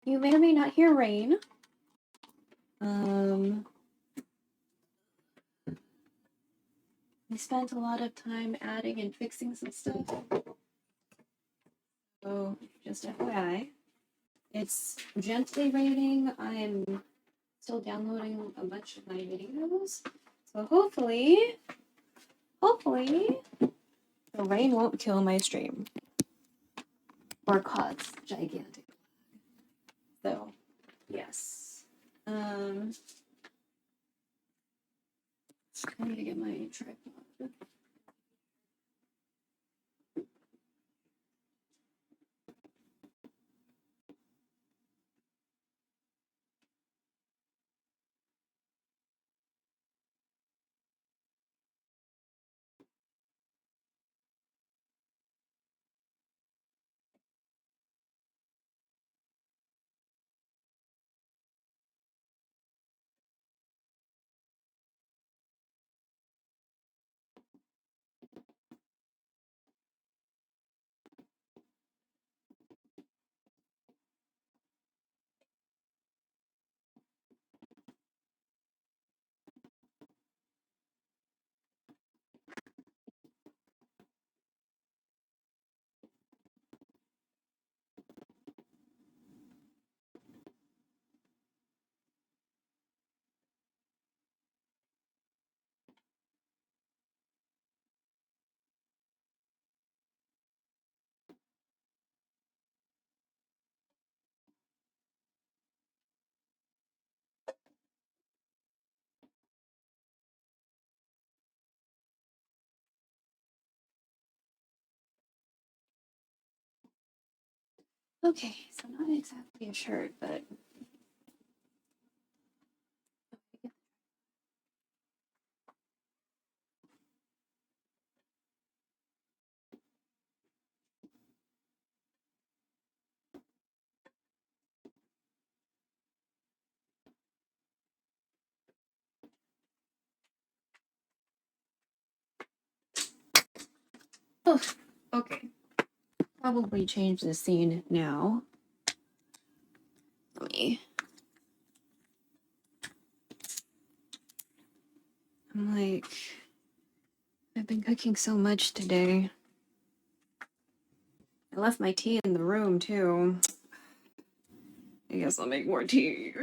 you may or may not hear rain. We spent a lot of time adding and fixing some stuff. So, just FYI, it's gently raining. I am still downloading a bunch of my videos. So hopefully, the rain won't kill my stream. Or cause gigantic. So, yes. I need to get my tripod. Okay, so not exactly a shirt, but oh, okay. Probably change the scene now. Let me. I'm like, I've been cooking so much today. I left my tea in the room too. I guess I'll make more tea.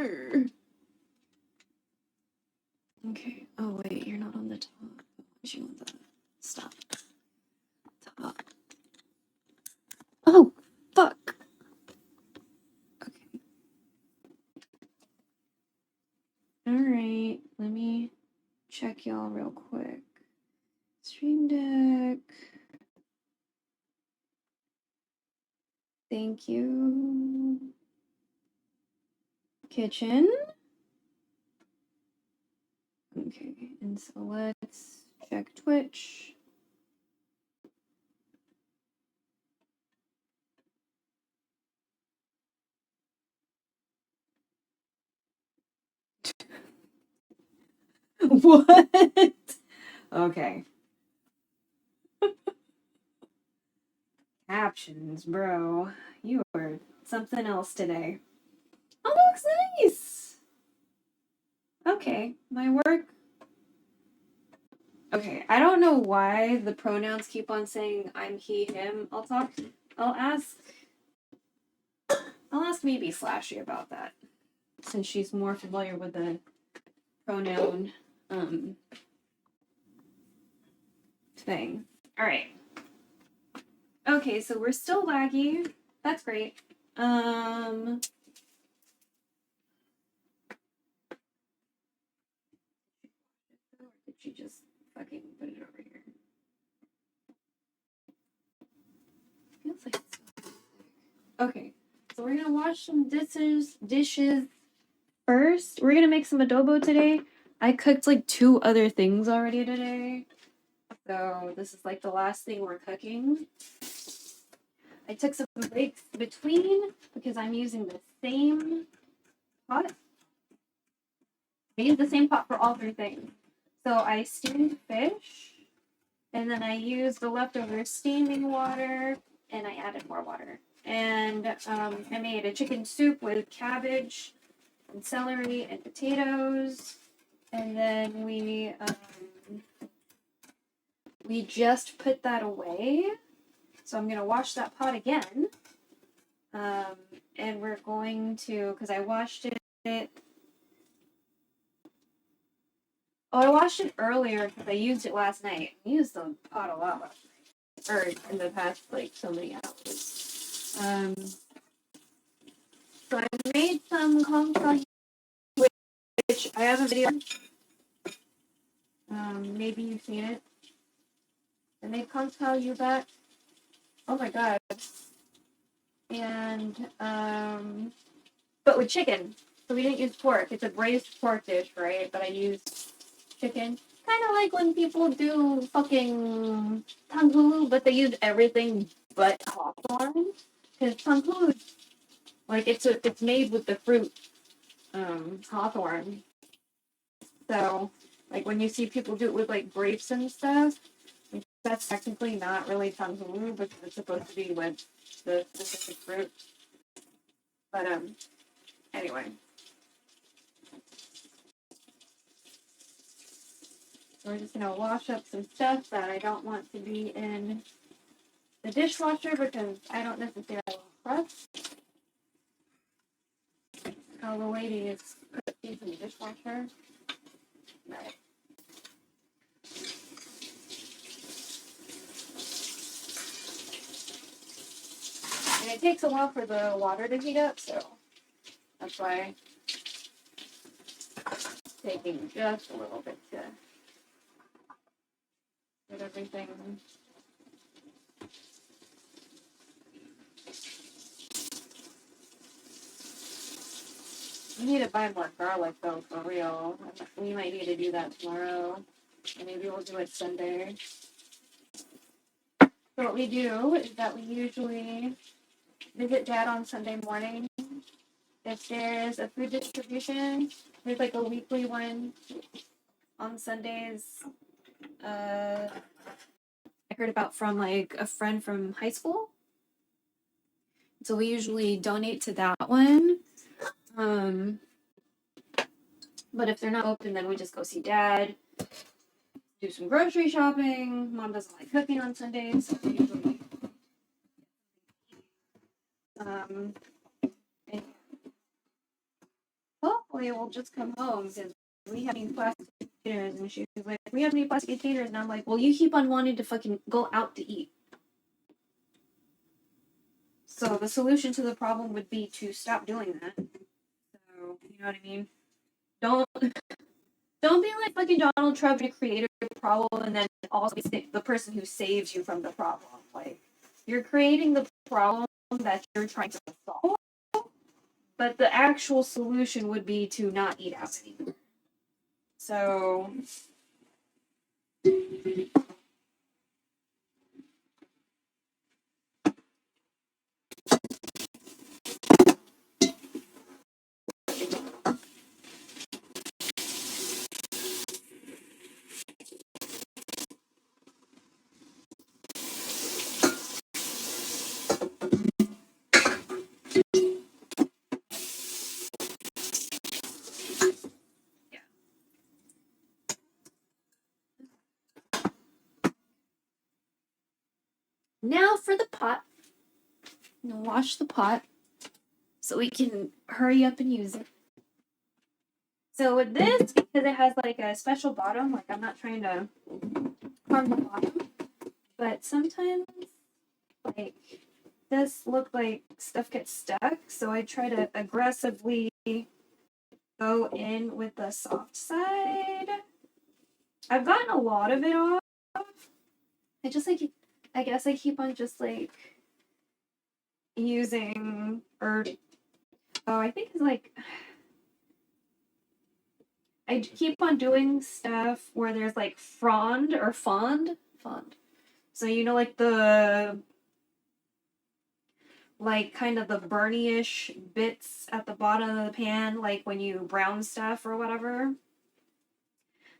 Okay. Oh wait, you're not on the top. Why'd you want that? Stop. Top. Oh, fuck. Okay. Alright, let me check y'all real quick. Stream Deck. Thank you. Kitchen. Okay, and so let's check Twitch. What? Okay. Captions, bro. You are something else today. Oh, that looks nice. Okay, my work. Okay, I don't know why the pronouns keep on saying I'm he, him. I'll ask maybe Slashy about that, since she's more familiar with the pronoun thing. All right. Okay, so we're still laggy. That's great. Did she just fucking put it over here? Feels like it's so okay. So we're gonna wash some dishes first. We're gonna make some adobo today. I cooked like 2 other things already today. So this is like the last thing we're cooking. I took some breaks between because I'm using the same pot. I use the same pot for all 3 things. So I steamed fish, and then I used the leftover steaming water, and I added more water. And I made a chicken soup with cabbage and celery and potatoes. And then we just put that away. So I'm gonna wash that pot again. And we're going to, because I washed it. Oh, I washed it earlier because I used it last night. I used the pot a lot last night, or in the past like so many hours. So I made some kong, which I have a video. Maybe you've seen it. I made kong you back. Oh my god. And but with chicken. So we didn't use pork. It's a braised pork dish, right? But I used chicken. Kind of like when people do fucking tanghulu, but they use everything but hawthorn. Because tanghulu, like it's made with the fruit hawthorn. So like when you see people do it with like grapes and stuff, like, that's technically not really tanghulu because it's supposed to be with the specific fruit. But anyway. So we're just gonna wash up some stuff that I don't want to be in the dishwasher because I don't necessarily trust how the ladies put these in the dishwasher. Right. And it takes a while for the water to heat up, so that's why it's taking just a little bit to get everything. We need to buy more garlic though, for real. We might need to do that tomorrow. Or maybe we'll do it Sunday. So what we do is that we usually visit Dad on Sunday morning. If there's a food distribution, there's like a weekly one on Sundays. I heard about from like a friend from high school. So we usually donate to that one. But if they're not open, then we just go see Dad, do some grocery shopping. Mom doesn't like cooking on Sundays, so we usually and hopefully we'll just come home because we have any plastic containers, and she's like, we have any plastic containers, and I'm like, well, you keep on wanting to fucking go out to eat. So the solution to the problem would be to stop doing that. So you know what I mean? Don't be like fucking Donald Trump to create a problem and then also be the person who saves you from the problem. Like you're creating the problem that you're trying to solve, but the actual solution would be to not eat out anymore. So yeah. Now for the pot. I'm gonna wash the pot so we can hurry up and use it. So with this, because it has like a special bottom, like I'm not trying to harm the bottom, but sometimes like this look like stuff gets stuck, so I try to aggressively go in with the soft side. I've gotten a lot of it off. I just like, I guess I keep on just like using, or I think it's like, I keep on doing stuff where there's like frond or fond. So you know, like the like kind of the burny-ish bits at the bottom of the pan, like when you brown stuff or whatever.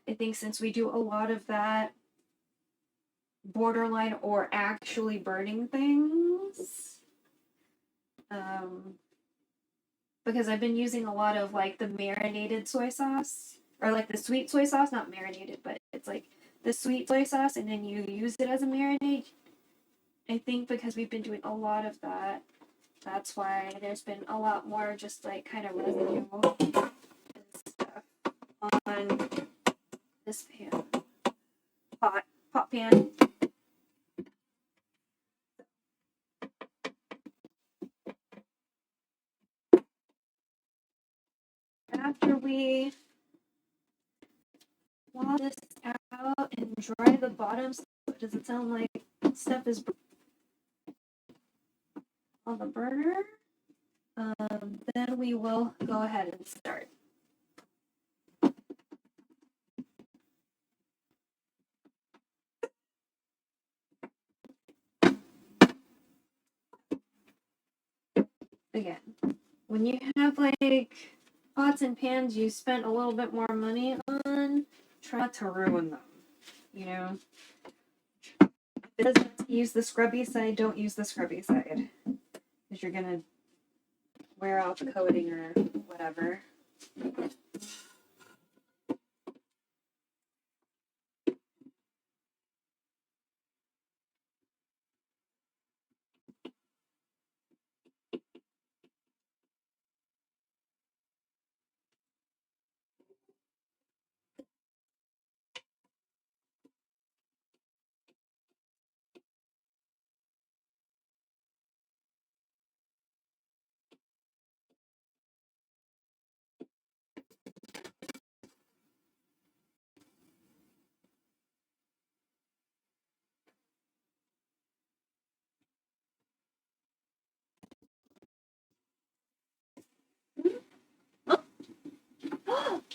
I think since we do a lot of that borderline or actually burning things, Because I've been using a lot of like the marinated soy sauce, or like the sweet soy sauce, not marinated, but it's like the sweet soy sauce, and then you use it as a marinade. I think because we've been doing a lot of that, that's why there's been a lot more just like kind of residue and stuff on this pan, pot pan. After we wash this out and dry the bottom so it doesn't sound like stuff is on the burner, then we will go ahead and start. Again, when you have like pots and pans you spent a little bit more money on, try not to ruin them, you know? If it doesn't use the scrubby side, don't use the scrubby side, because you're gonna wear out the coating or whatever.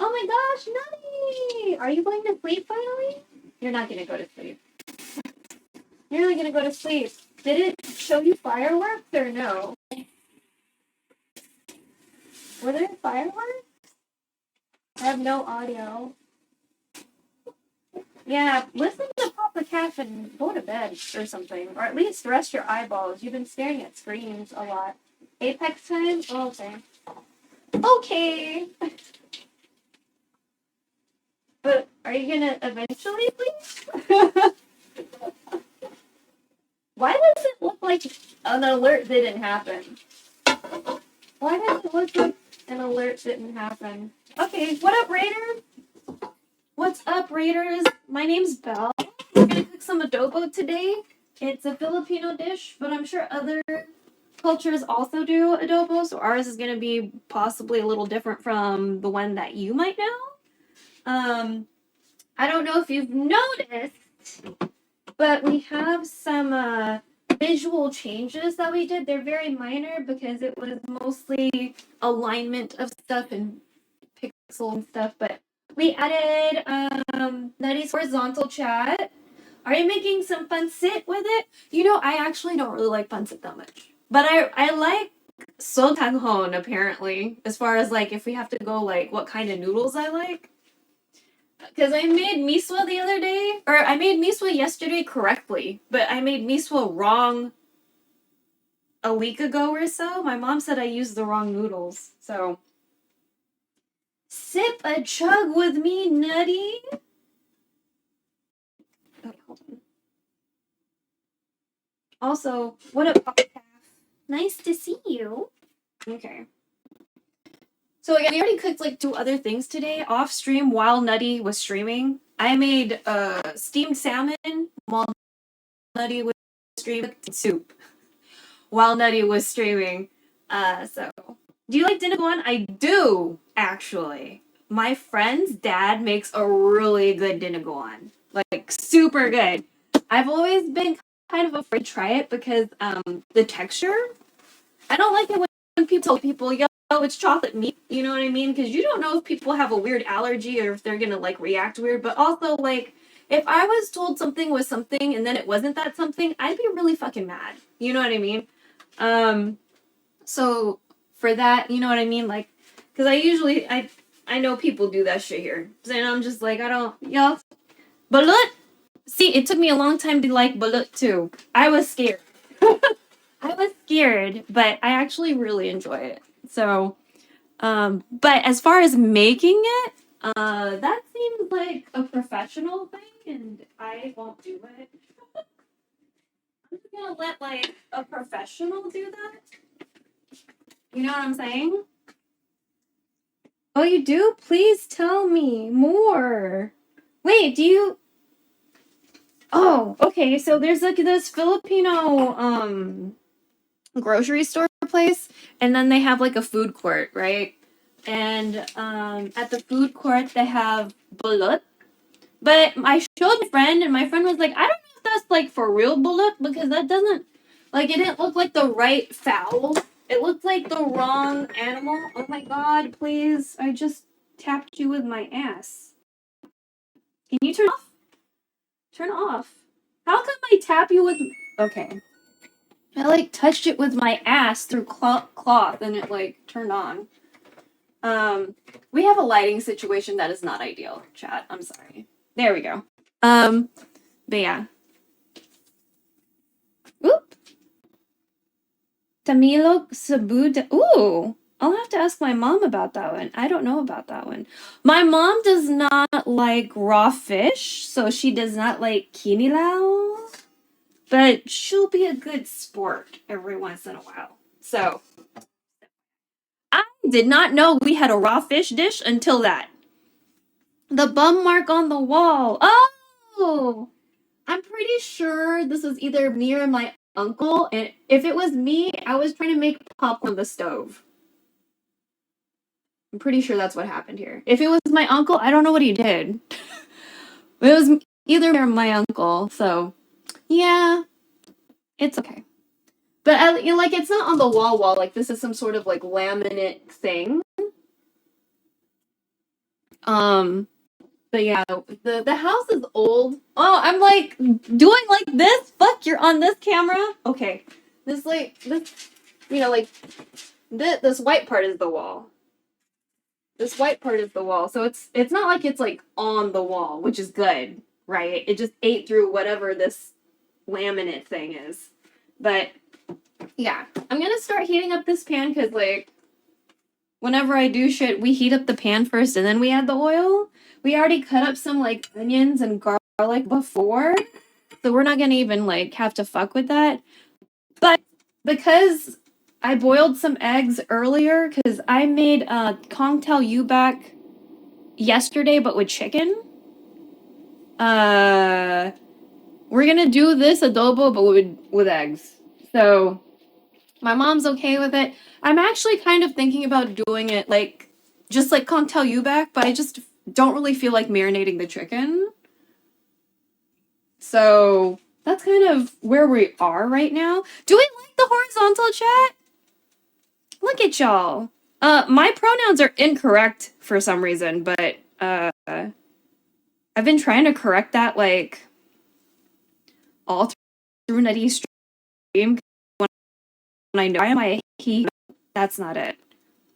Oh my gosh, Nutty! Are you going to sleep finally? You're not gonna go to sleep. You're not gonna go to sleep. Did it show you fireworks or no? Were there fireworks? I have no audio. Yeah, listen to Papa Calf and go to bed or something. Or at least rest your eyeballs. You've been staring at screens a lot. Apex time? Oh, okay. Okay! But are you gonna eventually leave? Why does it look like an alert didn't happen? Why does it look like an alert didn't happen? Okay, what up, Raiders? What's up, Raiders? My name's Belle. We're gonna cook some adobo today. It's a Filipino dish, but I'm sure other cultures also do adobo, so ours is gonna be possibly a little different from the one that you might know. I don't know if you've noticed, but we have some visual changes that we did. They're very minor because it was mostly alignment of stuff and pixel and stuff, but we added Nutty's horizontal chat. Are you making some pancit with it? You know, I actually don't really like pancit that much. But I like sotanghon, apparently, as far as like if we have to go like what kind of noodles I like. Because I made miso the other day, or I made miso yesterday correctly, but I made miso wrong a week ago or so. My mom said I used the wrong noodles, so. Sip a chug with me, Nutty. Oh, hold on. Also, what up, Papa Calf? Nice to see you. Okay. So again, we already cooked like 2 other things today off stream while Nutty was streaming. I made steamed salmon while Nutty was streaming, soup while Nutty was streaming. So do you like dinagawan? I do, actually. My friend's dad makes a really good dinagawan. Like super good. I've always been kind of afraid to try it because the texture. I don't like it when people tell people, yo, it's chocolate meat. You know what I mean? Because you don't know if people have a weird allergy or if they're gonna like react weird. But also, like, if I was told something was something and then it wasn't that something, I'd be really fucking mad. You know what I mean? So for that, you know what I mean? Like, because I know people do that shit here. And I'm just like, I don't, y'all. Balut? See, it took me a long time to like balut too. I was scared. I was scared, but I actually really enjoy it. So, but as far as making it, that seems like a professional thing, and I won't do it. I'm just gonna let like a professional do that. You know what I'm saying? Oh, you do? Please tell me more. Wait, do you? Oh, okay. So there's like this Filipino grocery store place, and then they have like a food court, right? And at the food court they have balut. But I showed my friend, and my friend was like, I don't know if that's like for real balut, because that doesn't like it didn't look like the right fowl. It looked like the wrong animal. Oh my god, please. I just tapped you with my ass. Can you turn off? Turn off. How come I tap you with okay. I like touched it with my ass through cloth and it like turned on. We have a lighting situation that is not ideal, chat. I'm sorry. There we go. But yeah. Oop. Tamilok Sabud. Ooh. I'll have to ask my mom about that one. I don't know about that one. My mom does not like raw fish, so she does not like kinilaw. But she'll be a good sport every once in a while. So I did not know we had a raw fish dish until that. The bum mark on the wall. Oh! I'm pretty sure this was either me or my uncle. And if it was me, I was trying to make popcorn on the stove. I'm pretty sure that's what happened here. If it was my uncle, I don't know what he did. It was either me or my uncle. So, yeah, it's okay. But like, it's not on the wall. Like, this is some sort of like laminate thing. But yeah, the house is old. Oh, I'm like doing like this. Fuck, you're on this camera. Okay, this like this, like this white part is the wall. This white part is the wall. So it's not like it's like on the wall, which is good, right? It just ate through whatever this laminate thing is. But yeah, I'm gonna start heating up this pan because like whenever I do shit, we heat up the pan first and then we add the oil. We already cut up some like onions and garlic before, so we're not gonna even like have to fuck with that. But because I boiled some eggs earlier, because I made Kong Tao Yu back yesterday, but with chicken. We're gonna do this adobo, but with eggs. So my mom's okay with it. I'm actually kind of thinking about doing it like just like Kong Tao Yu back, but I just don't really feel like marinating the chicken. So that's kind of where we are right now. Do we like the horizontal chat? Look at y'all. My pronouns are incorrect for some reason, but I've been trying to correct that like all through Nutty stream. When I know my he, that's not it.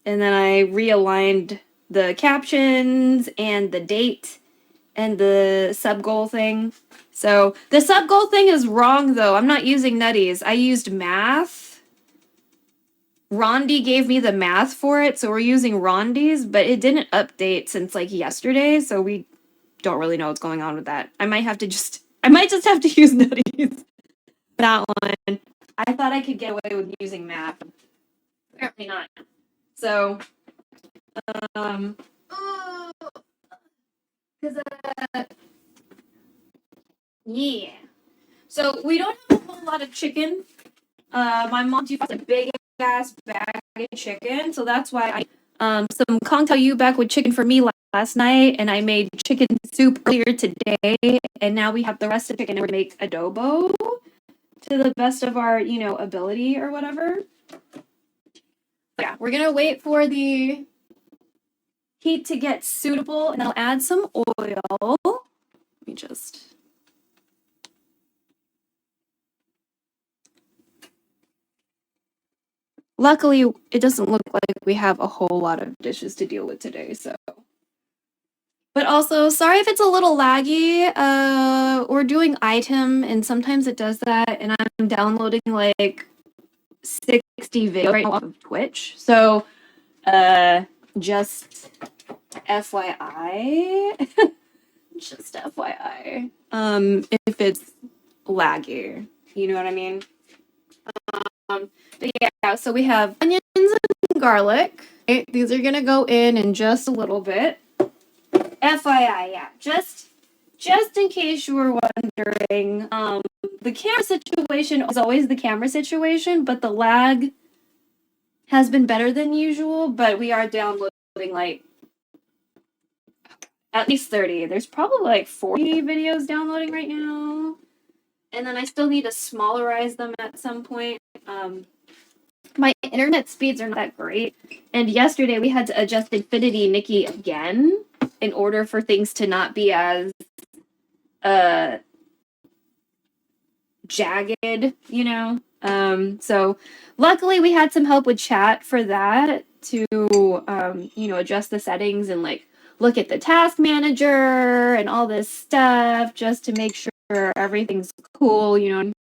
And then I realigned the captions and the date and the sub goal thing. So the sub goal thing is wrong though. I'm not using nutties. I used math. Rondi gave me the math for it, so we're using Rondi's, but it didn't update since like yesterday, so we don't really know what's going on with that. I might just have to use nutties. That one. I thought I could get away with using math. Apparently not. So yeah. So we don't have a whole lot of chicken. My mom used a big ass bag of chicken, so that's why I some Kong Tao Yu back with chicken for me last night, and I made chicken soup earlier today, and now we have the rest of the chicken and we're gonna make adobo to the best of our, ability or whatever. Yeah, we're gonna wait for the heat to get suitable, and I'll add some oil. Let me just. Luckily, it doesn't look like we have a whole lot of dishes to deal with today, so. But also, sorry if it's a little laggy. We're doing item, and sometimes it does that, and I'm downloading, like, 60 videos right now off of Twitch. So, just FYI. Just FYI. If it's laggy. You know what I mean? But yeah, so we have onions and garlic. Okay, these are gonna go in just a little bit. FYI, yeah. Just in case you were wondering, the camera situation is always the camera situation, but the lag has been better than usual, but we are downloading like at least 30. There's probably like 40 videos downloading right now. And then I still need to smallerize them at some point. My internet speeds are not that great. And yesterday we had to adjust Infinity Nikki again in order for things to not be as jagged, you know? So luckily we had some help with chat for that to, adjust the settings and like look at the task manager and all this stuff just to make sure everything's cool, you know?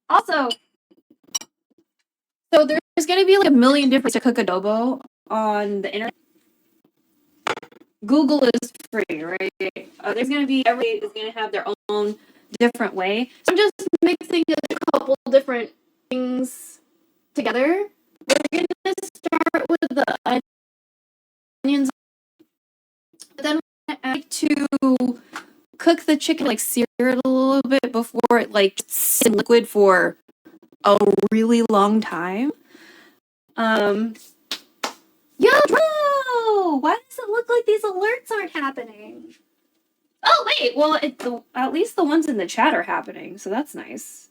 Also, so there's going to be like a million different ways to cook adobo on the internet. Google is free, right? There's going to be, everybody is going to have their own different way. So I'm just mixing a couple different things together. We're going to start with the onions. But then I like to cook the chicken, like sear it a little bit before it like sits in liquid for a really long time. Yo, bro! Why does it look like these alerts aren't happening? Oh, wait. Well, at least the ones in the chat are happening, so that's nice.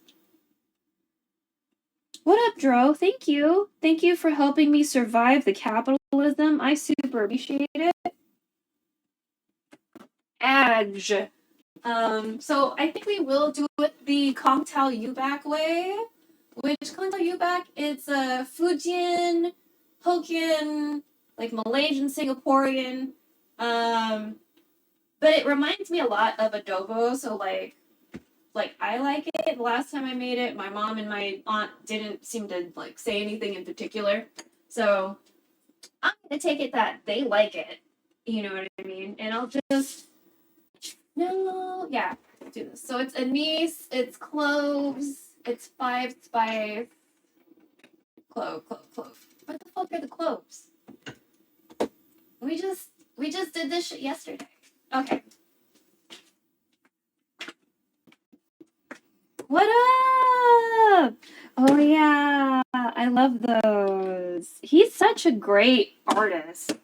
What up, Dro? Thank you. Thank you for helping me survive the capitalism. I super appreciate it. Edge. So I think we will do it the Kong Tao Yubak way, which Kong Tao Yubak, it's a Fujian, Hokkien, like Malaysian, Singaporean, but it reminds me a lot of adobo, so like I like it. The last time I made it, my mom and my aunt didn't seem to like say anything in particular, so I'm gonna take it that they like it, you know what I mean, and I'll just do this. So it's anise, it's cloves, it's 5 spice, clove. Where the fuck are the cloves? We just did this shit yesterday. Okay. What up? Oh yeah, I love those. He's such a great artist.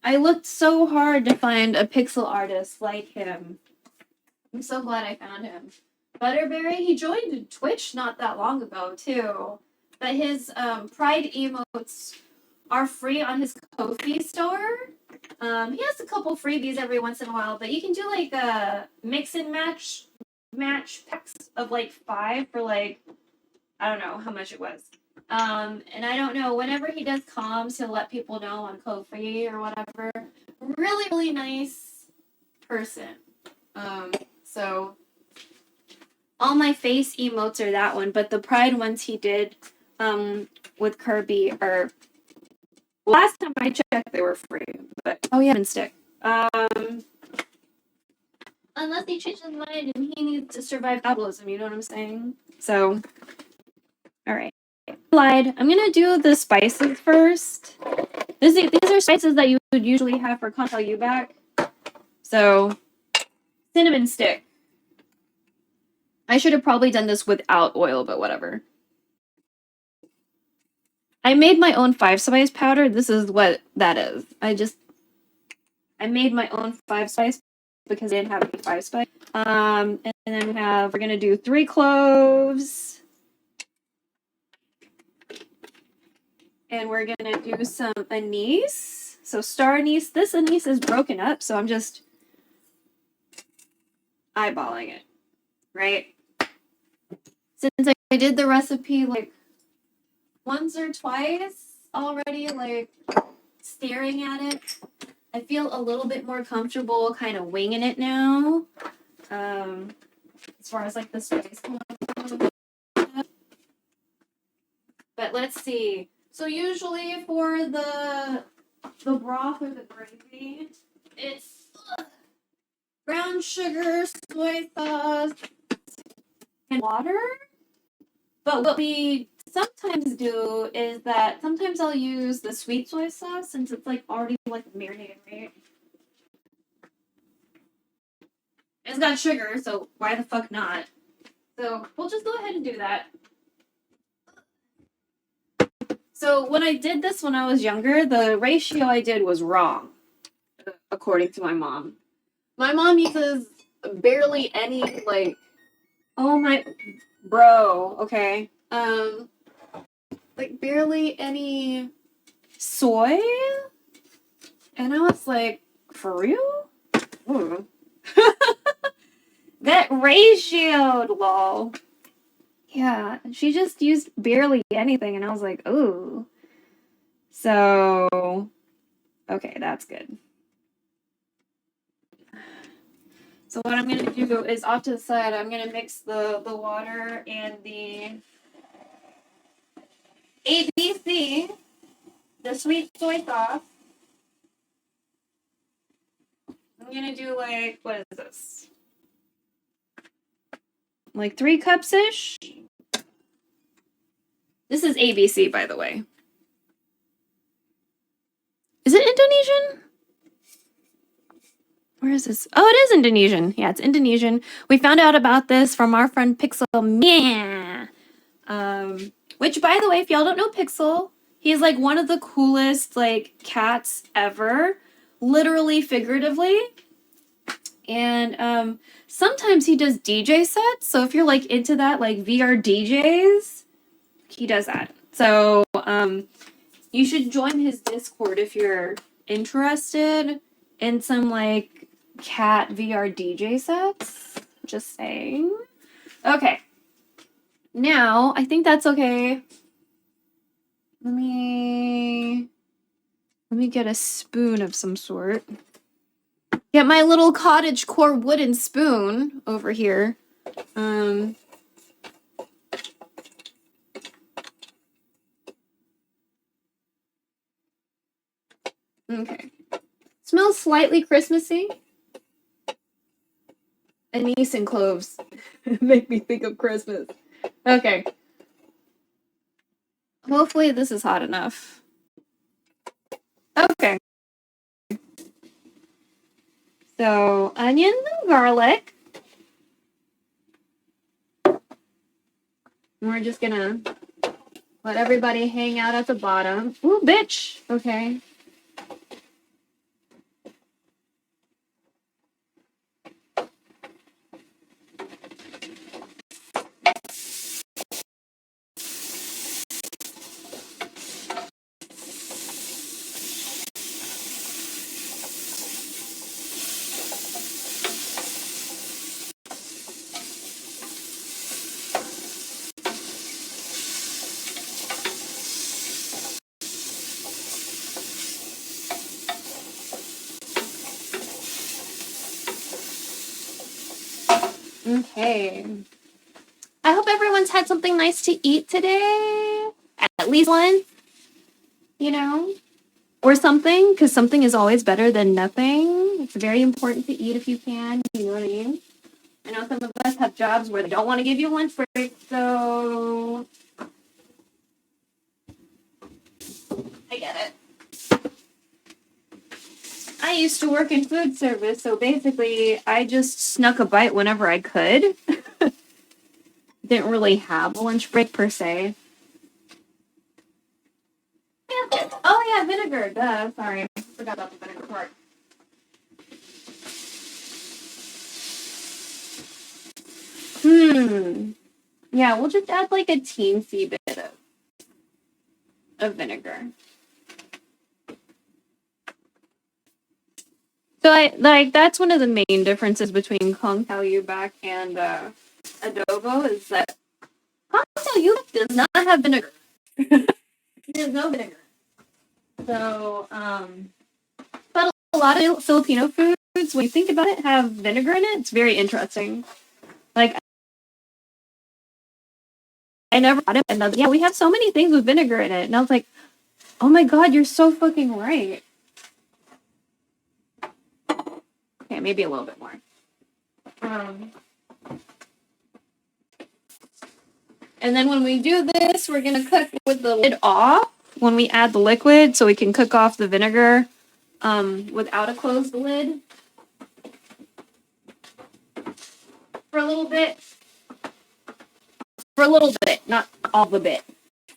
I looked so hard to find a pixel artist like him. I'm so glad I found him. Butterberry, he joined Twitch not that long ago too. But his Pride emotes are free on his Ko-fi store. He has a couple freebies every once in a while, but you can do like a mix and match packs of like 5 for like, I don't know how much it was. And I don't know, whenever he does comms, he'll let people know on Ko-fi or whatever. Really, really nice person. So all my face emotes are that one, but the Pride ones he did with Kirby are, last time I checked they were free, but oh yeah, and stick. Unless he changes his mind and he needs to survive capitalism, you know what I'm saying? So, all right. Lied. I'm gonna do the spices first. These are spices that you would usually have for Kong Tao Yubak. So, cinnamon stick. I should have probably done this without oil, but whatever. I made my own 5-spice powder. This is what that is. I made my own 5-spice because I didn't have any 5-spice. And then we're gonna do 3 cloves. And we're gonna do some anise. So star anise. This anise is broken up, so I'm just eyeballing it, right? Since I did the recipe like once or twice already, like staring at it, I feel a little bit more comfortable kind of winging it now. As far as like the spice comes. let's see. So usually for the broth or the gravy, it's brown sugar, soy sauce, and water. But what we sometimes do is that sometimes I'll use the sweet soy sauce since it's like already like marinated, right? It's got sugar, so why the fuck not? So we'll just go ahead and do that. So when I did this when I was younger, the ratio I did was wrong, according to my mom. My mom uses barely any, like, oh my, bro, okay. Like barely any soy. And I was like, for real? Ooh. That ratioed, lol. Yeah, she just used barely anything, and I was like, ooh. So, okay, that's good. So what I'm going to do is off to the side, I'm going to mix the water and the ABC, the sweet soy sauce. I'm going to do like, what is this? Like 3 cups-ish? This is ABC, by the way. Is it Indonesian? Where is this? Oh, it is Indonesian. Yeah, it's Indonesian. We found out about this from our friend Pixel. Yeah. Which, by the way, if y'all don't know Pixel, he's like one of the coolest like cats ever, literally, figuratively. And sometimes he does DJ sets. So if you're like into that, like VR DJs, he does that. So you should join his Discord if you're interested in some like cat VR DJ sets. Just saying. Okay. Now, I think that's okay. Let me get a spoon of some sort. Get my little cottagecore wooden spoon over here. Okay. Smells slightly Christmassy. Anise and cloves make me think of Christmas. Okay. Hopefully this is hot enough. Okay. So, onions and garlic. And we're just gonna let everybody hang out at the bottom. Ooh, bitch! Okay. Okay. I hope everyone's had something nice to eat today. At least one. You know? Or something, because something is always better than nothing. It's very important to eat if you can. You know what I mean? I know some of us have jobs where they don't want to give you a lunch break, so I get it. I used to work in food service, so basically I just snuck a bite whenever I could. Didn't really have a lunch break per se. Yeah. Oh yeah, vinegar. Duh. Sorry, forgot about the vinegar part. Yeah, we'll just add like a teensy bit of vinegar. So that's one of the main differences between Kung Pao Yubak and adobo is that Kung Pao Yubak does not have vinegar. There's no vinegar. So, but a lot of Filipino foods, when you think about it, have vinegar in it. It's very interesting. Like, I never thought of it. Yeah, we have so many things with vinegar in it. And I was like, oh my God, you're so fucking right. Okay, maybe a little bit more. And then when we do this, we're going to cook with the lid off when we add the liquid so we can cook off the vinegar without a closed lid for a little bit. For a little bit, not all the bit.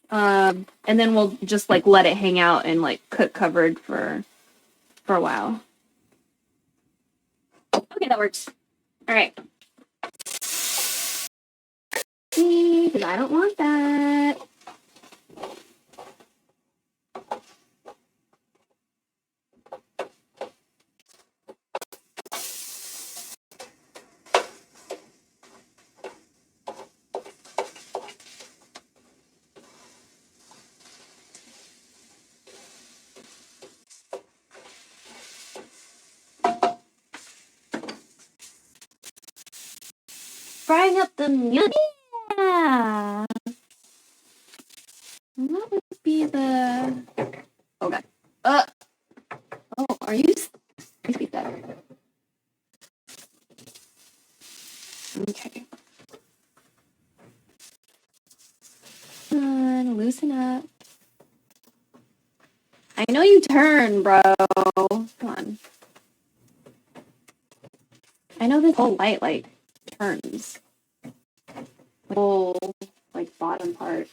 And then we'll just like let it hang out and like cook covered for a while. Okay, that works. All right. Because I don't want that. Frying up the meat. Yeah. What would be the... Oh, God. Oh, are you... Speak that. Okay. Come on, loosen up. I know you turn, bro. Come on. I know this whole light, like, turns. The whole, like, bottom part.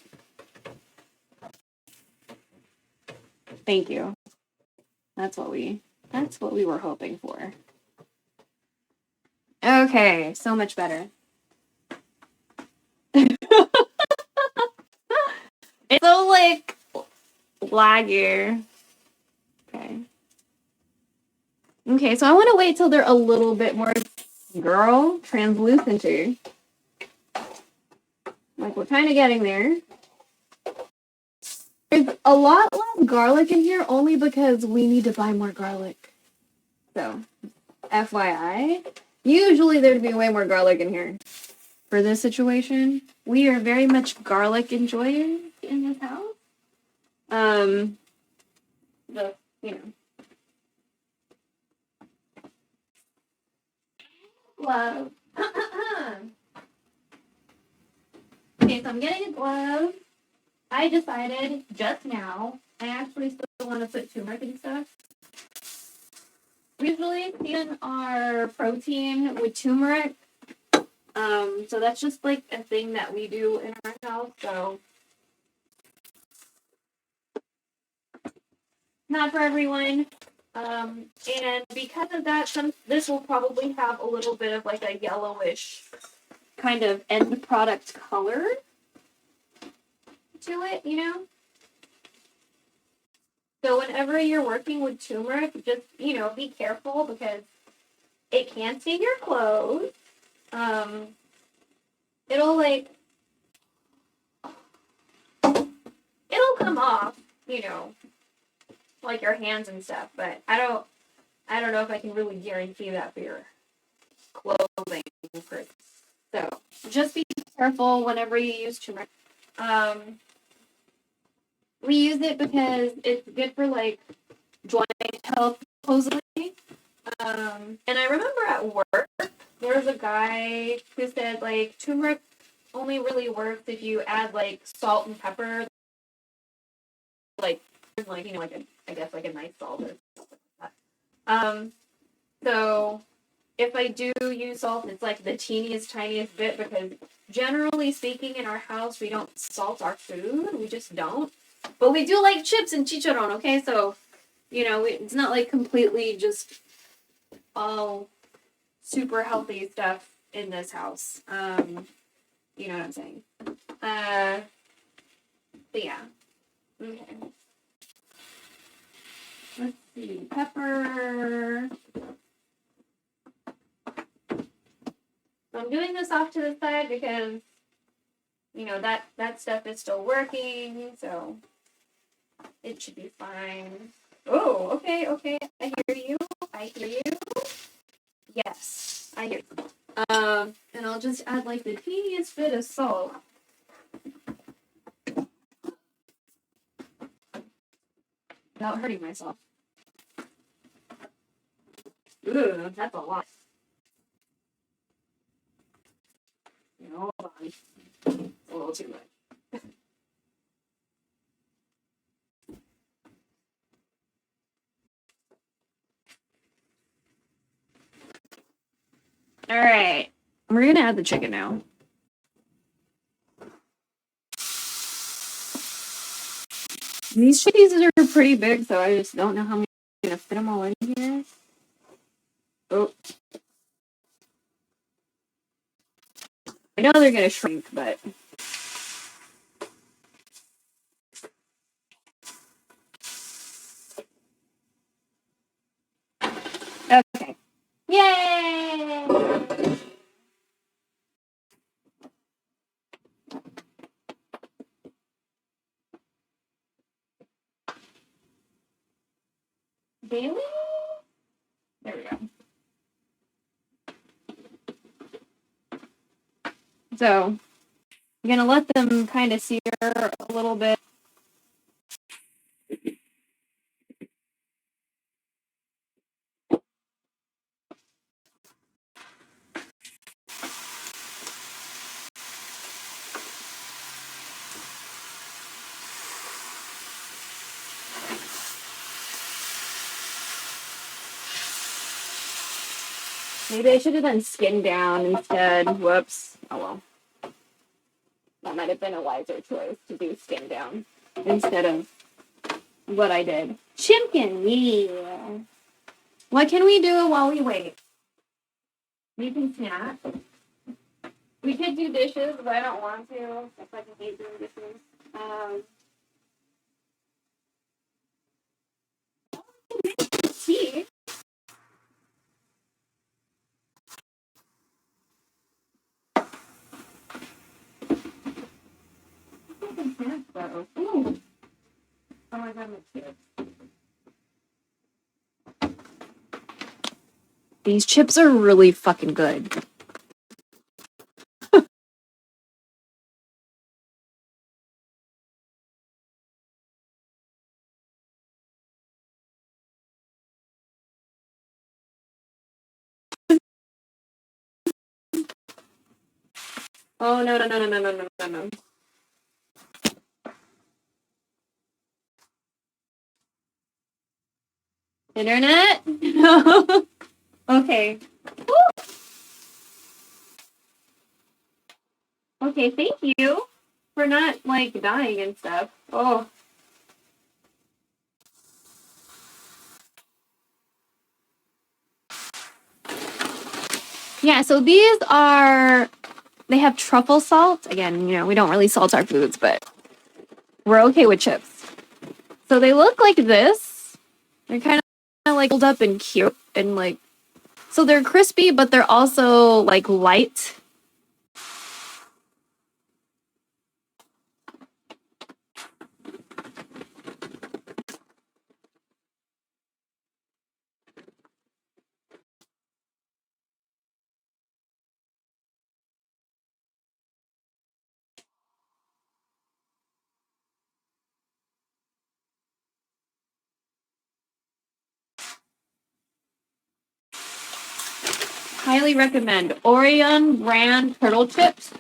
Thank you. That's what we were hoping for. Okay, so much better. It's so, like, laggy. Okay. Okay, so I want to wait till they're a little bit more, translucent. Like, we're kind of getting there. There's a lot less garlic in here only because we need to buy more garlic. So, FYI. Usually there'd be way more garlic in here. For this situation, we are very much garlic enjoyers in this house. Glove. Okay, so I'm getting a glove. I decided just now, I actually still want to put turmeric and stuff. We usually season our protein with turmeric. So that's just like a thing that we do in our house, so not for everyone. And because of that, this will probably have a little bit of like a yellowish kind of end product color to it, you know? So whenever you're working with turmeric, just, be careful because it can stain your clothes. It'll come off, like your hands and stuff, but I don't know if I can really guarantee that for your clothing. So just be careful whenever you use turmeric. We use it because it's good for like joint health, supposedly. And I remember at work there was a guy who said like turmeric only really works if you add like salt and pepper, like I guess like a nice salt or something like that. So if I do use salt, it's like the tiniest bit because generally speaking in our house we don't salt our food, we just don't. But we do like chips and chicharron, okay? So, it's not like completely just all super healthy stuff in this house. You know what I'm saying? But yeah. Okay. Let's see. Pepper. So I'm doing this off to the side because, that stuff is still working, so it should be fine. Oh, okay. I hear you. Yes, I hear you. And I'll just add like the teeniest bit of salt. without hurting myself. Ooh, that's a lot. Hold on. It's a little too much. Alright. We're gonna add the chicken now. These cheeses are pretty big, so I just don't know how many I'm gonna fit them all in here. Oh. I know they're gonna shrink, but... Okay. Yay! Bailey? There we go. So, I'm gonna let them kind of sear a little bit. Maybe I should have done skin down instead. Whoops. Oh well. That might have been a wiser choice to do skin down instead of what I did. Chimkin, yeah. What can we do while we wait? We can snack. We could do dishes, but I don't want to. I fucking hate doing dishes. Tea. Fucking snacks though. Ooh. Oh my god, my chips. These chips are really fucking good. Oh no no no no no no no no. Internet? No. Okay. Woo. Okay, thank you for not like dying and stuff. Oh. Yeah, so these are, they have truffle salt. Again, we don't really salt our foods, but we're okay with chips. So they look like this. They're kind of like rolled up and cute and like, so they're crispy, but they're also like light. Highly recommend Orion brand turtle chips.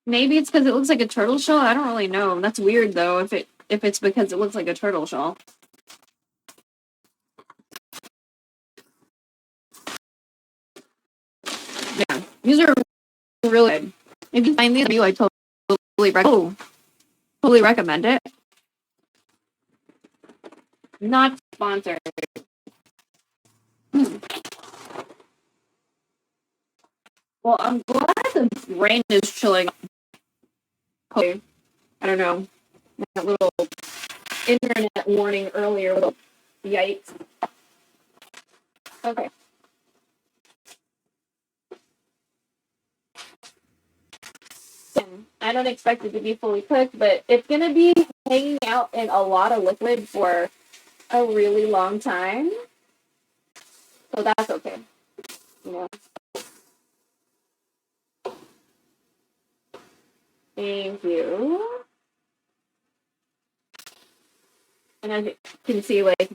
Maybe it's because it looks like a turtle shell. I don't really know. That's weird though. If it's because it looks like a turtle shell. Yeah, these are really good. If you find these, I totally recommend it. Not sponsored. Well, I'm glad the rain is chilling. Okay. I don't know. That little internet warning earlier. Little yikes. Okay. I don't expect it to be fully cooked, but it's going to be hanging out in a lot of liquid for a really long time. So that's okay. Thank And as you can see, like,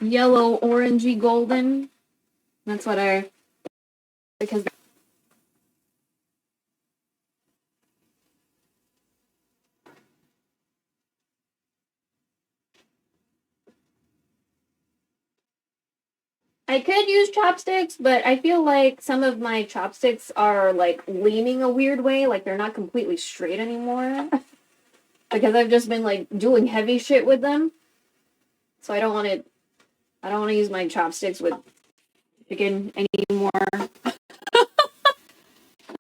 yellow, orangey, golden. That's what because I could use chopsticks, but I feel like some of my chopsticks are, like, leaning a weird way, like they're not completely straight anymore. Because I've just been, like, doing heavy shit with them. So I don't want to use my chopsticks with chicken anymore.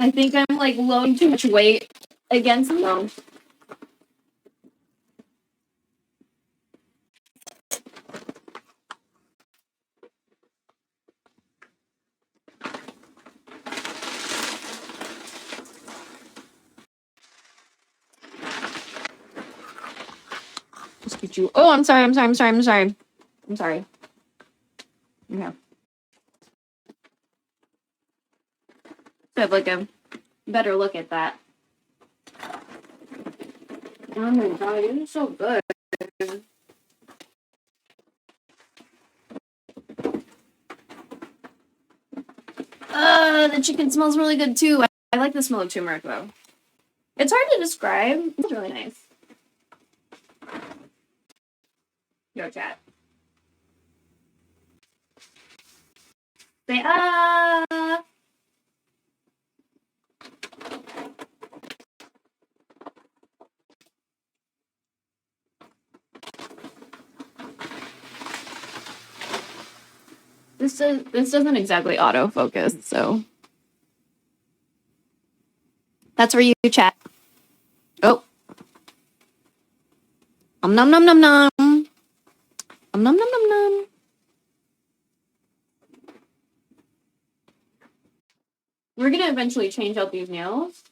I think I'm, like, loading too much weight against them. Just get you. Oh, I'm sorry. Okay. So I have, like, a better look at that. Oh my god, it is so good. The chicken smells really good too. I like the smell of turmeric though. It's hard to describe. It's really nice. Yo, chat. Say This doesn't exactly autofocus, so that's for you, chat. Oh. Nom nom nom nom nom. Nom nom nom nom. We're gonna eventually change out these nails.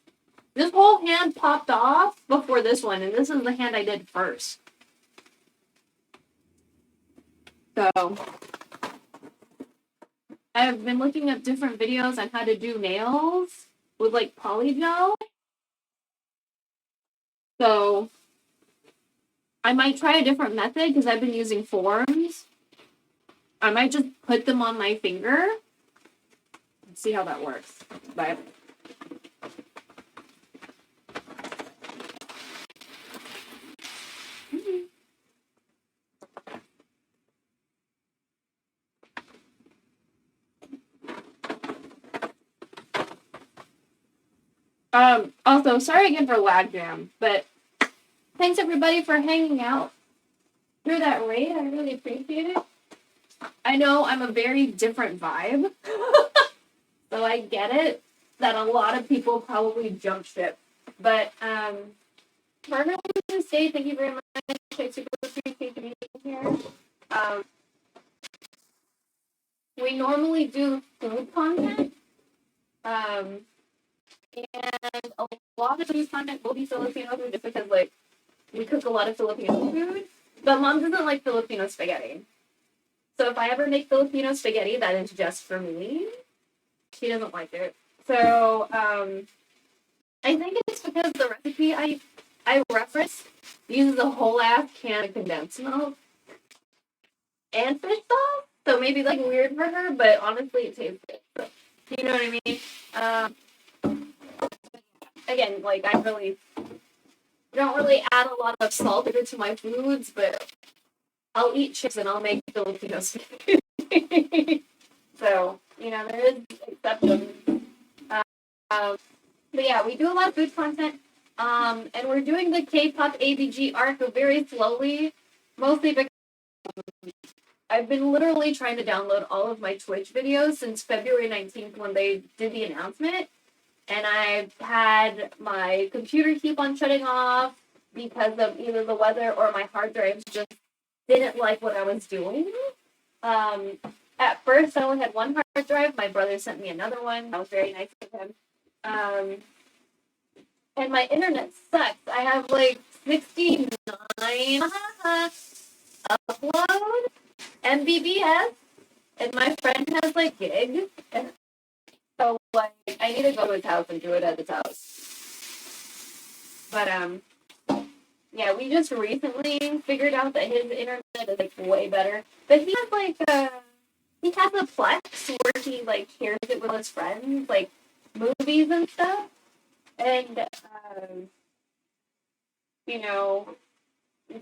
This whole hand popped off before this one, and this is the hand I did first. So I've been looking up different videos on how to do nails with, like, polygel. So I might try a different method because I've been using forms. I might just put them on my finger and see how that works. But also, sorry again for lag jam, but thanks everybody for hanging out through that raid. I really appreciate it. I know I'm a very different vibe, so I get it that a lot of people probably jump ship. But Margaret on stage, thank you very much. I super appreciate you being here. We normally do food content. And a lot of food content will be Filipino food just because, like, we cook a lot of Filipino food. But Mom doesn't like Filipino spaghetti. So if I ever make Filipino spaghetti, that is just for me. She doesn't like it. So I think it's because the recipe I reference uses a whole ass can of condensed milk and fish sauce. So maybe, like, weird for her, but honestly it tastes good. So, you know what I mean? Again, like, I don't really add a lot of salt to my foods, but I'll eat chips and I'll make Filipino spaghetti. So, you know, there is exceptions. But yeah, we do a lot of food content. And we're doing the K-pop ABG arc very slowly, mostly because I've been literally trying to download all of my Twitch videos since February 19th when they did the announcement. And I've had my computer keep on shutting off because of either the weather or my hard drives just didn't like what I was doing. At first, I only had one hard drive. My brother sent me another one. That was very nice of him. And my internet sucks. I have, like, 69 upload Mbps, and my friend has, like, gig. And so, like, I need to go to his house and do it at his house. But, Yeah, we just recently figured out that his internet is like way better. But he has like he has a Plex where he like shares it with his friends, like movies and stuff. And you know,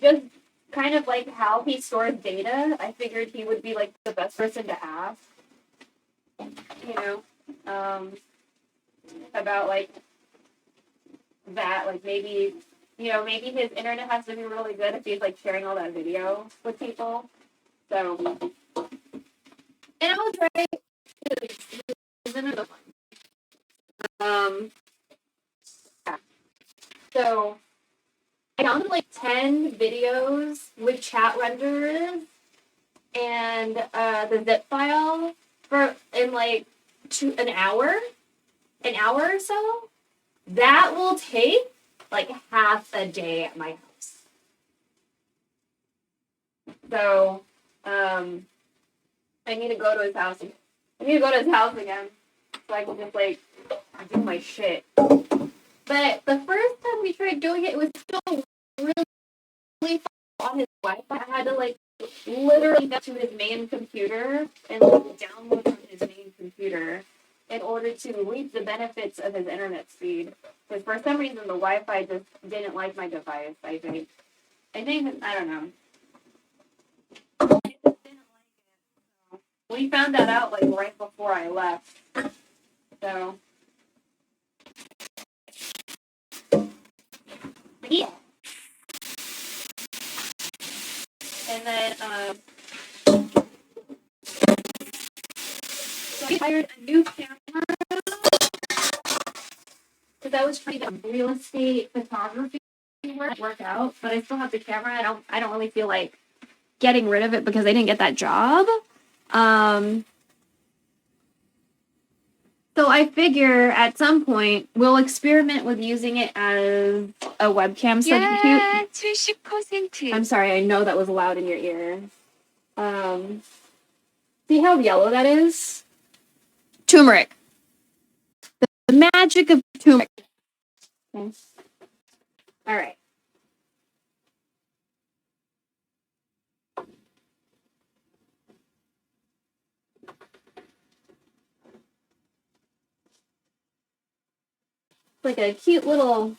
just kind of like how he stores data, I figured he would be like the best person to ask. You know, about like that, like maybe maybe his internet has to be really good if he's like sharing all that video with people. So, and I was right. Yeah. So I downloaded like 10 videos with chat renderers and the zip file for in like an hour or so. That will take like half a day at my house. So, I need to go to his house. I need to go to his house again so I can just like do my shit. But the first time we tried doing it, it was still really fun on his Wi-Fi. I had to like literally get to his main computer and like download from his main computer in order to reap the benefits of his internet speed. Because for some reason the Wi-Fi just didn't like my device, I think. I don't know. It just didn't like it. So we found that out like right before I left. So yeah. And then so I hired a new camera because I was trying to do real estate photography work out, but I still have the camera. I don't really feel like getting rid of it because I didn't get that job. So I figure at some point we'll experiment with using it as a webcam substitute. 70%. I'm sorry, I know that was loud in your ear. See how yellow that is? Turmeric. The magic of turmeric. Okay. All right. Like a cute little,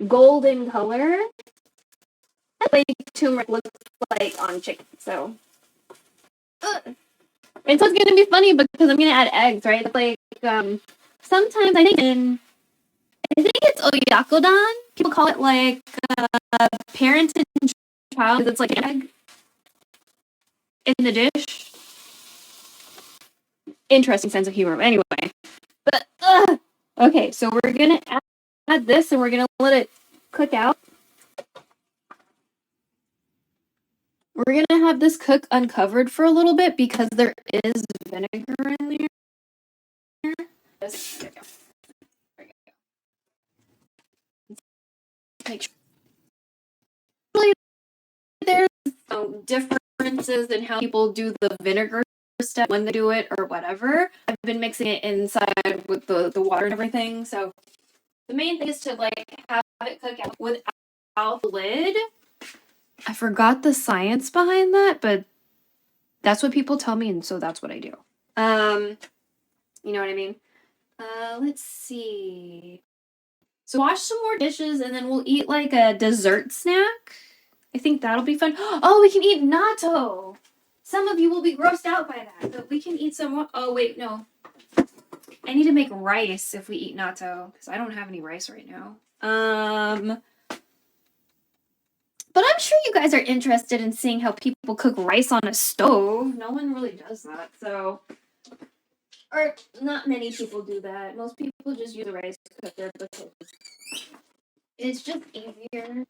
golden color. That's like turmeric looks like on chicken. So, and so it's gonna be funny because I'm gonna add eggs, right? It's like sometimes I think it's oyakodon. People call it like parent and child. It's like an egg in the dish. Interesting sense of humor. But anyway, okay, so we're gonna add this and we're gonna let it cook out. We're gonna have this cook uncovered for a little bit because there is vinegar in there. Make sure. There's differences in how people do the vinegar step when they do it or whatever. I've been mixing it inside with the water and everything. So the main thing is to like have it cook out without the lid. I forgot the science behind that, but that's what people tell me, and so that's what I do. You know what I mean? Let's see. So wash some more dishes, and then we'll eat like a dessert snack. I think that'll be fun. Oh, we can eat natto. Some of you will be grossed out by that, but we can eat some. Oh wait, no. I need to make rice if we eat natto because I don't have any rice right now. But I'm sure you guys are interested in seeing how people cook rice on a stove. No one really does that, so. Or not many people do that. Most people just use a rice cooker because it's just easier.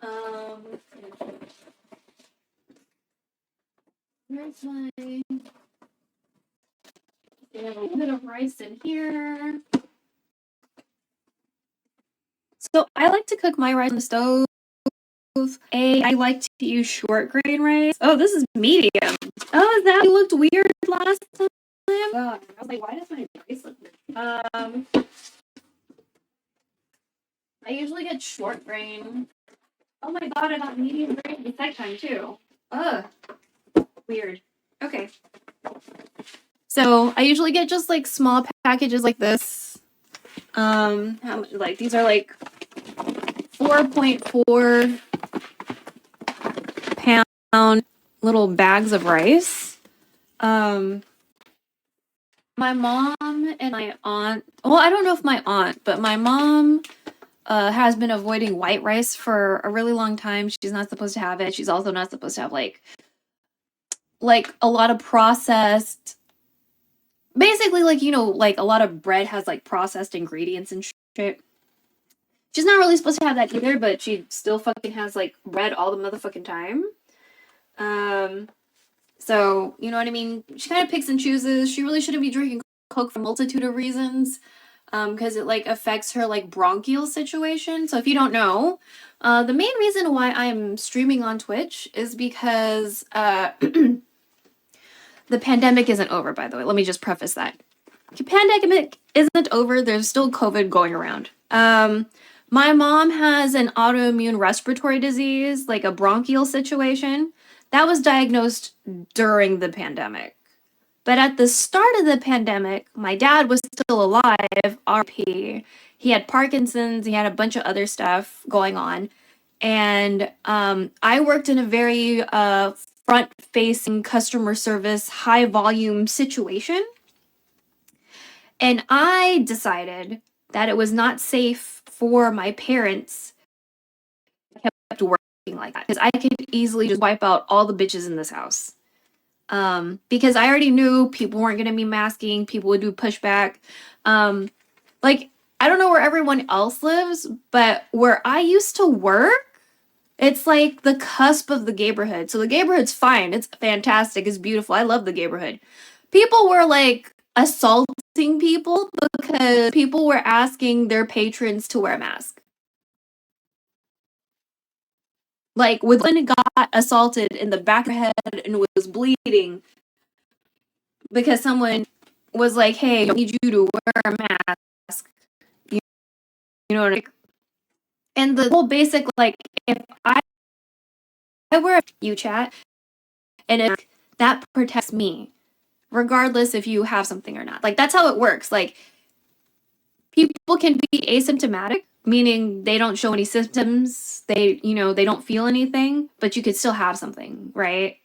Where's my? We have a little bit of rice in here. So I like to cook my rice on the stove. I like to use short grain rice. Oh, this is medium. Oh, is that looked weird last time? God, I was like, why does my rice look weird? I usually get short grain. Oh my god, I got medium grain the second time too. Ugh. Weird. Okay. So I usually get just like small packages like this. Like these are like 4.4 pound little bags of rice. My mom and my aunt, well, I don't know if my aunt, but my mom has been avoiding white rice for a really long time. She's not supposed to have it. She's also not supposed to have like a lot of processed, basically like, you know, like a lot of bread has like processed ingredients and shit. She's not really supposed to have that either, but she still fucking has like bread all the motherfucking time. So, you know what I mean? She kind of picks and chooses. She really shouldn't be drinking Coke for a multitude of reasons, because it like affects her like bronchial situation. So if you don't know, the main reason why I'm streaming on Twitch is because the pandemic isn't over, by the way. Let me just preface that. The pandemic isn't over. There's still COVID going around. My mom has an autoimmune respiratory disease, like a bronchial situation, that was diagnosed during the pandemic. But at the start of the pandemic, my dad was still alive, RP. He had Parkinson's, he had a bunch of other stuff going on. And I worked in a very front-facing customer service, high-volume situation. And I decided that it was not safe for my parents to keep working like that, because I could easily just wipe out all the bitches in this house. Because I already knew people weren't going to be masking, people would do pushback. Like, I don't know where everyone else lives, but where I used to work, it's like the cusp of the neighborhood. So the neighborhood's fine. It's fantastic. It's beautiful. I love the neighborhood. People were like assaulting people because people were asking their patrons to wear a mask. Like, when got assaulted in the back of her head and was bleeding because someone was like, hey, I need you to wear a mask. You know what I mean? And the whole basic, like, if I wear a you chat, and if that protects me, regardless if you have something or not. Like, that's how it works. Like, people can be asymptomatic, meaning they don't show any symptoms. They don't feel anything, but you could still have something, right?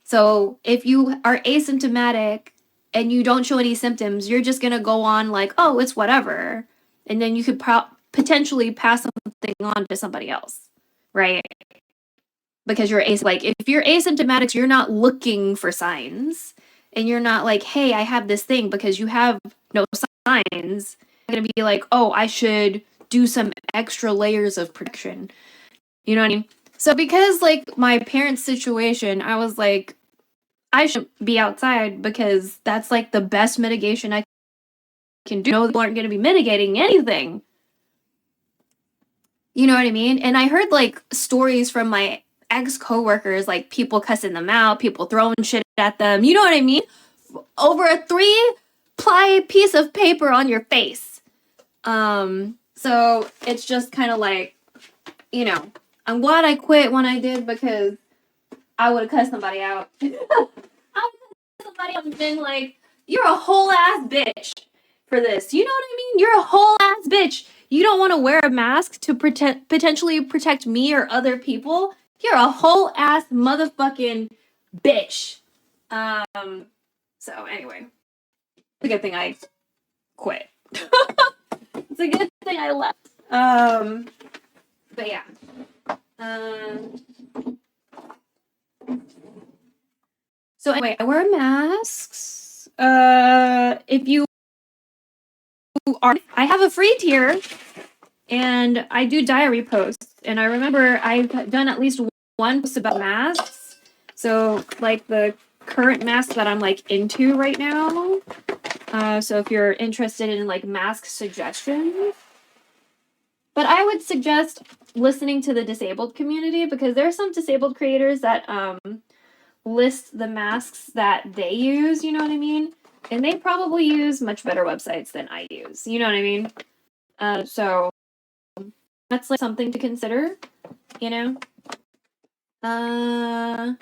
So if you are asymptomatic and you don't show any symptoms, you're just going to go on like, oh, it's whatever. And then you could potentially pass something on to somebody else, right? Because you're like, if you're asymptomatic, you're not looking for signs. And you're not like, hey, I have this thing, because you have no signs. You're going to be like, oh, I should do some extra layers of protection. You know what I mean? So because like my parents' situation, I was like, I shouldn't be outside because that's like the best mitigation I can do. No, people aren't going to be mitigating anything. You know what I mean? And I heard like stories from my ex-coworkers, like people cussing them out, people throwing shit at them. You know what I mean? Over a 3-ply piece of paper on your face. So it's just kind of like, I'm glad I quit when I did, because I would have cussed somebody out. I would have cussed somebody out and been like, you're a whole ass bitch for this. You know what I mean? You're a whole ass bitch. You don't want to wear a mask to potentially protect me or other people. You're a whole ass motherfucking bitch. So anyway, it's a good thing I quit. It's a good thing I left. But yeah. So anyway, I wear masks. If you are, I have a free tier, and I do diary posts. And I remember I've done at least one post about masks. So like the current mask that I'm like into right now. So if you're interested in like mask suggestions, but I would suggest listening to the disabled community, because there are some disabled creators that list the masks that they use, you know what I mean? And they probably use much better websites than I use, you know what I mean? So that's like something to consider, you know. And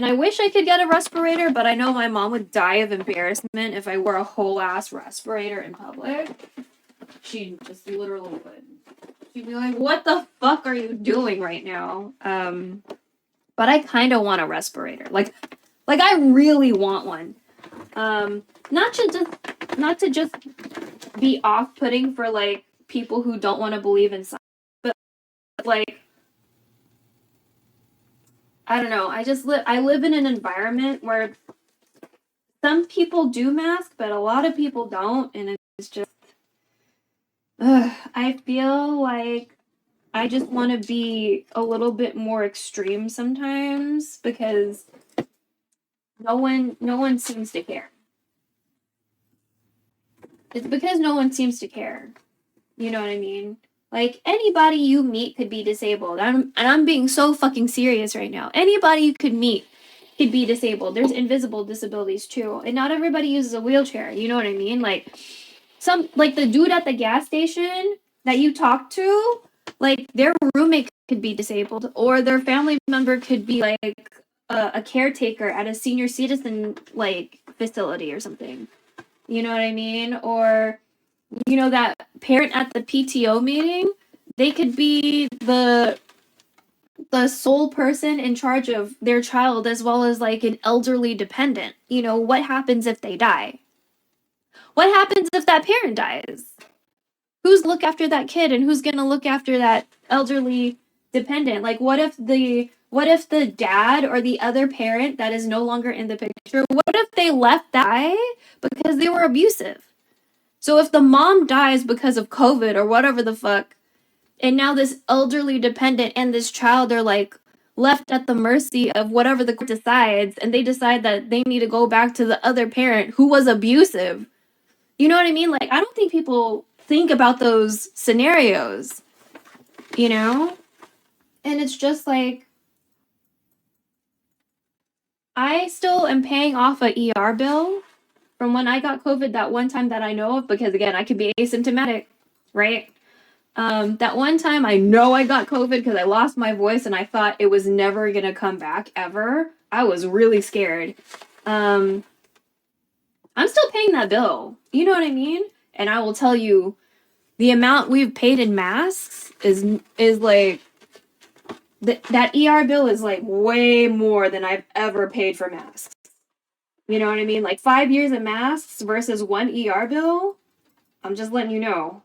I wish I could get a respirator, but I know my mom would die of embarrassment if I wore a whole ass respirator in public. She just literally would. She'd be like, "What the fuck are you doing right now?" But I kind of want a respirator. Like I really want one. Not to just be off-putting for like people who don't want to believe in science, but like I don't know. I live in an environment where some people do mask, but a lot of people don't, and it's just I feel like I just want to be a little bit more extreme sometimes because no one seems to care. It's because no one seems to care. You know what I mean? Like anybody you meet could be disabled. I'm being so fucking serious right now. Anybody you could meet could be disabled. There's invisible disabilities too. And not everybody uses a wheelchair. You know what I mean? Like the dude at the gas station that you talk to, like their roommate could be disabled or their family member could be like a caretaker at a senior citizen like facility or something. You know what I mean? Or you know that parent at the PTO meeting, they could be the sole person in charge of their child as well as like an elderly dependent. You know, what happens if they die? What happens if that parent dies? Who's look after that kid and who's going to look after that elderly dependent? Like what if the dad or the other parent that is no longer in the picture, what if they left that guy because they were abusive? So if the mom dies because of COVID or whatever the fuck, and now this elderly dependent and this child are like left at the mercy of whatever the court decides, and they decide that they need to go back to the other parent who was abusive. You know what I mean? Like, I don't think people think about those scenarios, you know? And it's just like, I still am paying off a ER bill from when I got COVID that one time that I know of, because again, I could be asymptomatic, right? That one time I know I got COVID because I lost my voice and I thought it was never gonna come back ever. I was really scared. I'm still paying that bill. You know what I mean? And I will tell you, the amount we've paid in masks is like that ER bill is like way more than I've ever paid for masks. You know what I mean? Like 5 years of masks versus one ER bill. I'm just letting you know.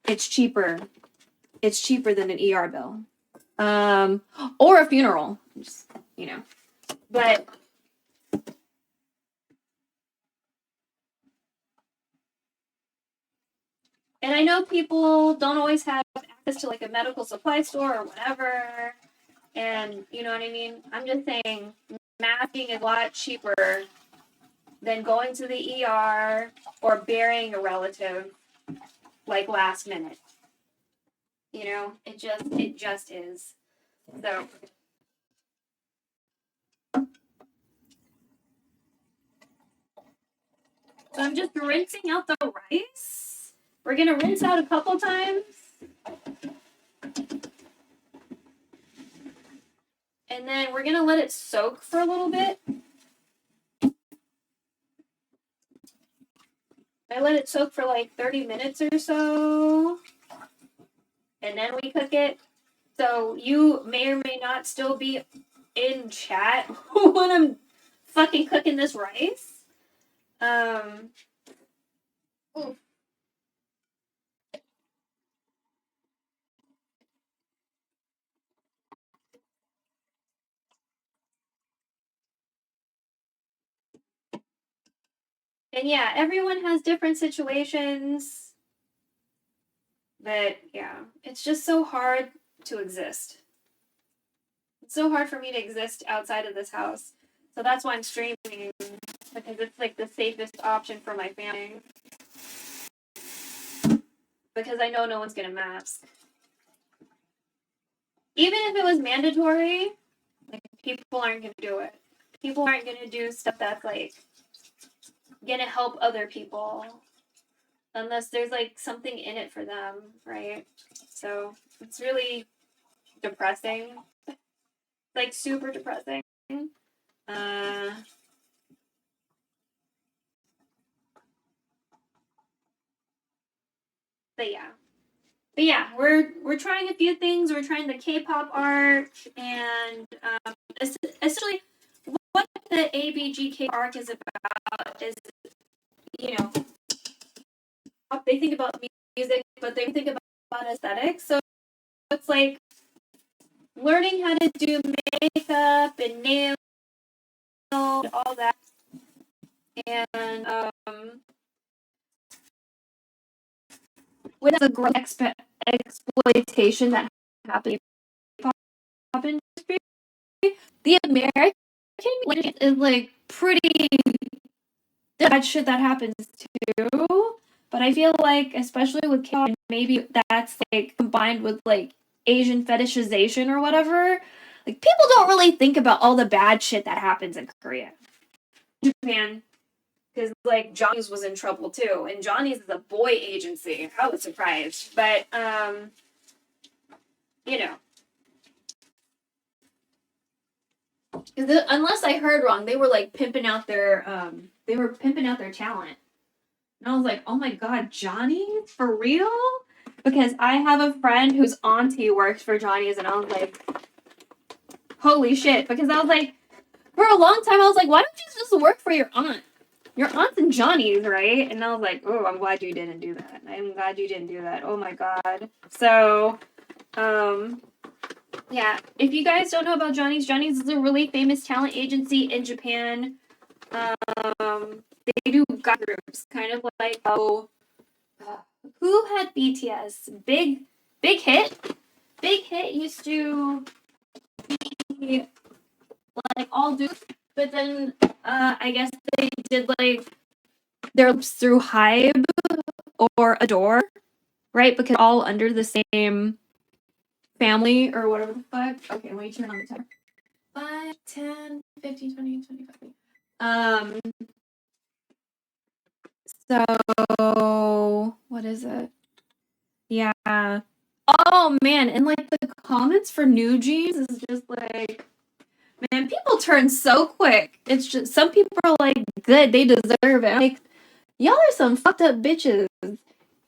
It's cheaper. It's cheaper than an ER bill. Or a funeral. Just, you know. But and I know people don't always have access to like a medical supply store or whatever. And you know what I mean? I'm just saying masking is a lot cheaper than going to the ER or burying a relative like last minute. You know, it just is. So I'm just rinsing out the rice. We're gonna rinse out a couple times. And then we're gonna let it soak for a little bit. I let it soak for like 30 minutes or so. And then we cook it. So you may or may not still be in chat when I'm fucking cooking this rice. Oof. And yeah, everyone has different situations. But yeah, it's just so hard to exist. It's so hard for me to exist outside of this house. So that's why I'm streaming, because it's like the safest option for my family. Because I know no one's gonna mask. Even if it was mandatory, like people aren't gonna do it. People aren't gonna do stuff that's like gonna help other people. unless there's like something in it for them, right? So it's really depressing, like super depressing. But yeah, we're trying a few things. We're trying the K-pop art, and essentially what the ABGK arc is about is, you know, they think about music, but they think about aesthetics. So it's like learning how to do makeup and nails and all that, and with the exploitation that happens in pop industry, the American language is like pretty bad shit that happens too. But I feel like, especially with K-pop, maybe that's like combined with like Asian fetishization or whatever. Like people don't really think about all the bad shit that happens in Korea, Japan, because like Johnny's was in trouble too, and Johnny's is a boy agency. I was surprised, but you know, unless I heard wrong, they were like pimping out their talent. And I was like, oh my god, Johnny? For real? Because I have a friend whose auntie works for Johnny's, and I was like, holy shit. Because I was like, for a long time, I was like, why don't you just work for your aunt? Your aunt's in Johnny's, right? And I was like, oh, I'm glad you didn't do that. I'm glad you didn't do that. Oh my god. So, yeah. If you guys don't know about Johnny's, Johnny's is a really famous talent agency in Japan. They do guy groups, kind of like how who had BTS? Big Hit. Big Hit used to be like all dudes, but then I guess they did like their lips through Hybe or Adore, right? Because all under the same family or whatever the fuck. Okay, let me turn on the timer. 5, 10, 15, 20, 25. So what is it? Yeah. Oh man, and like the comments for New Jeans is just like, man, people turn so quick. It's just some people are like, good, they deserve it. I'm like, y'all are some fucked up bitches.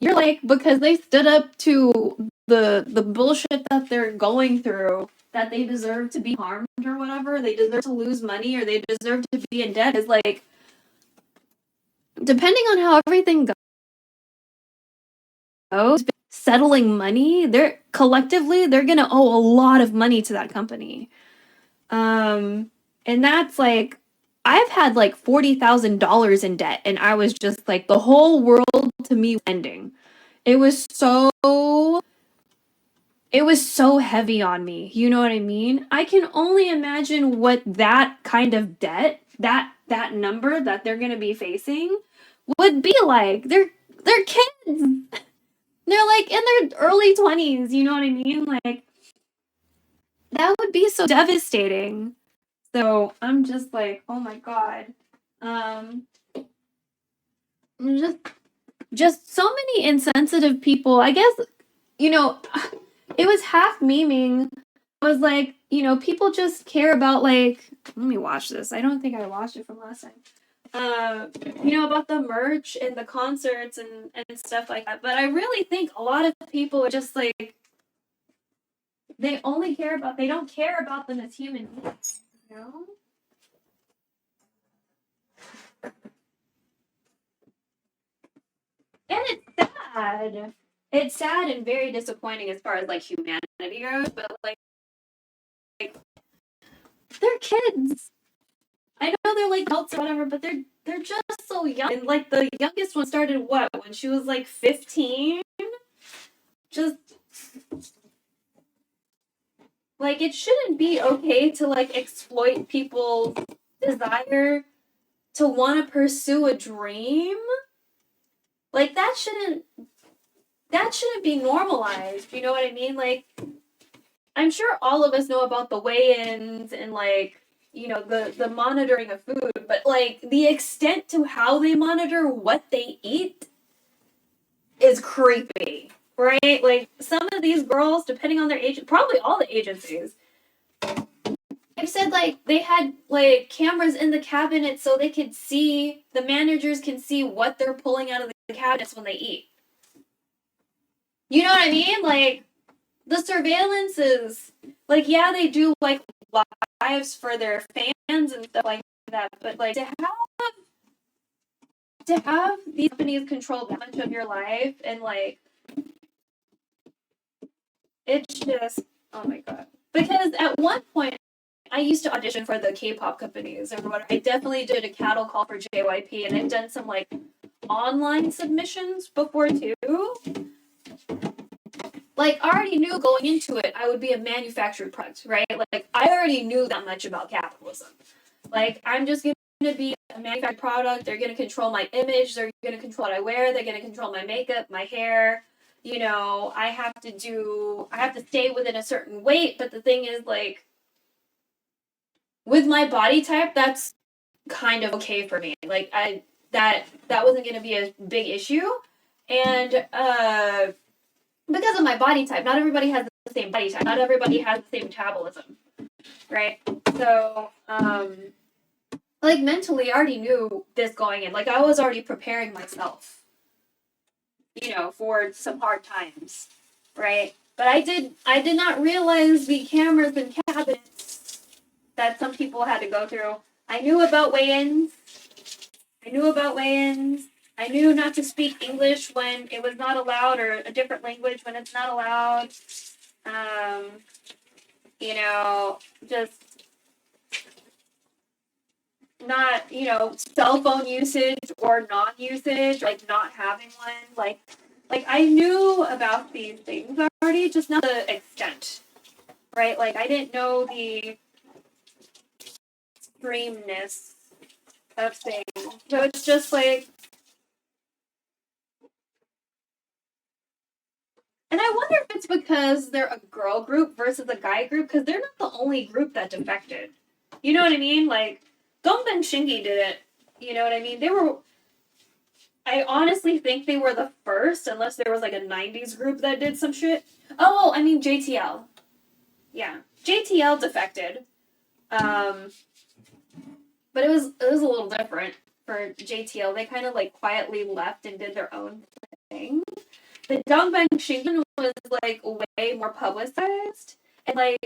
You're like, because they stood up to the bullshit that they're going through, that they deserve to be harmed or whatever. They deserve to lose money or they deserve to be in debt. Is like, depending on how everything goes, settling money, they're gonna owe a lot of money to that company. And that's like, I've had like $40,000 in debt, and I was just like, the whole world to me was ending. It was so heavy on me. You know what I mean? I can only imagine what that kind of debt, that number that they're gonna be facing would be like. They're kids. They're like in their early 20s, you know what I mean? Like, that would be so devastating. So I'm just like, oh my god. Just so many insensitive people. I guess, you know, it was half memeing. I was like, you know, people just care about like, let me watch this. I don't think I watched it from last time. You know, about the merch and the concerts and stuff like that. But I really think a lot of people are just like, they don't care about them as human beings, you know? And it's sad. It's sad and very disappointing as far as like humanity goes, but like they're kids. I know they're like adults or whatever, but they're just so young. And like the youngest one started what, when she was like 15? Just like, it shouldn't be okay to like exploit people's desire to want to pursue a dream. Like that shouldn't be normalized. You know what I mean? Like, I'm sure all of us know about the weigh-ins and like, you know, the monitoring of food, but like the extent to how they monitor what they eat, is creepy, right? Like, some of these girls, depending on their age, probably all the agencies, they said, like, they had, like, cameras in the cabinet so they could see, the managers can see what they're pulling out of the cabinets when they eat. You know what I mean? Like, the surveillance is, like, yeah, they do, like, lives for their fans and stuff like that, but, like, to have these companies control that much of your life, and, like, it's just, oh my god. Because at one point, I used to audition for the K-pop companies or whatever. I definitely did a cattle call for JYP, and I've done some, like, online submissions before too. Like, I already knew going into it I would be a manufactured product, right? Like, I already knew that much about capitalism. Like, I'm just going to be a manufactured product. They're going to control my image. They're going to control what I wear. They're going to control my makeup, my hair. You know, I have to stay within a certain weight. But the thing is, like, with my body type, that's kind of okay for me. Like, that wasn't going to be a big issue. And, because of my body type, not everybody has the same body type. Not everybody has the same metabolism, right? So, like, mentally, I already knew this going in. Like, I was already preparing myself, you know, for some hard times, right? But I did not realize the cameras and cabinets that some people had to go through. I knew about weigh-ins. I knew not to speak English when it was not allowed, or a different language when it's not allowed. You know, just not, you know, cell phone usage or non-usage, like not having one. Like I knew about these things already, just not the extent, right? Like, I didn't know the extremeness of things. So it's just like, and I wonder if it's because they're a girl group versus a guy group, because they're not the only group that defected. You know what I mean? Like, Dongbang Shingi did it. You know what I mean? I honestly think they were the first, unless there was, like, a 90s group that did some shit. Oh, I mean, JTL. Yeah. JTL defected. But it was a little different for JTL. They kind of, like, quietly left and did their own thing. The Dongbang Shingun was, like, way more publicized, and, like,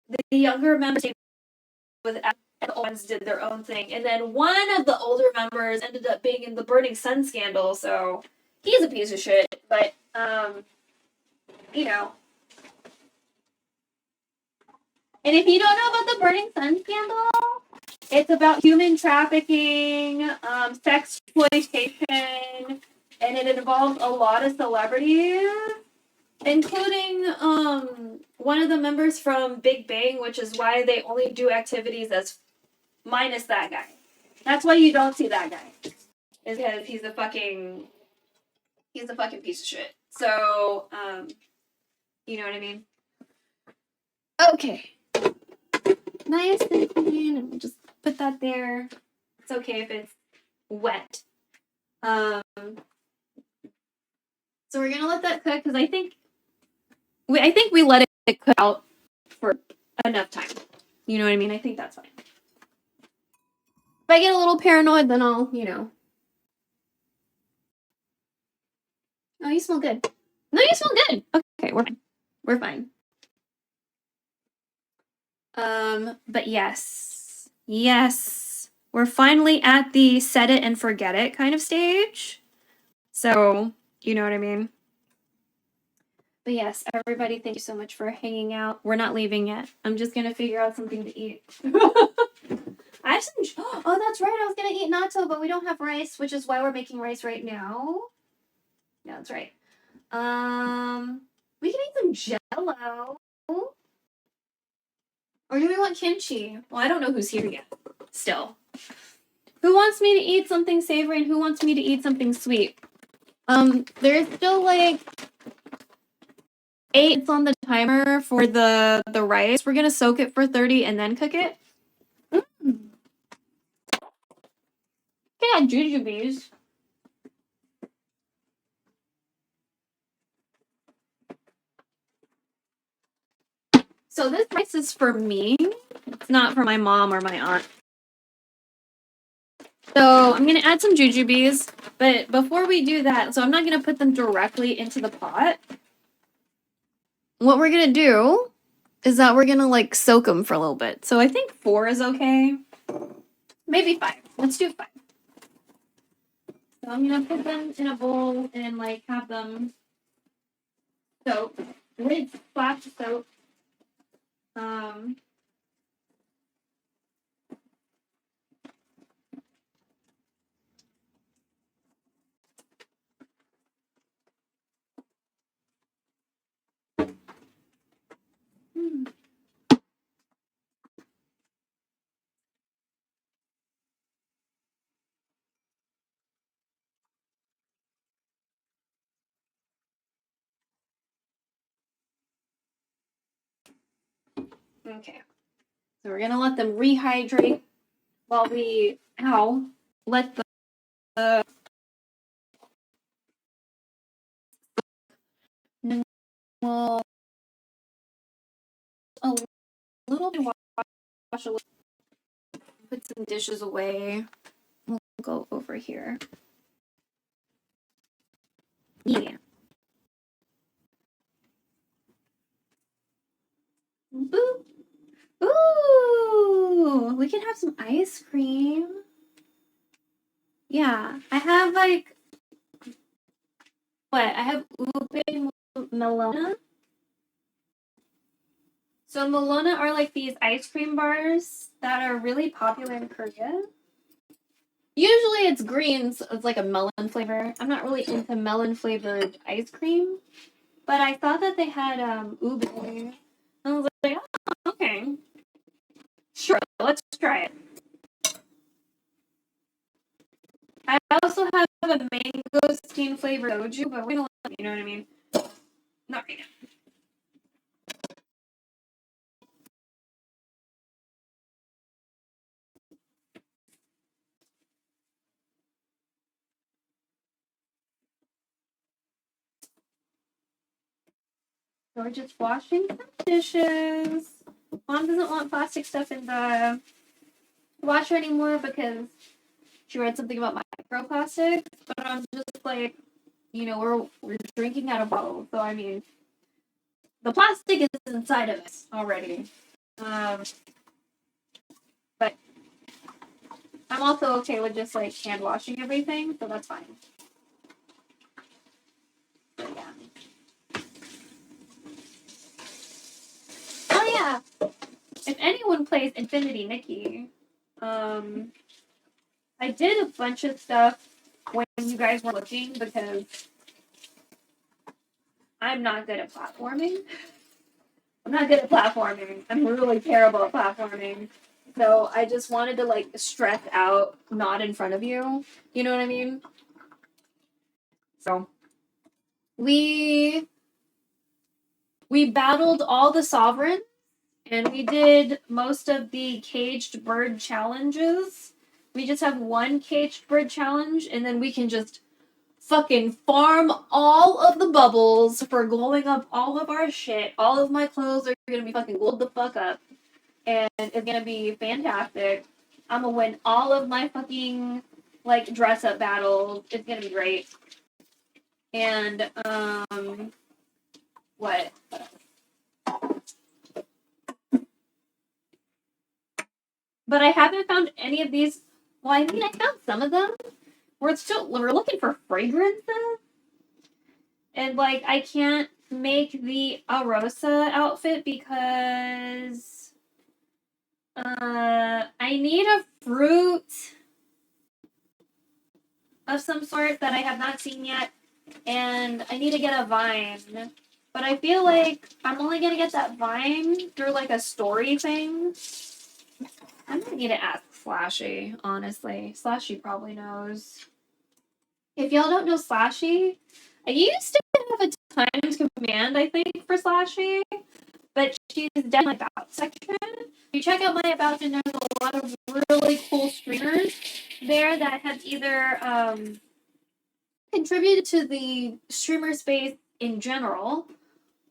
the younger members with and the old ones did their own thing, and then one of the older members ended up being in the Burning Sun scandal, so he's a piece of shit, but, you know. And if you don't know about the Burning Sun scandal, it's about human trafficking, sex exploitation, and it involves a lot of celebrities, including one of the members from Big Bang, which is why they only do activities as minus that guy. That's why you don't see that guy, is because he's a fucking piece of shit. So, you know what I mean? Okay. Nice and clean, and we'll just put that there. It's okay if it's wet. So we're gonna let that cook, because I think we let it cook out for enough time. You know what I mean? I think that's fine. If I get a little paranoid, then I'll, you know. Oh, you smell good. No, you smell good. Okay, we're fine. We're fine. But yes. We're finally at the set it and forget it kind of stage. So, you know what I mean? But yes, everybody, thank you so much for hanging out. We're not leaving yet. I'm just gonna figure out something to eat. I have some. Oh, that's right. I was gonna eat natto, but we don't have rice, which is why we're making rice right now. Yeah, that's right. We can eat some Jello. Or do we want kimchi? Well, I don't know who's here yet. Still. Who wants me to eat something savory and who wants me to eat something sweet? There's still, like, 8 on the timer for the rice. We're gonna soak it for 30 and then cook it. Yeah, jujubes. So this rice is for me. It's not for my mom or my aunt. So I'm going to add some jujubes. But before we do that, so I'm not going to put them directly into the pot. What we're going to do is that we're going to like soak them for a little bit. So I think 4 is okay. Maybe 5. Let's do 5. So I'm going to put them in a bowl and like have them soak. Rinse, splash, soak. Okay. So we're going to let them rehydrate while we, let the well, a little bit wash a little, put some dishes away. We'll go over here. Yeah. Boop. Ooh, we can have some ice cream. Yeah, I have like, what? I have ube melona. So melona are like these ice cream bars that are really popular in Korea. Usually it's green, so it's like a melon flavor. I'm not really into melon flavored ice cream, but I thought that they had ube. I was like, oh, okay. Sure, let's try it. I also have a mangosteen flavored soju, but we don't, you know what I mean? Not right now. So we're just washing some dishes. Mom doesn't want plastic stuff in the washer anymore because she read something about microplastics, but I'm just like, you know, we're drinking out of bottles, so I mean, the plastic is inside of us already. But I'm also okay with just like hand washing everything, so that's fine. So, yeah. Oh yeah. If anyone plays Infinity Nikki, I did a bunch of stuff when you guys were looking because I'm not good at platforming. I'm not good at platforming. I'm really terrible at platforming. So I just wanted to like stress out, not in front of you. You know what I mean? So we battled all the sovereigns and we did most of the caged bird challenges. We just have one caged bird challenge and then we can just fucking farm all of the bubbles for glowing up all of our shit. All of my clothes are gonna be fucking glowed the fuck up. And it's gonna be fantastic. I'm gonna win all of my fucking like dress up battles. It's gonna be great. And what? But I haven't found any of these. Well, I mean, I found some of them. We're looking for fragrances, and like I can't make the Arosa outfit because I need a fruit of some sort that I have not seen yet, and I need to get a vine. But I feel like I'm only gonna get that vine through like a story thing. I might need to ask Slashy, honestly. Slashy probably knows. If y'all don't know Slashy, I used to have a timed command, I think, for Slashy, but she's definitely about section. If you check out my about, and there's a lot of really cool streamers there that have either contributed to the streamer space in general,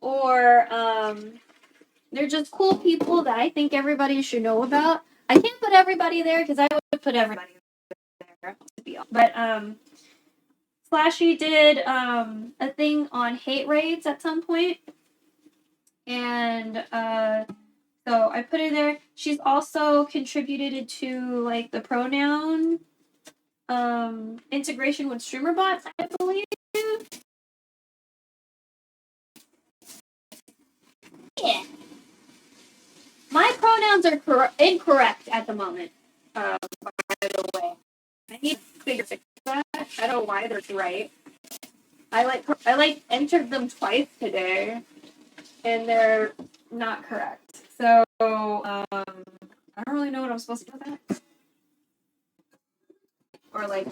or They're just cool people that I think everybody should know about. I can't put everybody there because I would put everybody there, to be honest. But Slashy did a thing on hate raids at some point, and so I put her there. She's also contributed to like the pronoun integration with streamer bots, I believe. Yeah. My pronouns are incorrect at the moment. By the way, I need to figure that. I don't know why they're right. I entered them twice today, and they're not correct. So I don't really know what I'm supposed to do with that. Or like,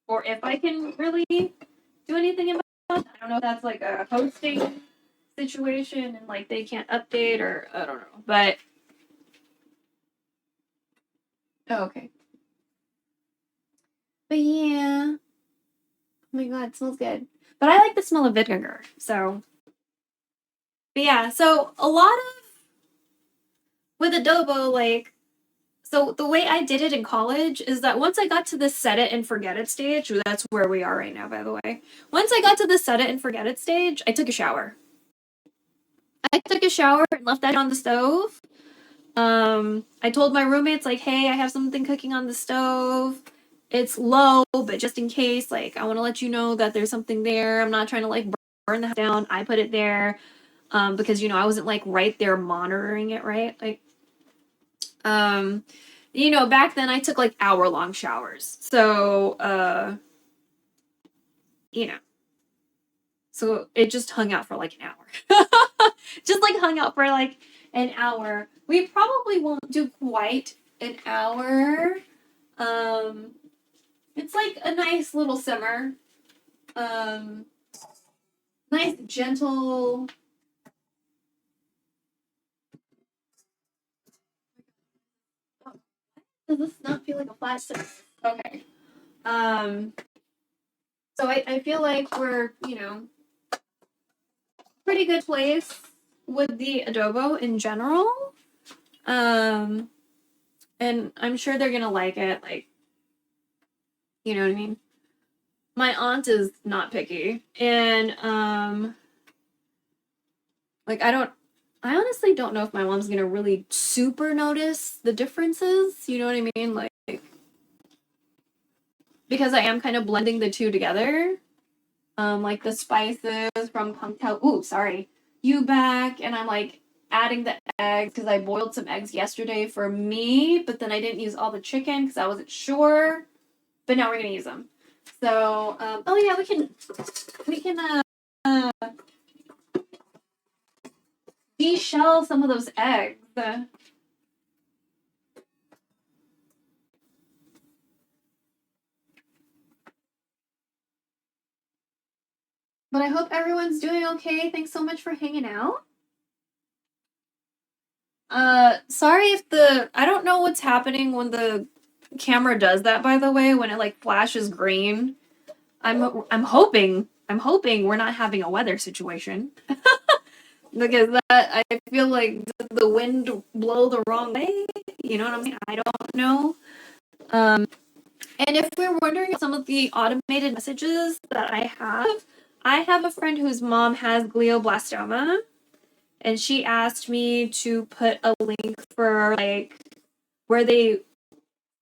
or if I can really do anything about it. I don't know if that's like a hosting situation and like they can't update, or I don't know. But okay. But yeah. Oh my god, it smells good. But I like the smell of vinegar, so. But yeah, so a lot of with adobo, like, so the way I did it in college is that once I got to the set it and forget it stage, that's where we are right now, by the way. Once I got to the set it and forget it stage, I took a shower. I took a shower and left that on the stove. I told my roommates, like, hey, I have something cooking on the stove. It's low, but just in case, like, I want to let you know that there's something there. I'm not trying to, like, burn the house down. I put it there because, you know, I wasn't, like, right there monitoring it, right? Like, you know, back then I took, like, hour-long showers. So, you know. So it just hung out for, like, an hour. Just, like, hung out for, like, an hour. We probably won't do quite an hour. It's like a nice little simmer. Nice, gentle. Does this not feel like a flat surface? Okay. So I feel like we're, you know, pretty good place with the adobo in general. And I'm sure they're gonna like it, like, you know what I mean? My aunt is not picky, and like I honestly don't know if my mom's gonna really super notice the differences, you know what I mean? Like, because I am kind of blending the two together. Like the spices from Punk Tao. Ooh, sorry. You back, and I'm like adding the eggs because I boiled some eggs yesterday for me, but then I didn't use all the chicken because I wasn't sure. But now we're gonna use them. So, oh yeah, we can de-shell some of those eggs. But I hope everyone's doing okay. Thanks so much for hanging out. Sorry if I don't know what's happening when the camera does that, by the way, when it like flashes green. I'm hoping we're not having a weather situation. Because that I feel like the wind blow the wrong way. You know what I mean? I don't know. And if we're wondering some of the automated messages that I have a friend whose mom has glioblastoma, and she asked me to put a link for like where they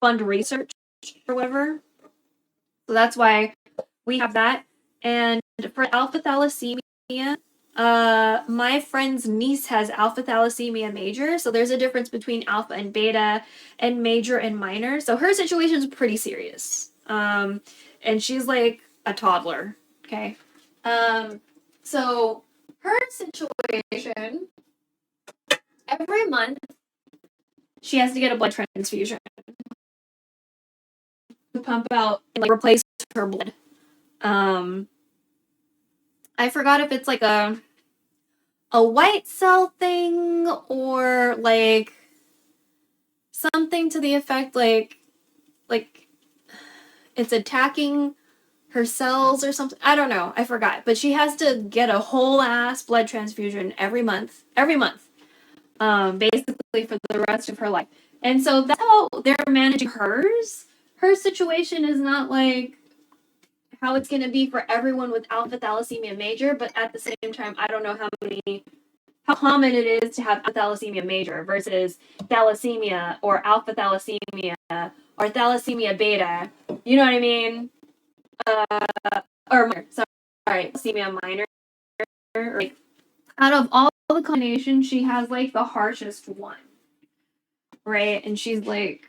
fund research or whatever. So that's why we have that. And for alpha thalassemia, my friend's niece has alpha thalassemia major, so there's a difference between alpha and beta and major and minor. So her situation is pretty serious. And she's like a toddler. Okay. So her situation, every month she has to get a blood transfusion to pump out and like replace her blood. I forgot if it's like a white cell thing or like something to the effect like it's attacking her cells or something. I don't know. I forgot. But she has to get a whole ass blood transfusion every month. Every month. Basically for the rest of her life. And so that's how they're managing hers. Her situation is not like how it's going to be for everyone with alpha thalassemia major, but at the same time, I don't know how common it is to have thalassemia major versus thalassemia or alpha thalassemia or thalassemia beta. You know what I mean? Or sorry, thalassemia minor. Like, out of all the combinations, she has like the harshest one, right? And she's like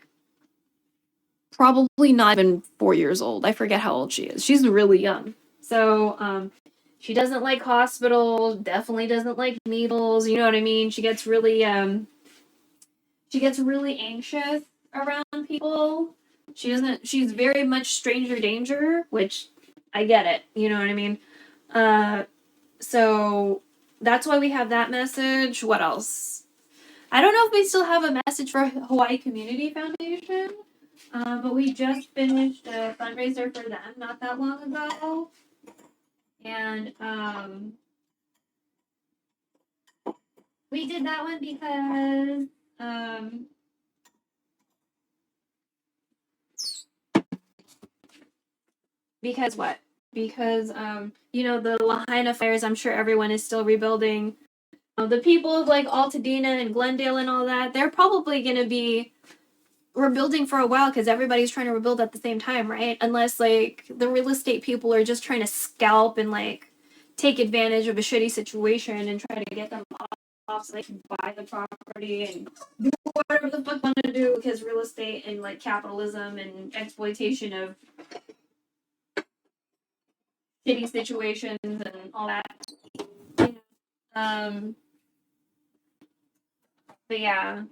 probably not even 4 years old. I forget how old she is. She's really young. So she doesn't like hospitals, definitely doesn't like needles, you know what I mean? She gets really anxious around people. She's very much stranger danger, which I get it, you know what I mean? So that's why we have that message. What else? I don't know if we still have a message for Hawaii Community Foundation, but we just finished a fundraiser for them not that long ago. And we did that one because what? Because the Lahaina fires, I'm sure everyone is still rebuilding. The people of like Altadena and Glendale and all that, they're probably going to be rebuilding for a while because everybody's trying to rebuild at the same time, right? Unless like the real estate people are just trying to scalp and like take advantage of a shitty situation and try to get them off so they can buy the property and do whatever the fuck want to do, because real estate and like capitalism and exploitation of shitty situations and all that. But yeah,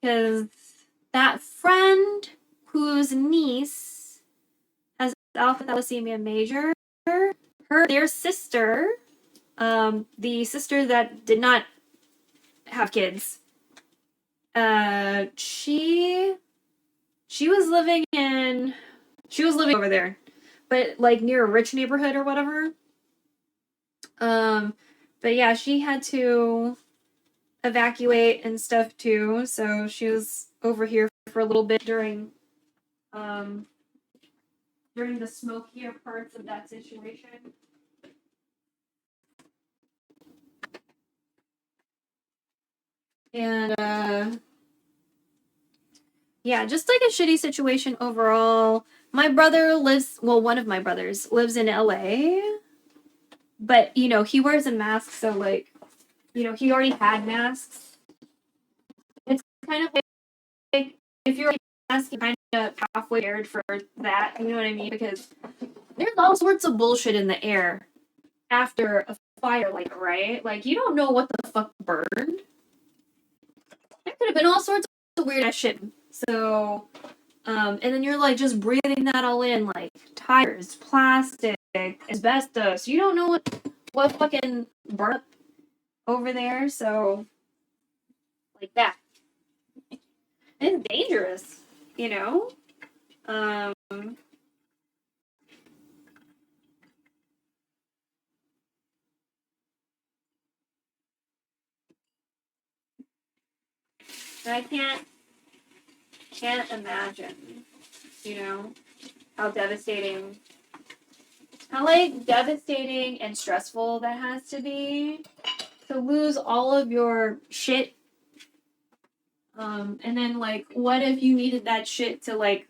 because that friend whose niece has alpha thalassemia major, their sister, the sister that did not have kids, she was living over there, but like near a rich neighborhood or whatever. But yeah, she had to evacuate and stuff too, so she was over here for a little bit during the smokier parts of that situation. And yeah, just like a shitty situation overall. My brother one of my brothers lives in LA, but he wears a mask, so like he already had masks. It's kind of like if you're asking, kind of halfway prepared for that, you know what I mean? Because there's all sorts of bullshit in the air after a fire, like, right? Like, you don't know what the fuck burned. There could have been all sorts of weird ass shit. So, and then you're like just breathing that all in, like tires, plastic, asbestos. You don't know what fucking burned up over there. So, like that. It's dangerous, you know? I can't imagine, how devastating and stressful that has to be to lose all of your shit. And then like, what if you needed that shit to like,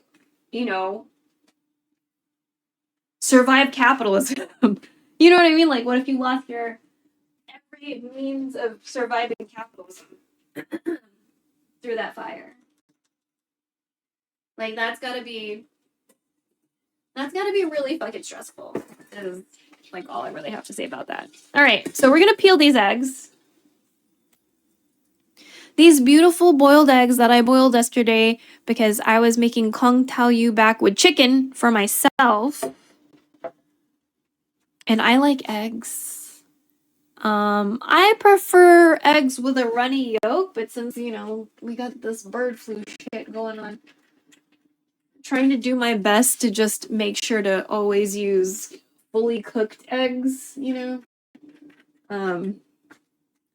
survive capitalism? You know what I mean? Like, what if you lost your every means of surviving capitalism through that fire? Like, that's gotta be really fucking stressful. Is like all I really have to say about that. All right, so we're gonna peel these eggs. These beautiful boiled eggs that I boiled yesterday because I was making Kong Tao Yu back with chicken for myself. And I like eggs. I prefer eggs with a runny yolk, but since, we got this bird flu shit going on, I'm trying to do my best to just make sure to always use fully cooked eggs, you know.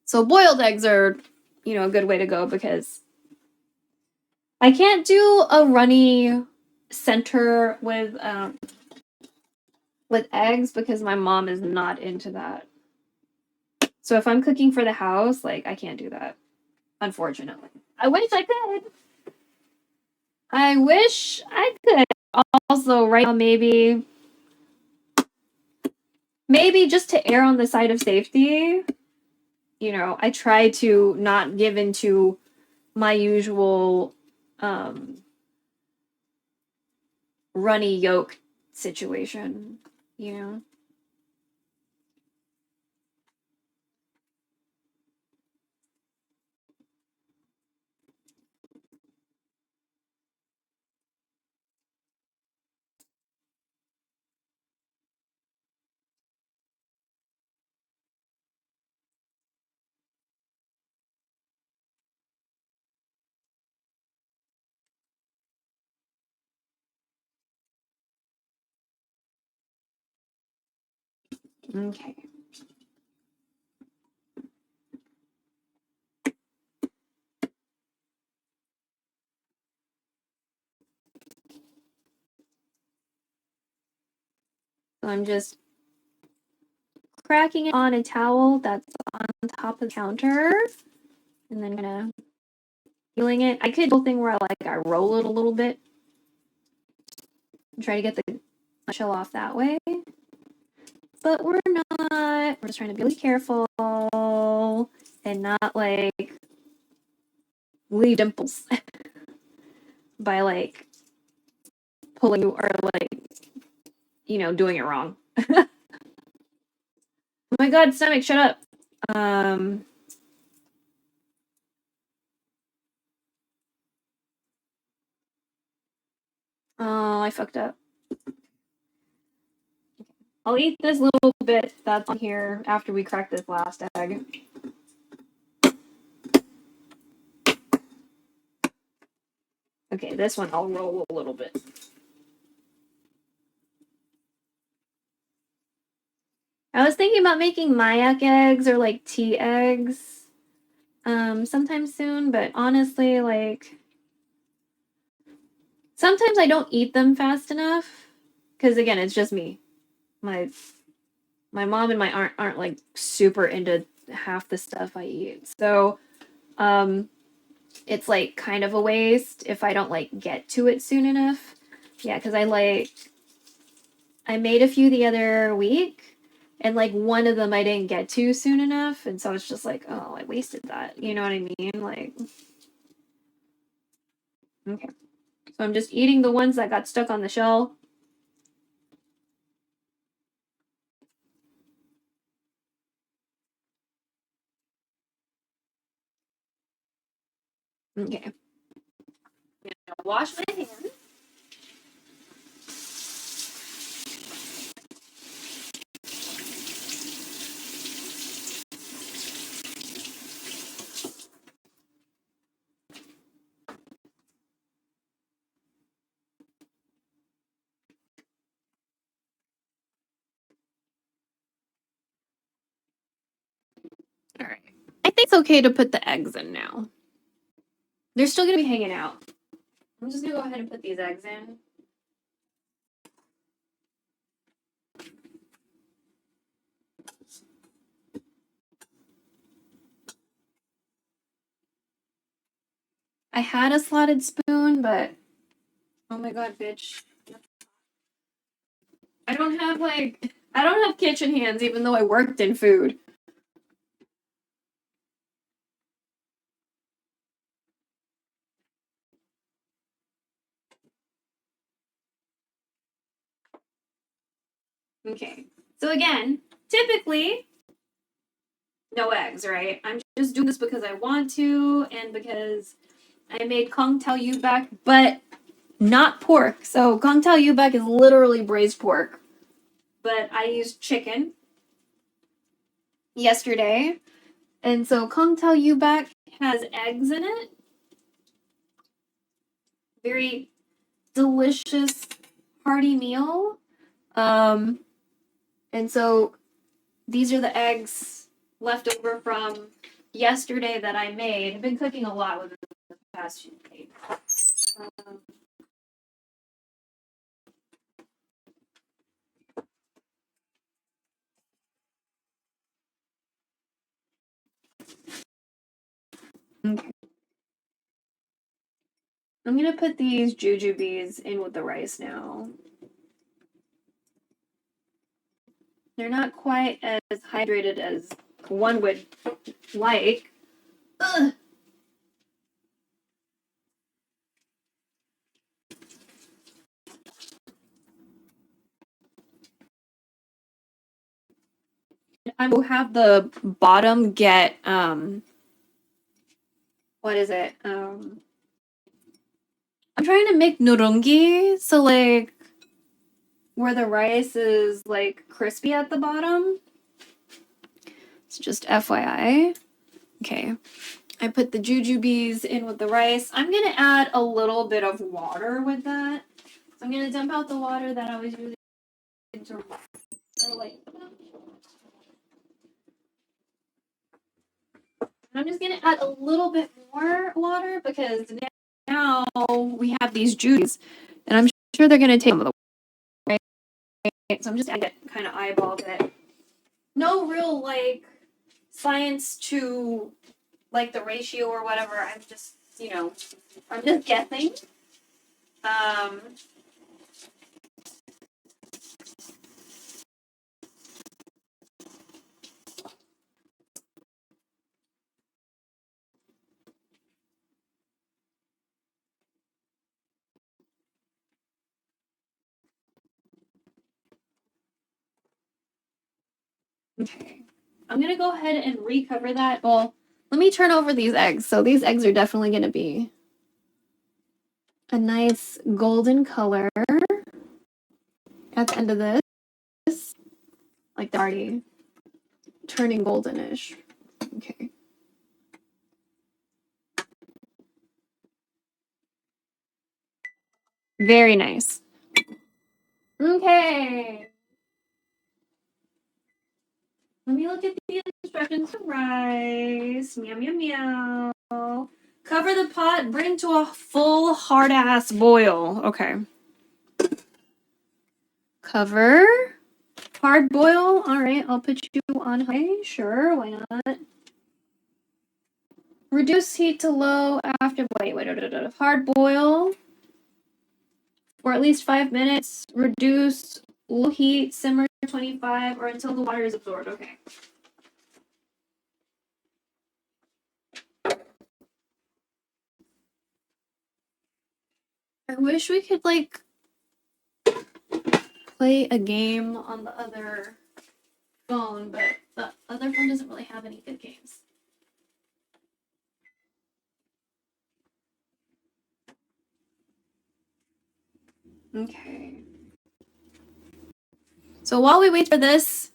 So boiled eggs are, you know, a good way to go because I can't do a runny center with eggs because my mom is not into that. So if I'm cooking for the house, like, I can't do that, unfortunately. I wish I could. I wish I could. Also, right now, maybe just to err on the side of safety, you know, I try to not give into my usual runny yolk situation, you know. Okay. So I'm just cracking it on a towel that's on top of the counter, and then gonna peeling it. I could do a thing where I roll it a little bit and try to get the shell off that way. But we're not. We're just trying to be really careful and not like leave dimples by like pulling or like, you know, doing it wrong. Oh my god, stomach, shut up. Oh, I fucked up. I'll eat this little bit that's on here after we crack this last egg. Okay, this one I'll roll a little bit. I was thinking about making Mayak eggs or like tea eggs sometime soon, but honestly, like, sometimes I don't eat them fast enough because again, it's just me. My mom and my aunt aren't like super into half the stuff I eat. So, it's like kind of a waste if I don't like get to it soon enough. Yeah, because I made a few the other week and like one of them I didn't get to soon enough. And so it's just like, oh, I wasted that. You know what I mean? Like, okay. So I'm just eating the ones that got stuck on the shell. Okay. I'm gonna wash my hands. All right. I think it's okay to put the eggs in now. They're still gonna be hanging out. I'm just gonna go ahead and put these eggs in. I had a slotted spoon, but oh my god, bitch. I don't have kitchen hands even though I worked in food. Okay. So again, typically no eggs, right? I'm just doing this because I want to and because I made Kong Tao Yu back, but not pork. So Kong Tao Yu back is literally braised pork. But I used chicken yesterday. And so Kong Tao Yu back has eggs in it. Very delicious hearty meal. And so these are the eggs left over from yesterday that I made. I've been cooking a lot with the past few days. Okay. I'm gonna put these jujubes in with the rice now. They're not quite as hydrated as one would like. Ugh. I will have the bottom get what is it? I'm trying to make nurungi, so like where the rice is like crispy at the bottom. It's just FYI. Okay. I put the jujubes in with the rice. I'm gonna add a little bit of water with that. So I'm gonna dump out the water that I was using into like. I'm just gonna add a little bit more water because now we have these jujubes, and I'm sure they're gonna take some of the water. Right? So I'm just gonna kind of eyeball it. No real like science to like the ratio or whatever. I'm just I'm just guessing. Okay. I'm gonna go ahead and recover that. Well, let me turn over these eggs. So these eggs are definitely gonna be a nice golden color at the end of this. Like they're already turning goldenish. Okay. Very nice. Okay. Let me look at the instructions for rice. Meow, meow, meow. Cover the pot, bring to a full hard-ass boil. Okay. Cover. Hard boil. All right, I'll put you on high. Sure, why not? Reduce heat to low after, hard boil for at least 5 minutes. Reduce low heat, simmer 25 or until the water is absorbed. Okay. I wish we could like play a game on the other phone, but the other phone doesn't really have any good games. Okay. So while we wait for this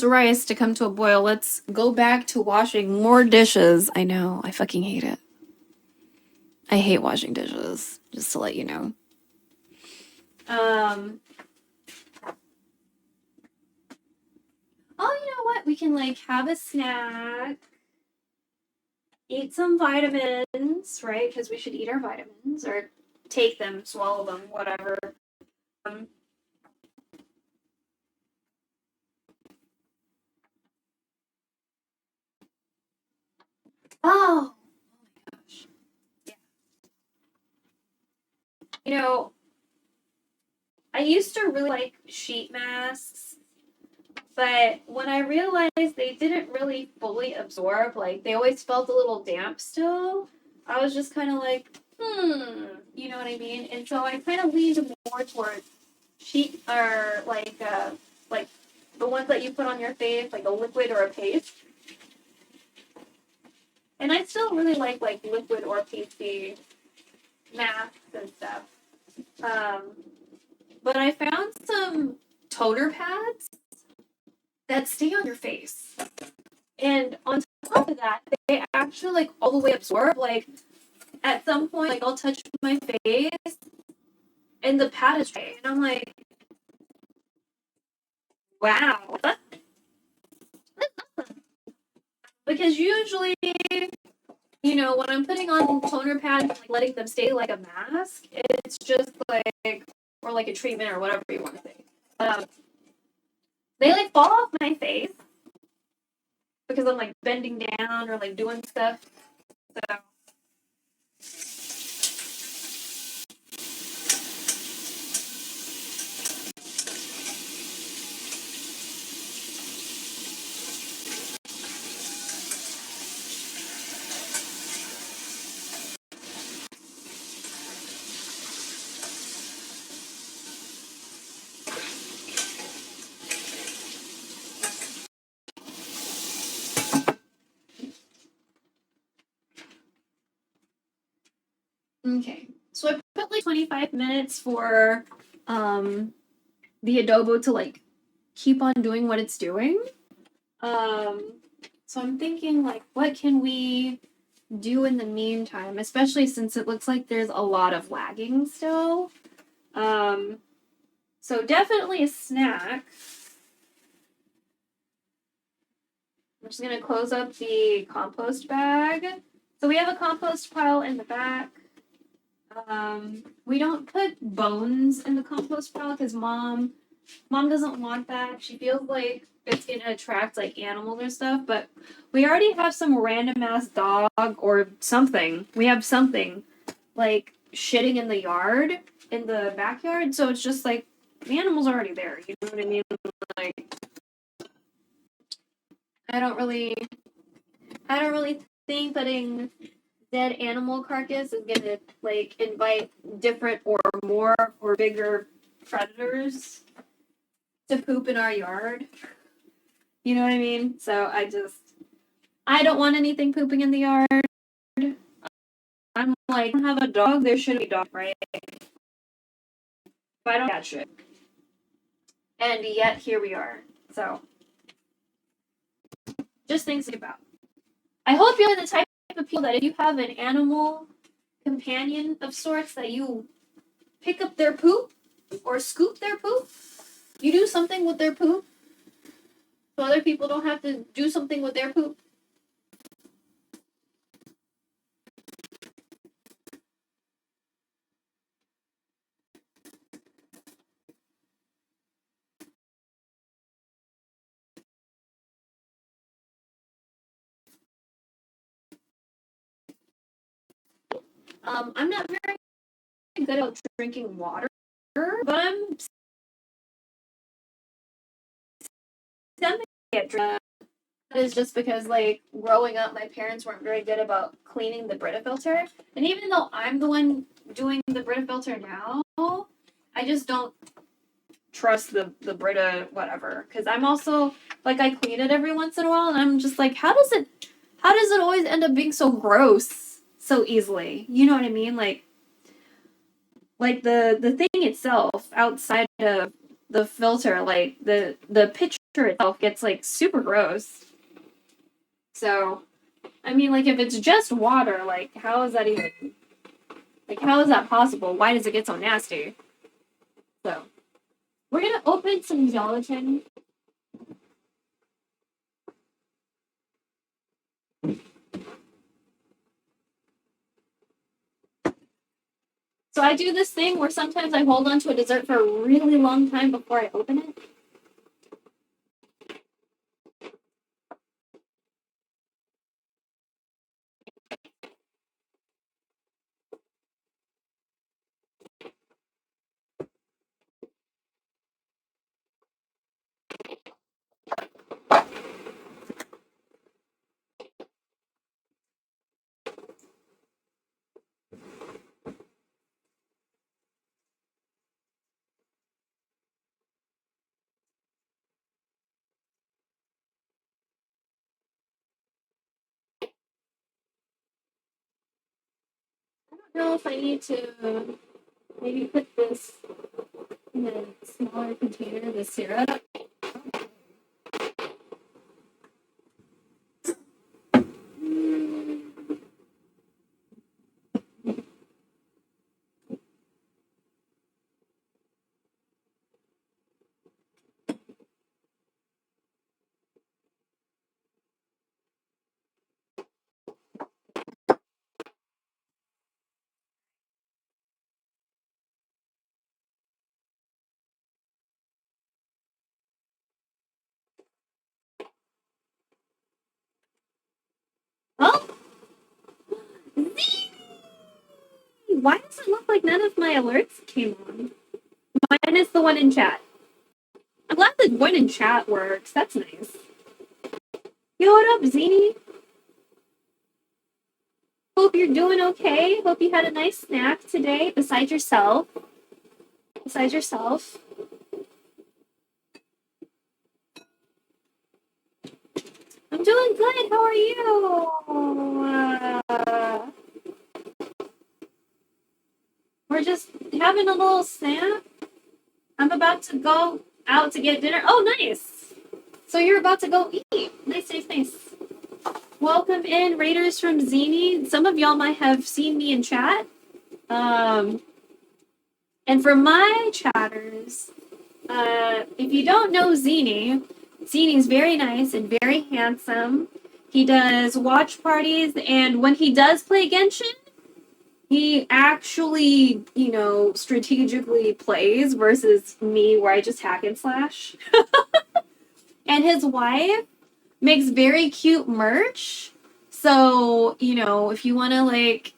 rice to come to a boil, let's go back to washing more dishes. I know, I fucking hate it. I hate washing dishes, just to let you know. Oh, you know what? We can like have a snack, eat some vitamins, right? Because we should eat our vitamins or take them, swallow them, whatever. Oh my gosh. Yeah. You know, I used to really like sheet masks, but when I realized they didn't really fully absorb, like they always felt a little damp still, I was just kind of like, you know what I mean? And so I kind of leaned more towards sheet or like the ones that you put on your face, like a liquid or a paste. And I still really like liquid or pasty masks and stuff. But I found some toner pads that stay on your face. And on top of that, they actually like all the way absorb. Like at some point, like I'll touch my face and the pad is dry. And I'm like, wow. Because usually, you know, when I'm putting on toner pads, like letting them stay like a mask, it's just like, or like a treatment or whatever you want to say. They like fall off my face because I'm like bending down or like doing stuff. So okay, so I put like 25 minutes for the adobo to like keep on doing what it's doing. So I'm thinking like, what can we do in the meantime, especially since it looks like there's a lot of lagging still. So definitely a snack. I'm just gonna close up the compost bag. So we have a compost pile in the back. We don't put bones in the compost pile because mom doesn't want that. She feels like it's gonna attract like animals or stuff, but we already have some random ass dog or something. We have something like shitting in the yard, in the backyard, so it's just like the animal's already there, you know what I mean? Like I don't really think putting dead animal carcass is gonna like invite different or more or bigger predators to poop in our yard. You know what I mean? So I don't want anything pooping in the yard. I'm like, I don't have a dog, there should be a dog, right? If I don't catch it. And yet here we are. So just things to think about. I hope you're the type of people that if you have an animal companion of sorts that you pick up their poop or scoop their poop, you do something with their poop so other people don't have to do something with their poop. I'm not very good about drinking water, but I'm semi at drinking. That is just because, like, growing up, my parents weren't very good about cleaning the Brita filter. And even though I'm the one doing the Brita filter now, I just don't trust the Brita whatever. Because I'm also, like, I clean it every once in a while, and I'm just like, how does it always end up being so gross so easily? You know what I mean? Like the thing itself outside of the filter, like the picture itself gets like super gross. So, I mean, like if it's just water, like how is that even? Like how is that possible? Why does it get so nasty? So, we're gonna open some gelatin. So I do this thing where sometimes I hold on to a dessert for a really long time before I open it. I don't know if I need to maybe put this in a smaller container, the syrup. Why does it look like none of my alerts came on? Minus the one in chat. I'm glad the one in chat works. That's nice. Yo, what up, Zini? Hope you're doing okay. Hope you had a nice snack today besides yourself. Besides yourself. I'm doing good. How are you? We're just having a little snack. I'm about to go out to get dinner. Oh, nice. So you're about to go eat. Nice, nice, nice. Welcome in, Raiders from Zini. Some of y'all might have seen me in chat. And for my chatters, if you don't know Zini, Zini's very nice and very handsome. He does watch parties, and when he does play Genshin, he actually, you know, strategically plays versus me where I just hack and slash. And his wife makes very cute merch. So, you know, if you want to, like,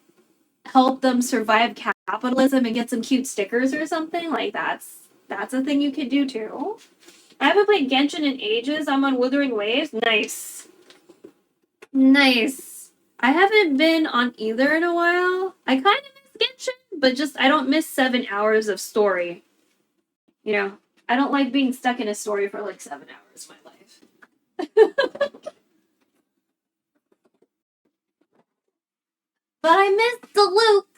help them survive capitalism and get some cute stickers or something, like, that's a thing you could do, too. I haven't played Genshin in ages. I'm on Wuthering Waves. Nice. Nice. I haven't been on either in a while. I kind of miss Genshin, but just I don't miss 7 hours of story. You know, I don't like being stuck in a story for like 7 hours of my life. But I miss the loop.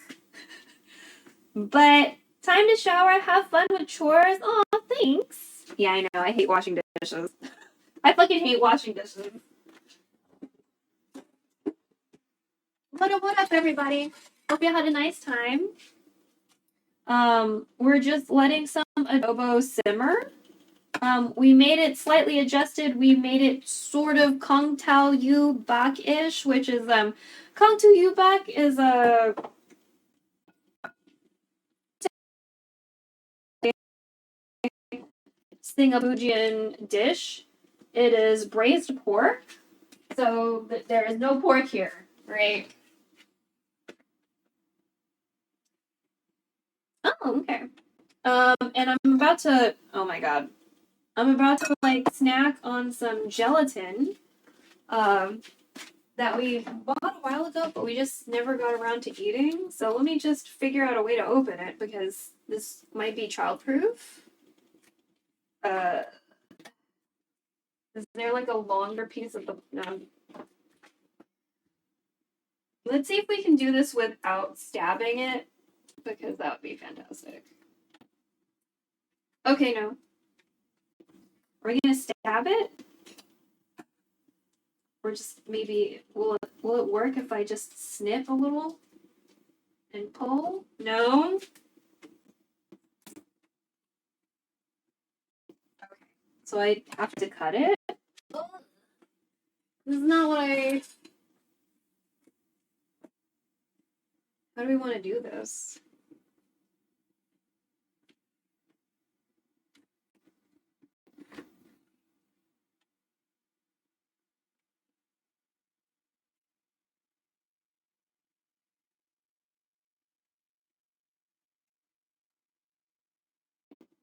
But time to shower, have fun with chores. Oh, thanks. Yeah, I know. I hate washing dishes. I fucking hate washing dishes. What up, everybody? Hope you had a nice time. We're just letting some adobo simmer. We made it slightly adjusted. We made it sort of Kung Tao Yu Bak-ish, which is, Kung Tao Yu Bak is a Singaporean dish. It is braised pork, so there is no pork here, right? Oh, okay. And I'm about to, oh my god. I'm about to, like, snack on some gelatin, that we bought a while ago, but we just never got around to eating. So let me just figure out a way to open it, because this might be childproof. Is there, like, a longer piece of the, no. Let's see if we can do this without stabbing it, because that would be fantastic. Okay, no. Are we gonna stab it? Or just maybe, will it work if I just snip a little and pull? No? Okay. So I have to cut it? This is not what I... How do we want to do this?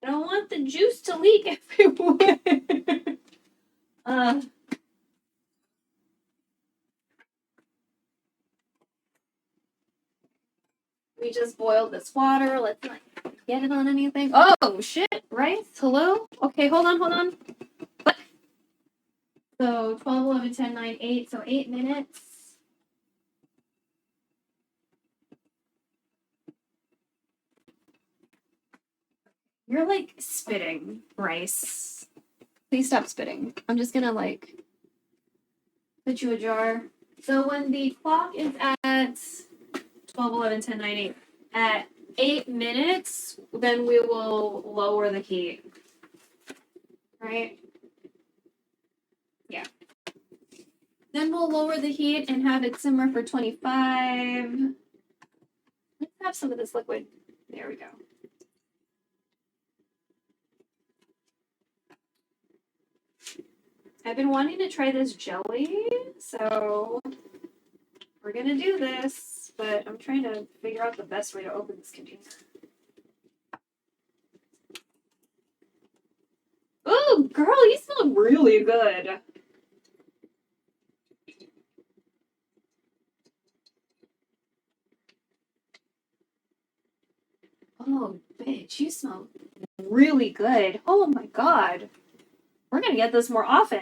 I don't want the juice to leak everywhere. We just boiled this water. Let's not get it on anything. Oh, shit. Rice? Hello? Okay, hold on. What? So 12, 11, 10, 9, 8. So 8 minutes. You're, like, spitting, Rice. Please stop spitting. I'm just gonna, like, put you a jar. So when the clock is at 12, 11, 10, 9, 8, at 8 minutes, then we will lower the heat. Right? Yeah. Then we'll lower the heat and have it simmer for 25. Let's have some of this liquid. There we go. I've been wanting to try this jelly, so we're gonna do this. but I'm trying to figure out the best way to open this container. Oh, girl, you smell really good. Oh, bitch, you smell really good. Oh my god. We're gonna get this more often.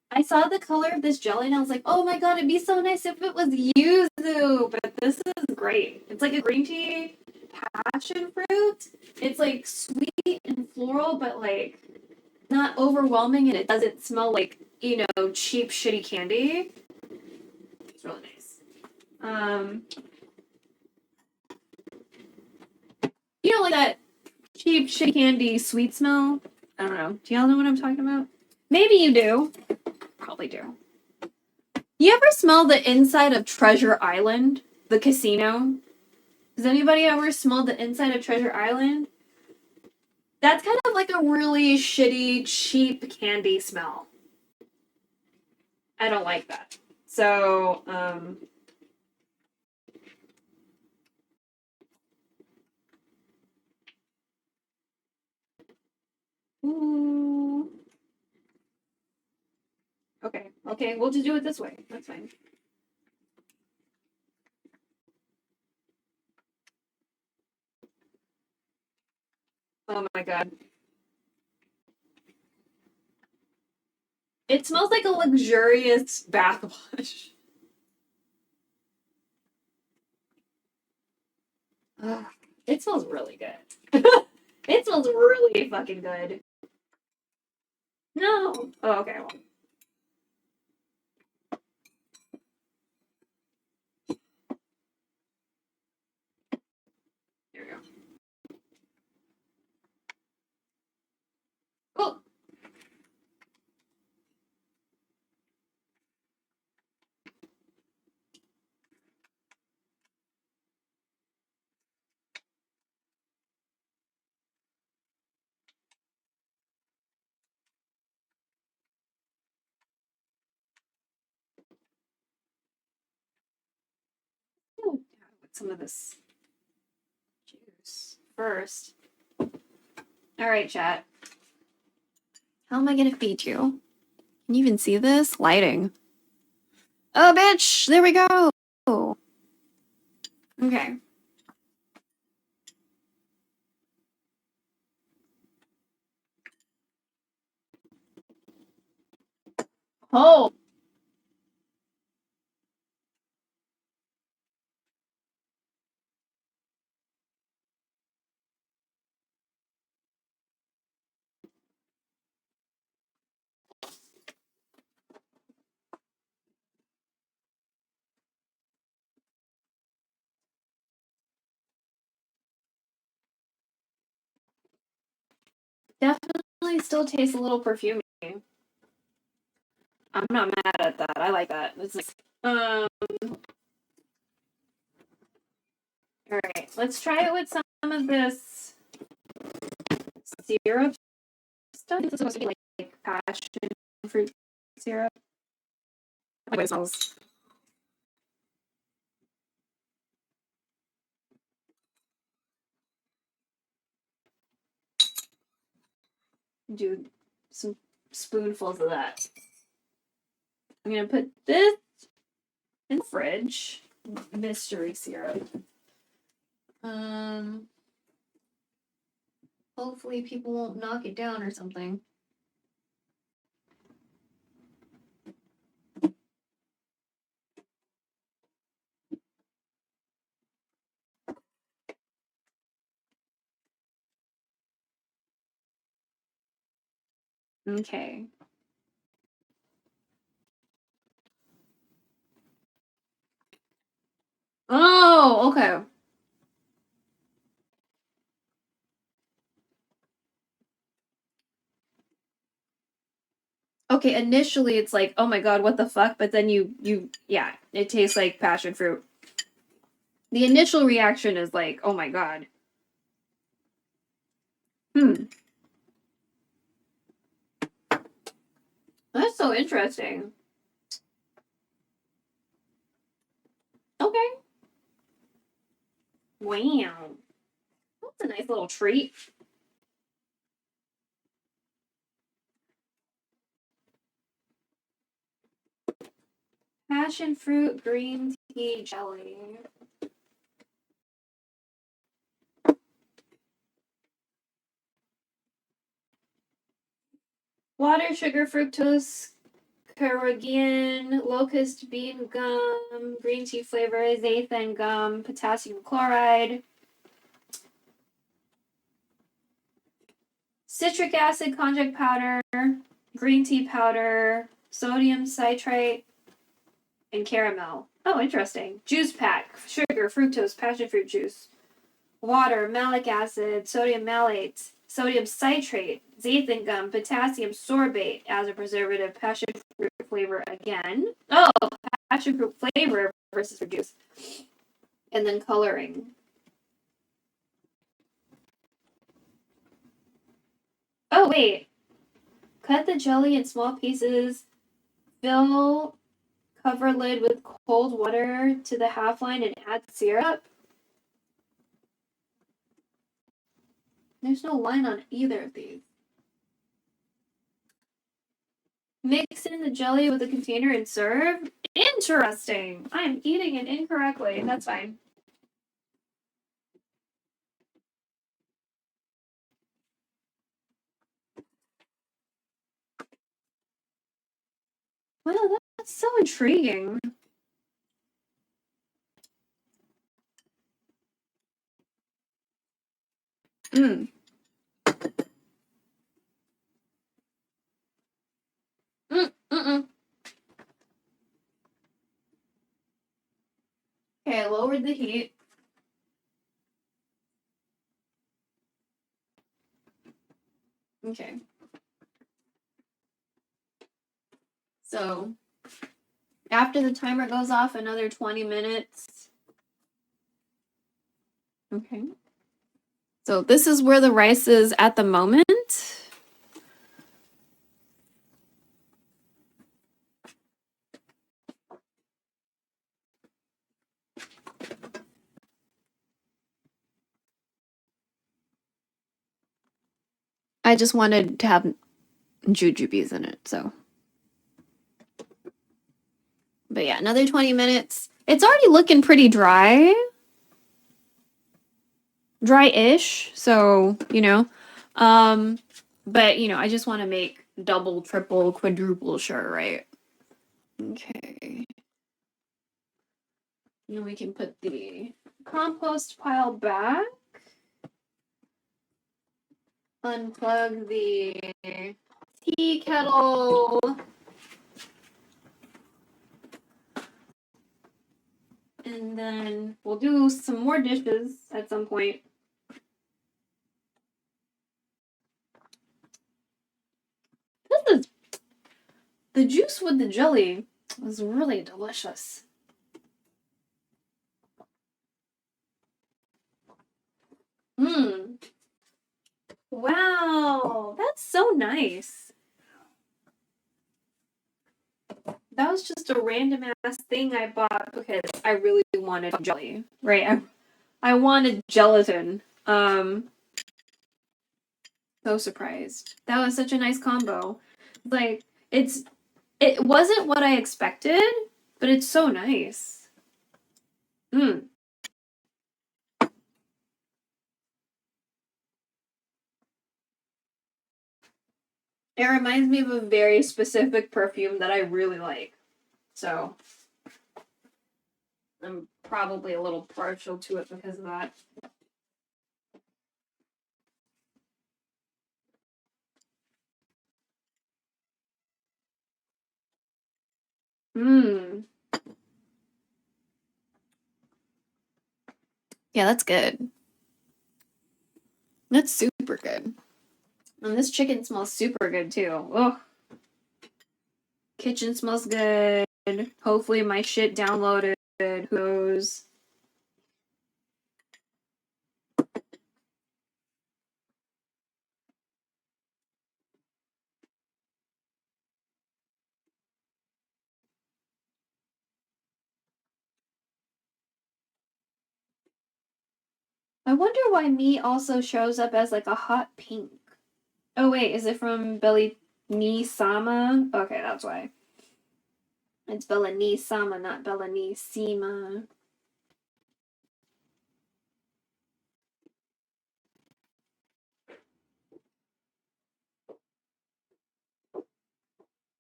I saw the color of this jelly and I was like, oh my god, it'd be so nice if it was yuzu. But this is great. It's like a green tea passion fruit. It's like sweet and floral, but like not overwhelming, and it doesn't smell like, you know, cheap, shitty candy. It's really nice. You know, like that cheap, shitty candy sweet smell? I don't know. Do y'all know what I'm talking about? Maybe you do. Probably do. You ever smell the inside of Treasure Island? The casino? Has anybody ever smelled the inside of Treasure Island? That's kind of like a really shitty, cheap candy smell. I don't like that. So, ooh. Okay, we'll just do it this way. That's fine. Oh my god. It smells like a luxurious bath wash. It smells really good. It smells really fucking good. No. Oh, okay. Well. Here we go. Oh. With some of this juice first. All right, chat. How am I gonna feed you? Can you even see this? Lighting. Oh, bitch! There we go! Okay. Oh! Definitely still tastes a little perfumey. I'm not mad at that. I like that. It's nice. Alright, let's try it with some of this syrup stuff. It's supposed to be like passion fruit syrup. I like what it smells. Do some spoonfuls of that. I'm gonna put this in the fridge. Mystery syrup. Hopefully people won't knock it down or something. Okay. Oh, okay. Okay, initially it's like, oh my god, what the fuck? But then yeah, it tastes like passion fruit. The initial reaction is like, oh my god. That's so interesting. Okay. Wow. That's a nice little treat. Passion fruit green tea jelly. Water, sugar, fructose, carrageenan, locust bean gum, green tea flavor, xanthan gum, potassium chloride, citric acid, konjac powder, green tea powder, sodium citrate, and caramel. Oh, interesting. Juice pack, sugar, fructose, passion fruit juice, water, malic acid, sodium malate, sodium citrate, xanthan gum, potassium sorbate as a preservative, passion fruit flavor again. Oh, passion fruit flavor versus fruit juice. And then coloring. Oh, wait. Cut the jelly in small pieces. Fill cover lid with cold water to the half line and add syrup. There's no line on either of these. Mix in the jelly with the container and serve. Interesting. I'm eating it incorrectly. That's fine. Wow, that's so intriguing. Mm. Mm-mm. Okay, I lowered the heat. Okay. So, after the timer goes off, another 20 minutes. Okay. So, this is where the rice is at the moment. I just wanted to have jujubes in it, so. But yeah, another 20 minutes. It's already looking pretty dry. Dry-ish, so, you know. But, you know, I just want to make double, triple, quadruple sure, right? Okay. Now we can put the compost pile back. Unplug the tea kettle. And then we'll do some more dishes at some point. This is the juice with the jelly was really delicious. Mmm. Wow, that's so nice. That was just a random ass thing I bought because I really wanted jelly, right? I wanted gelatin. So surprised. That was such a nice combo. Like it wasn't what I expected, but it's so nice. Mm. It reminds me of a very specific perfume that I really like. So I'm probably a little partial to it because of that. Mmm. Yeah, that's good. That's super good. And this chicken smells super good too. Ugh. Kitchen smells good. Hopefully my shit downloaded. Who knows? I wonder why meat also shows up as like a hot pink. Oh wait, is it from Bellinissima? Okay, that's why. It's Bellinissima, not Bellinissima.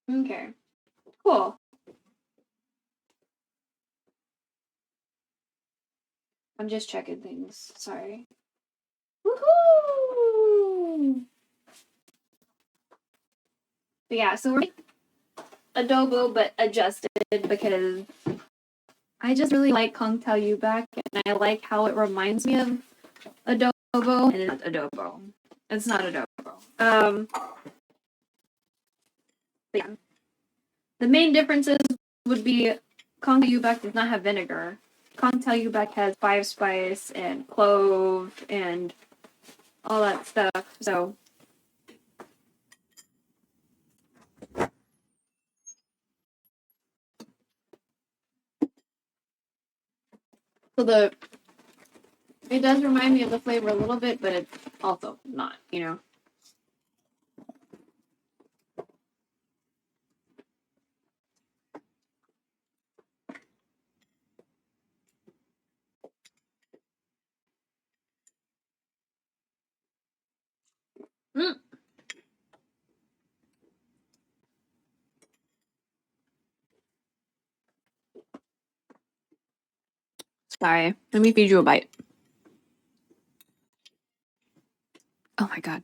Okay, cool. I'm just checking things. Sorry. Woohoo! But yeah, so we're adobo but adjusted because I just really like Kung Tao Yu back, and I like how it reminds me of adobo, and it's not adobo. It's not adobo. But yeah. The main differences would be Kung Tao Yu back does not have vinegar. Kung Tao Yu back has 5-spice and clove and all that stuff. So it does remind me of the flavor a little bit, but it's also not, you know. Mm. Sorry, let me feed you a bite. Oh my god.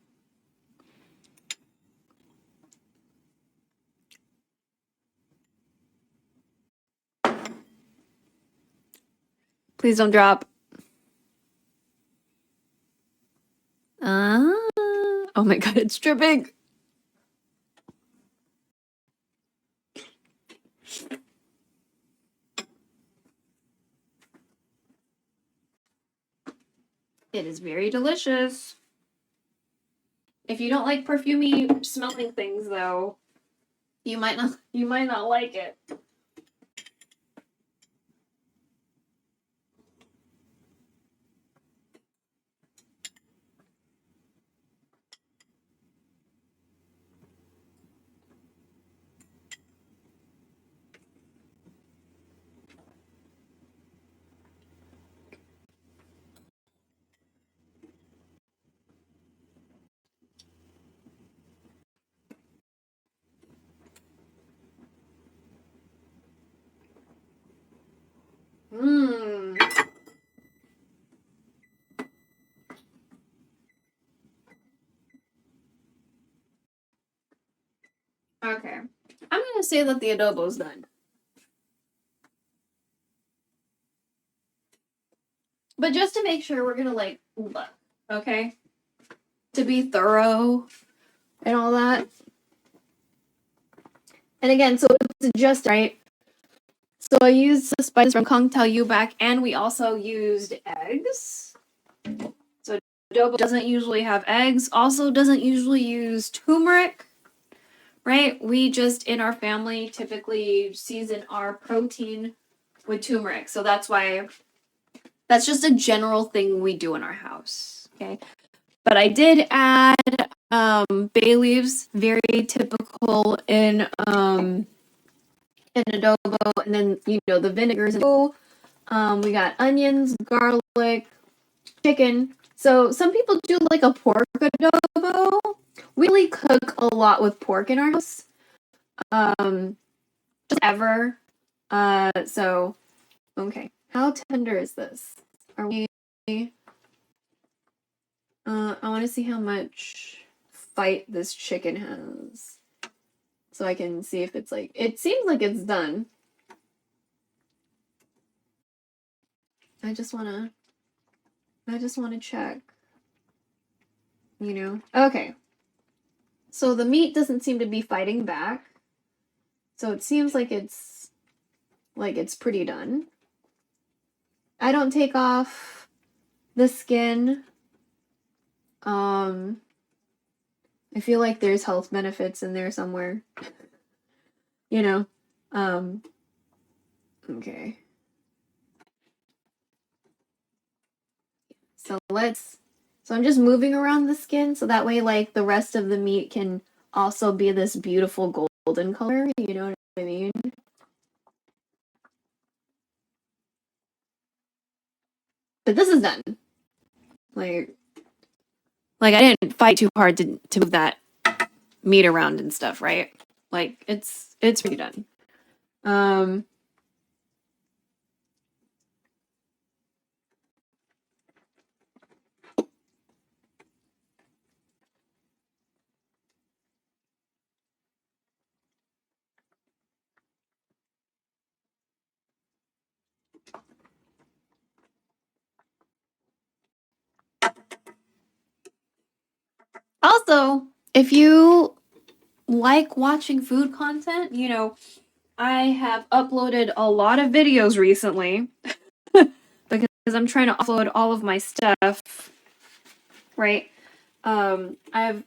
Please don't drop. Oh my god, it's dripping. It is very delicious. If you don't like perfumey smelling things though, you might not like it. Mmm. Okay. I'm gonna say that the adobo's done. But just to make sure, we're gonna like look, okay? To be thorough and all that. And again, so it's just right. So I used the spices from Kung Tao Yu back, and we also used eggs. So adobo doesn't usually have eggs, also doesn't usually use turmeric, right? We just, in our family, typically season our protein with turmeric. So that's why, that's just a general thing we do in our house, okay? But I did add bay leaves, very typical in adobo, and then the vinegars. We got onions, garlic, chicken. So some people do like a pork adobo. We really cook a lot with pork in our house. Just ever. So okay. How tender is this? Are we? I want to see how much fight this chicken has, so I can see if it's like. It seems like it's done. I just wanna check. Okay. So the meat doesn't seem to be fighting back. So it seems like it's pretty done. I don't take off the skin. I feel like there's health benefits in there somewhere. Okay. So I'm just moving around the skin so that way like the rest of the meat can also be this beautiful golden color, you know what I mean? But this is done. Like I didn't fight too hard to move that meat around and stuff, right? Like it's pretty done. Also, if you like watching food content, you know, I have uploaded a lot of videos recently because I'm trying to upload all of my stuff, right? I've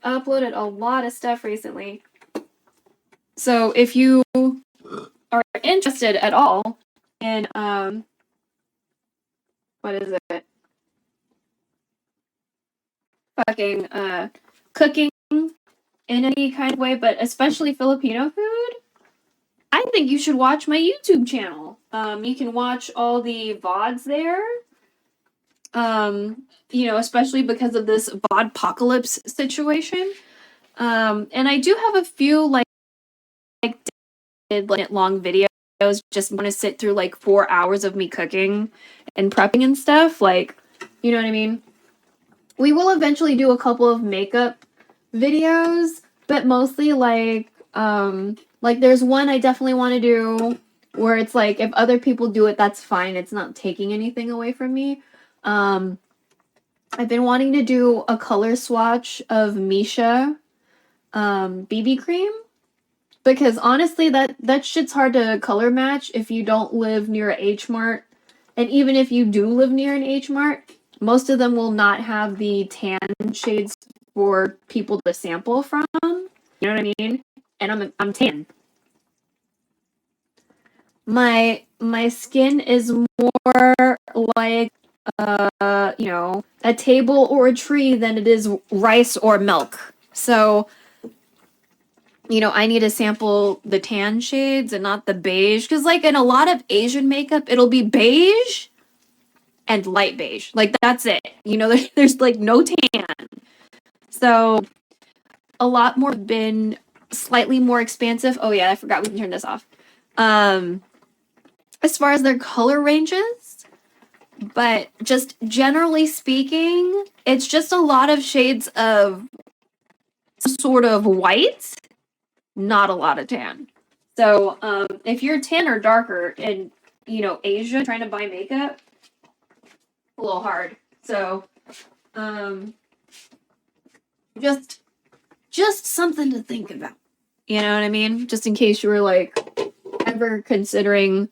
uploaded a lot of stuff recently. So if you are interested at all in what is it? Fucking cooking in any kind of way, but especially Filipino food, I think you should watch my YouTube channel. You can watch all the VODs there. You know, especially because of this VODpocalypse situation. And I do have a few like long videos. Just want to sit through like 4 hours of me cooking and prepping and stuff. Like, you know what I mean? We will eventually do a couple of makeup videos, but mostly like there's one I definitely want to do where it's like if other people do it, that's fine. It's not taking anything away from me. I've been wanting to do a color swatch of Misha BB cream because honestly that shit's hard to color match if you don't live near a H Mart. And even if you do live near an H Mart, most of them will not have the tan shades for people to sample from. You know what I mean? And I'm tan. My skin is more like you know, a table or a tree than it is rice or milk. So, you know, I need to sample the tan shades and not the beige because like in a lot of Asian makeup, it'll be beige and light beige. Like that's it. You know, there's like no tan. So a lot more been slightly more expansive. Oh yeah, I forgot we can turn this off. As far as their color ranges, but just generally speaking, it's just a lot of shades of sort of white, not a lot of tan. So if you're tan or darker in, you know, Asia trying to buy makeup, a little hard. So just something to think about. You know what I mean? Just in case you were like ever considering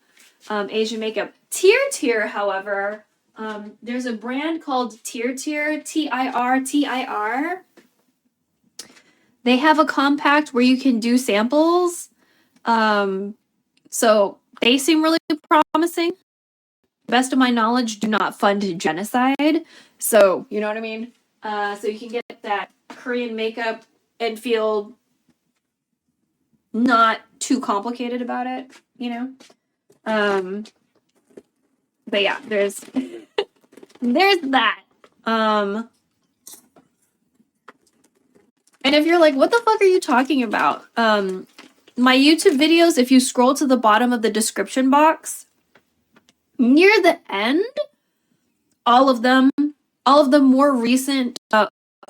Asian makeup. Tir, however, there's a brand called Tir, TIR. They have a compact where you can do samples. So they seem really promising. Best of my knowledge, do not fund genocide. So, you know what I mean? So you can get that Korean makeup and feel not too complicated about it, you know? But yeah, there's that. And if you're like, what the fuck are you talking about? My YouTube videos, if you scroll to the bottom of the description box, near the end, all of the more recent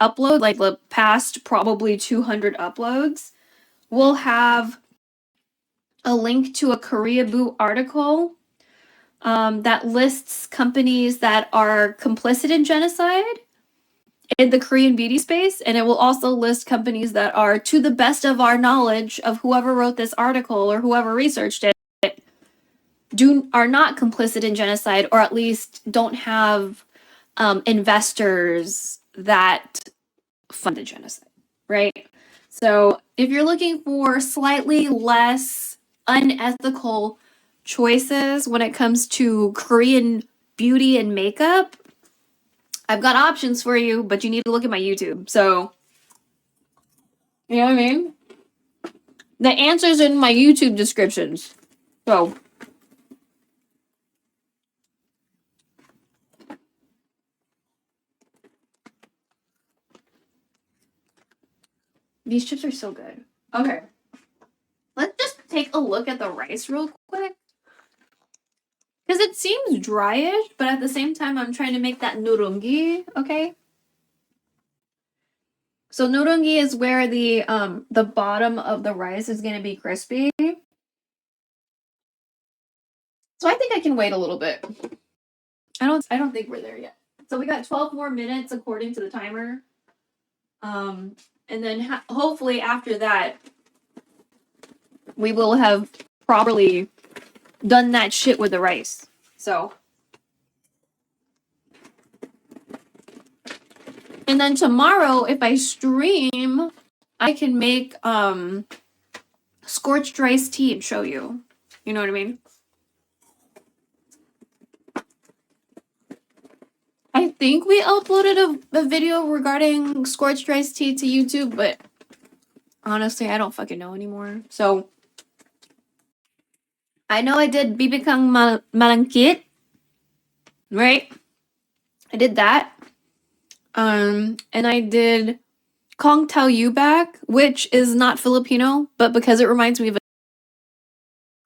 upload, like the past probably 200 uploads, will have a link to a Koreaboo article that lists companies that are complicit in genocide in the Korean beauty space, and it will also list companies that are, to the best of our knowledge of whoever wrote this article or whoever researched it, are not complicit in genocide, or at least don't have investors that fund the genocide, right? So if you're looking for slightly less unethical choices when it comes to Korean beauty and makeup, I've got options for you, but you need to look at my YouTube. So, you know what I mean? The answer's in my YouTube descriptions. So, these chips are so good. Okay. Let's just take a look at the rice real quick. Because it seems dryish, but at the same time, I'm trying to make that nurungi, okay? So nurungi is where the bottom of the rice is going to be crispy. So I think I can wait a little bit. I don't think we're there yet. So we got 12 more minutes according to the timer. And then hopefully after that, we will have properly done that shit with the rice. So. And then tomorrow, if I stream, I can make scorched rice tea and show you. You know what I mean? I think we uploaded a video regarding scorched rice tea to YouTube, but honestly, I don't fucking know anymore. So, I know I did bibikang malangkit, right? I did that. And I did Kong Tao Yu Back, which is not Filipino, but because it reminds me of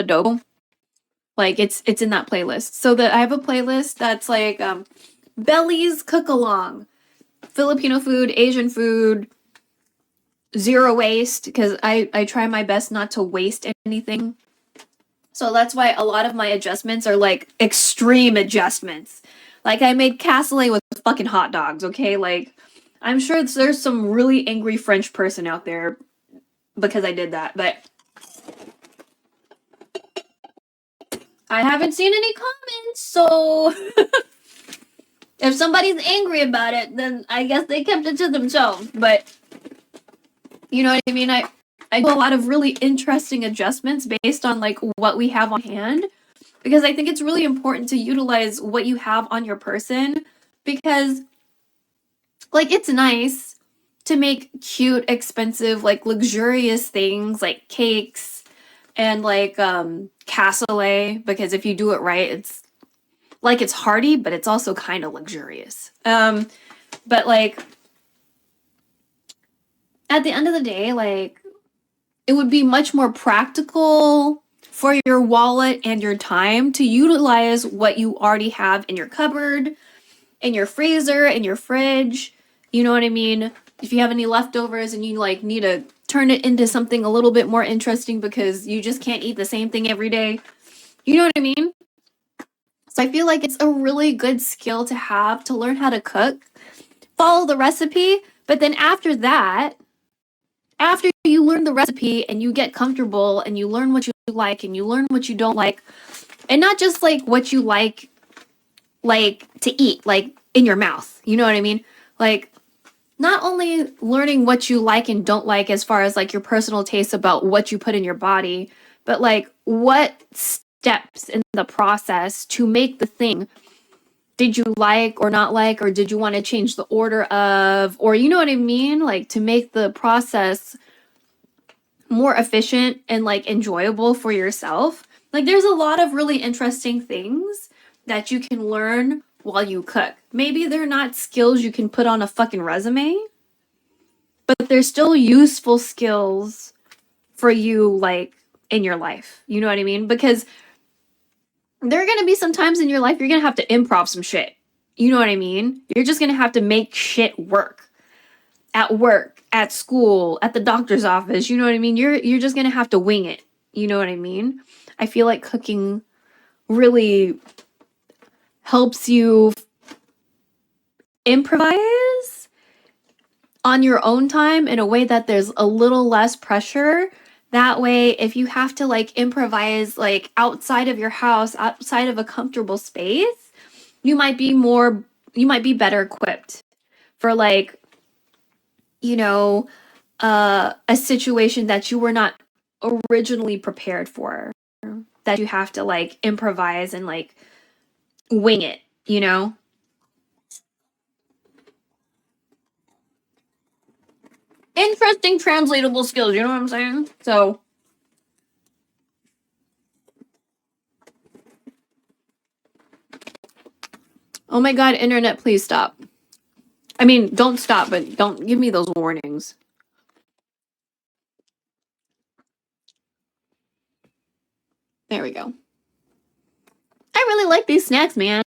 adobo, like it's in that playlist. So that I have a playlist that's like Belly's Cook Along, Filipino food, Asian food, zero waste, because I try my best not to waste anything. So that's why a lot of my adjustments are like extreme adjustments. Like I made cassoulet with fucking hot dogs, okay? Like I'm sure there's some really angry French person out there because I did that, but I haven't seen any comments, so if somebody's angry about it, then I guess they kept it to themselves. But you know what I mean? I do a lot of really interesting adjustments based on like what we have on hand, because I think it's really important to utilize what you have on your person, because like it's nice to make cute, expensive, like luxurious things like cakes and like cassoulet, because if you do it right, it's like it's hearty, but it's also kind of luxurious. But like at the end of the day, like it would be much more practical for your wallet and your time to utilize what you already have in your cupboard, in your freezer, in your fridge. You know what I mean? If you have any leftovers and you like need to turn it into something a little bit more interesting because you just can't eat the same thing every day. You know what I mean? So I feel like it's a really good skill to have to learn how to cook, follow the recipe, but then after that, after you learn the recipe and you get comfortable and you learn what you like and you learn what you don't like, and not just like what you like to eat, like in your mouth, you know what I mean? Like not only learning what you like and don't like as far as like your personal taste about what you put in your body, but like what steps in the process to make the thing did you like or not like, or did you want to change the order of, or you know what I mean? Like to make the process more efficient and like enjoyable for yourself. Like there's a lot of really interesting things that you can learn while you cook. Maybe they're not skills you can put on a fucking resume, but they're still useful skills for you like in your life. You know what I mean? Because there are going to be some times in your life you're going to have to improv some shit. You know what I mean? You're just going to have to make shit work. At work, at school, at the doctor's office, you know what I mean? You're just going to have to wing it. You know what I mean? I feel like cooking really helps you improvise on your own time in a way that there's a little less pressure. That way, if you have to like improvise like outside of your house, outside of a comfortable space, you might be better equipped for like, you know, a situation that you were not originally prepared for, that you have to like improvise and like wing it, you know? interesting translatable skills, you know what I'm saying? So oh my god, internet, please stop. I mean, don't stop, but don't give me those warnings. There we go. I really like these snacks, man.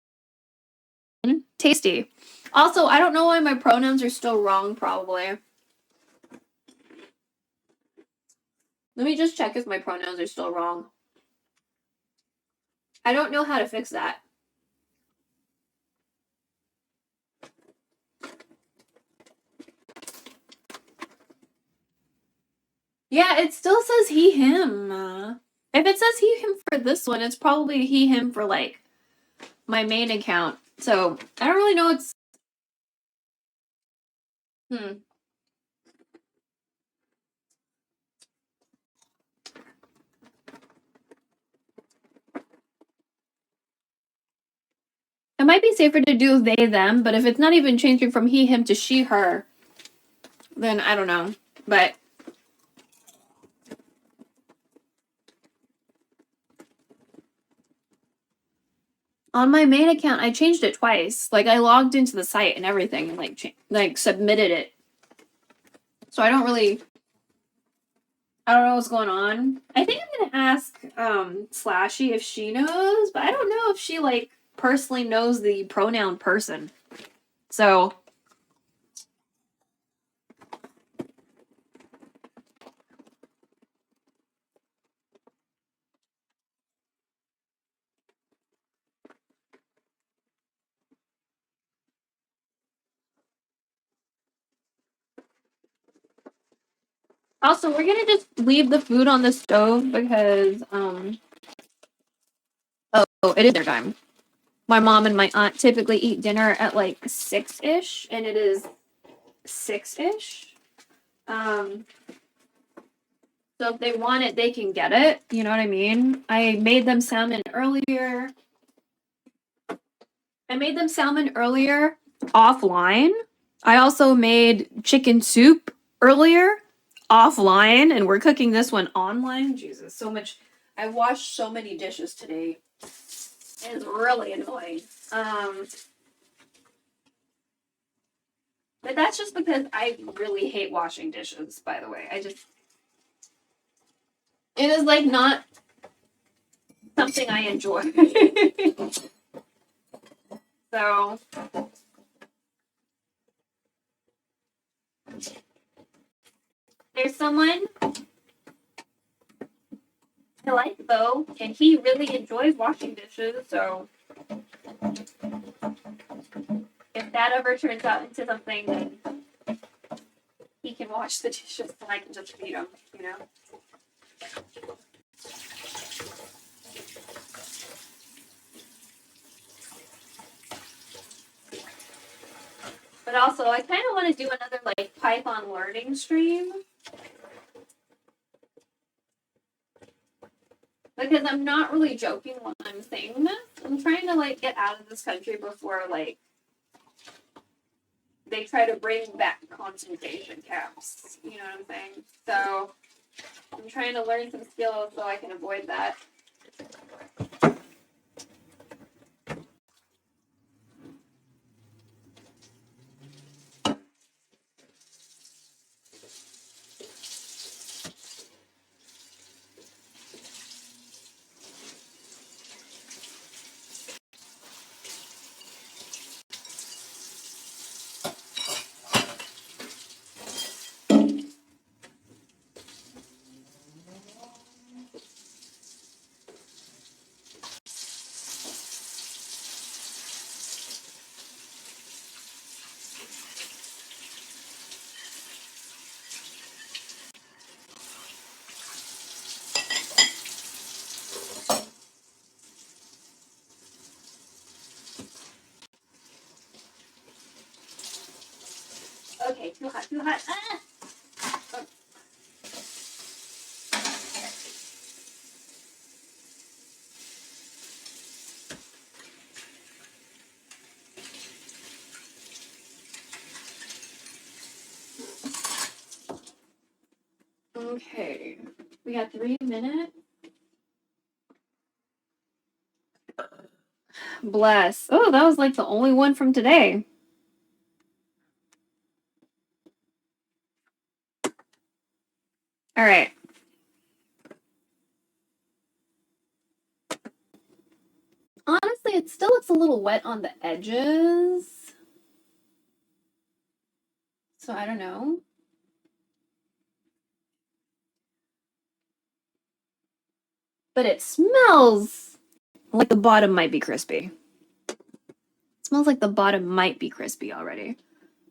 Tasty. Also, I don't know why my pronouns are still wrong, probably. Let me just check if my pronouns are still wrong. I don't know how to fix that. Yeah, it still says he, him. If it says he, him for this one, it's probably he, him for, like, my main account. So, I don't really know what's... It might be safer to do they, them, but if it's not even changing from he, him to she, her, then I don't know. But on my main account, I changed it twice. Like, I logged into the site and everything and, like submitted it. So I don't know what's going on. I think I'm gonna ask Slashy if she knows, but I don't know if she, like, personally knows the pronoun person. So also, we're gonna just leave the food on the stove because it is their time. My mom and my aunt typically eat dinner at like 6-ish, and it is 6-ish. So if they want it, they can get it. You know what I mean? I made them salmon earlier offline. I also made chicken soup earlier offline, and we're cooking this one online. Jesus, so much. I washed so many dishes today. It's really annoying. But that's just because I really hate washing dishes, by the way. It is, like, not something I enjoy. So, there's someone I like, though, and he really enjoys washing dishes, so if that ever turns out into something, then he can wash the dishes and I can just feed him, you know? But also, I kind of want to do another, like, Python learning stream. Because I'm not really joking when I'm saying this. I'm trying to, like, get out of this country before, like, they try to bring back concentration camps. You know what I'm saying? So, I'm trying to learn some skills so I can avoid that. Okay, too hot, too hot. Ah! Oh. Okay. We got 3 minutes. Bless. Oh, that was like the only one from today. All right. Honestly, it still looks a little wet on the edges. So I don't know. But it smells like the bottom might be crispy. It smells like the bottom might be crispy already.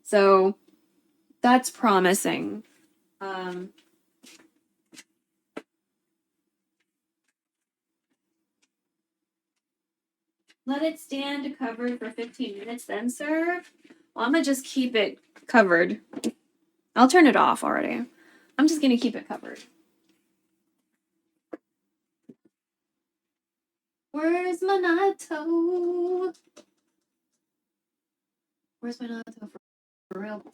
So that's promising. Let it stand covered for 15 minutes, then serve. Well, I'm gonna just keep it covered. I'll turn it off already. I'm just gonna keep it covered. Where's my natto? Where's my natto for real?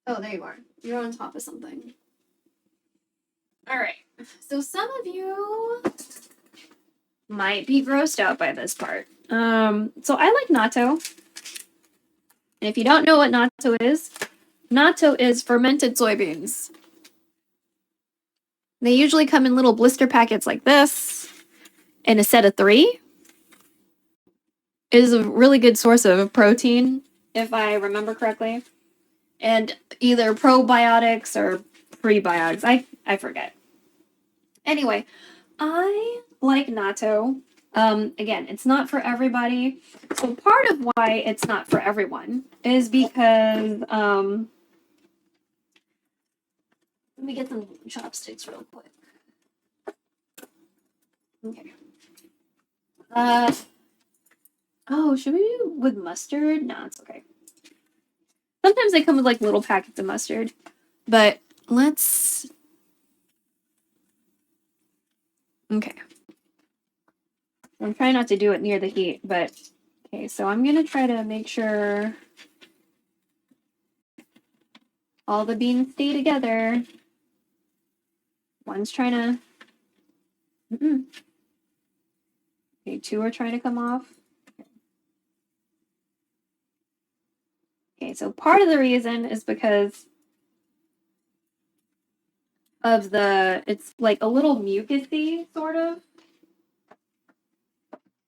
Oh, there you are. You're on top of something. All right. So some of you might be grossed out by this part. So I like natto. And if you don't know what natto is fermented soybeans. They usually come in little blister packets like this in a set of 3. It is a really good source of protein, if I remember correctly. And either probiotics or prebiotics. I forget. Anyway, I like natto. Again, it's not for everybody. So part of why it's not for everyone is because let me get some chopsticks real quick. Okay. Oh, should we do with mustard? No, it's okay. Sometimes they come with like little packets of mustard, but let's. Okay. I'm trying not to do it near the heat, but okay, so I'm gonna try to make sure all the beans stay together. One's trying to. Okay, 2 are trying to come off. Okay, so part of the reason is because of it's like a little mucusy, sort of.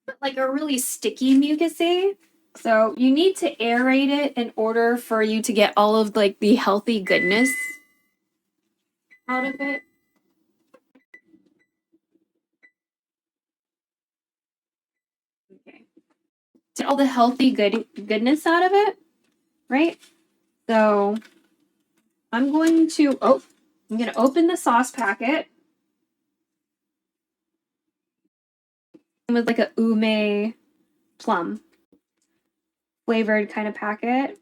But like a really sticky mucusy. So you need to aerate it in order for you to get all of like the healthy goodness out of it. Okay. To all the healthy goodness out of it, right? So I'm going to open the sauce packet with like a ume plum flavored kind of packet.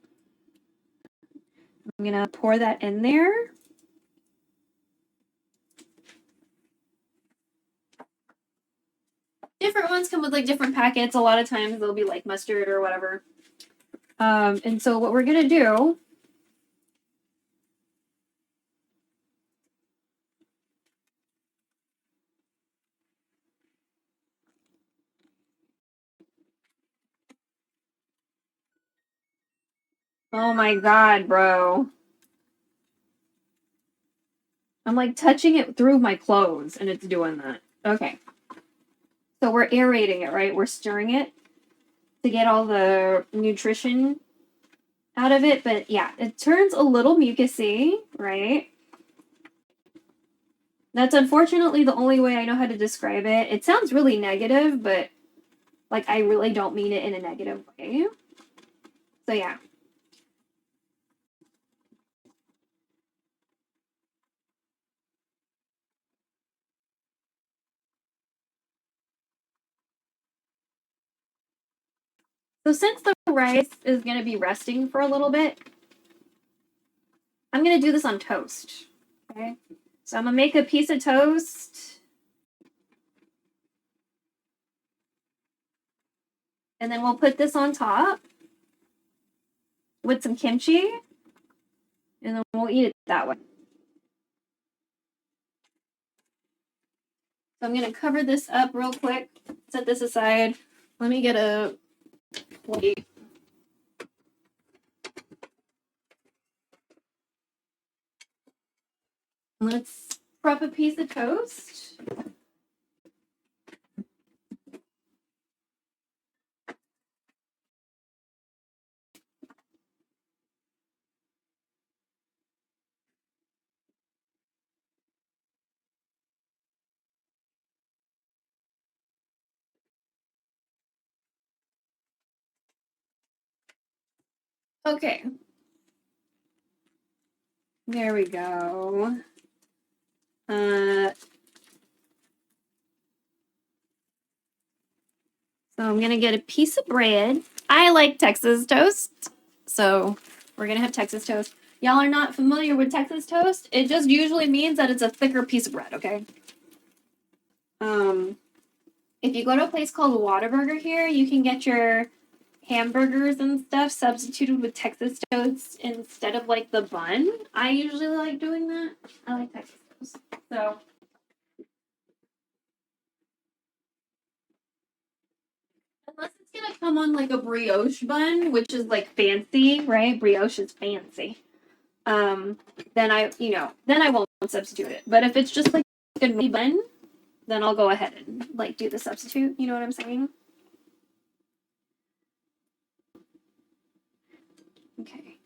I'm gonna pour that in there. Different ones come with like different packets. A lot of times they'll be like mustard or whatever. And so what we're gonna do Oh my god, bro. I'm like touching it through my clothes and it's doing that. Okay. So we're aerating it, right? We're stirring it to get all the nutrition out of it. But yeah, it turns a little mucusy, right? That's unfortunately the only way I know how to describe it. It sounds really negative, but like I really don't mean it in a negative way. So yeah. So since the rice is going to be resting for a little bit, I'm going to do this on toast. Okay. So I'm going to make a piece of toast. And then we'll put this on top with some kimchi. and then we'll eat it that way. So I'm gonna cover this up real quick, set this aside. Let me get a plate. Let's prep a piece of toast. Okay. There we go. So I'm gonna get a piece of bread. I like Texas toast, so we're gonna have Texas toast. Y'all are not familiar with Texas toast? It just usually means that it's a thicker piece of bread, okay? If you go to a place called Whataburger here, you can get your hamburgers and stuff substituted with Texas toast instead of like the bun. I usually like doing that. I like Texas toast. So unless it's gonna come on like a brioche bun, which is like fancy, right? Brioche is fancy. Then I won't substitute it. But if it's just like a bun, then I'll go ahead and like do the substitute. You know what I'm saying? Okay.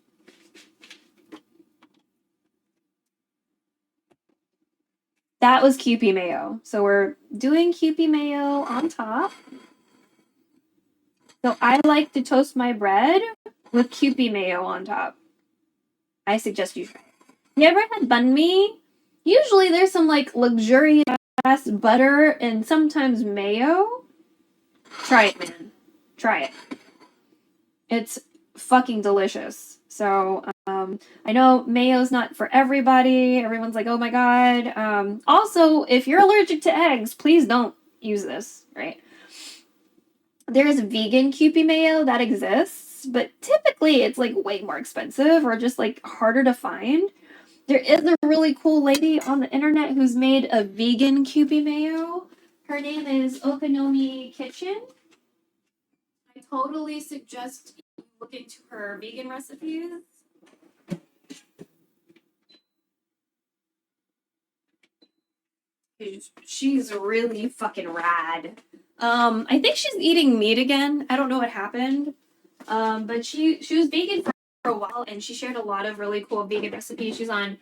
That was Kewpie mayo. So we're doing Kewpie mayo on top. So I like to toast my bread with Kewpie mayo on top. I suggest you try it. You ever had banh mi? Usually there's some like luxurious butter and sometimes mayo. Try it, man. Try it. It's fucking delicious. So I know mayo's not for everybody. Everyone's like, oh my god. Also, if you're allergic to eggs, please don't use this, right? There's vegan Kewpie mayo that exists, but typically it's like way more expensive or just like harder to find. There is a really cool lady on the internet who's made a vegan Kewpie mayo. Her name is Okonomi Kitchen. I totally suggest you look into her vegan recipes. She's really fucking rad. I think she's eating meat again. I don't know what happened. But she was vegan for a while and she shared a lot of really cool vegan recipes. She's on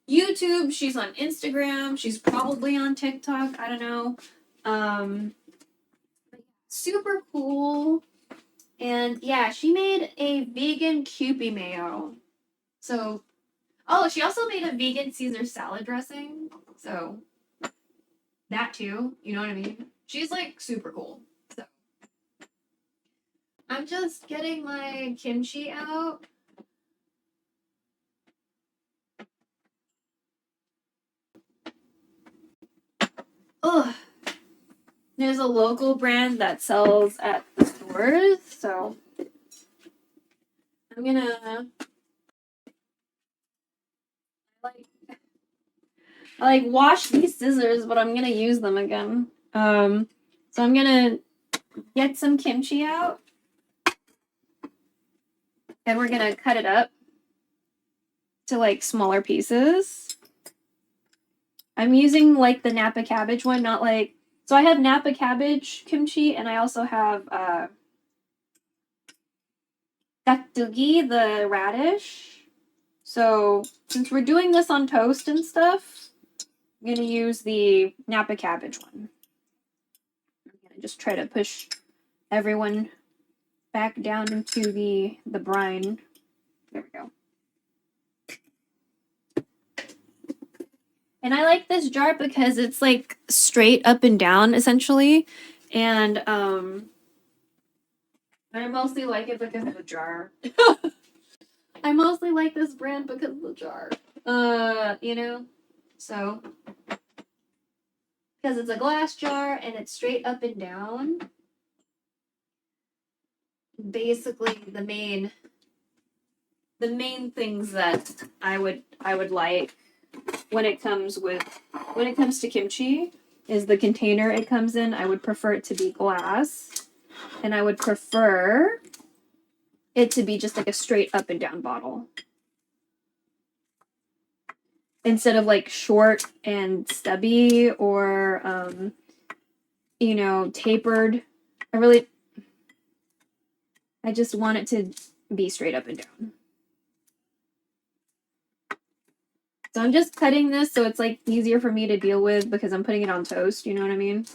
YouTube, she's on Instagram, she's probably on TikTok, I don't know. Super cool. And yeah, she made a vegan Kewpie mayo. So, oh, she also made a vegan Caesar salad dressing. So, that too, you know what I mean? She's like super cool. So, I'm just getting my kimchi out. Ugh. There's a local brand that sells at the stores, so I'm gonna I like wash these scissors, but I'm gonna use them again. So I'm gonna get some kimchi out, and we're gonna cut it up to like smaller pieces. I'm using like the Napa cabbage one, not like so I have Napa cabbage kimchi, and I also have gattugi, the radish. So since we're doing this on toast and stuff, I'm gonna use the Napa cabbage one. I'm gonna just try to push everyone back down into the brine. There we go. And I like this jar because it's like straight up and down essentially. And I mostly like it because of the jar. I mostly like this brand because of the jar. You know? So because it's a glass jar and it's straight up and down. Basically the main the main things that I would like when it comes to kimchi is the container it comes in. I would prefer it to be glass, and I would prefer it to be just like a straight up and down bottle instead of like short and stubby or tapered. I just want it to be straight up and down. So I'm just cutting this so it's like easier for me to deal with because I'm putting it on toast, you know what I mean?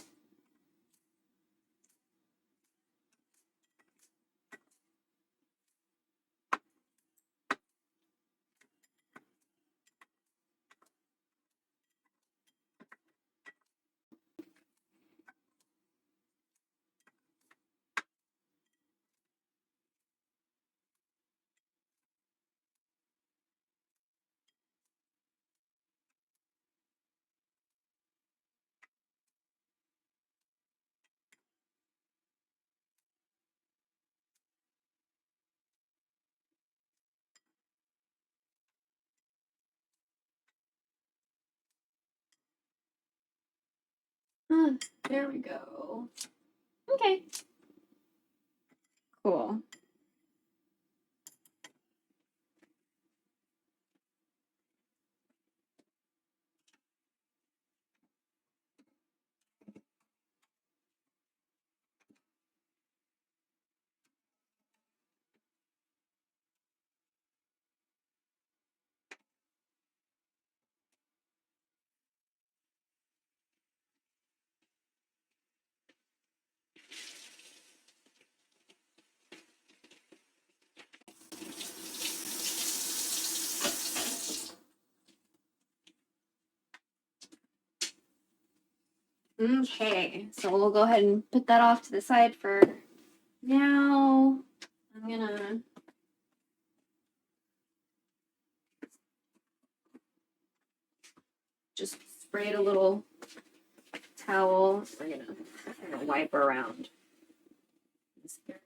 There we go. Okay. Cool. Okay, so we'll go ahead and put that off to the side for now. I'm gonna just spray a little towel. We're gonna wipe around this area.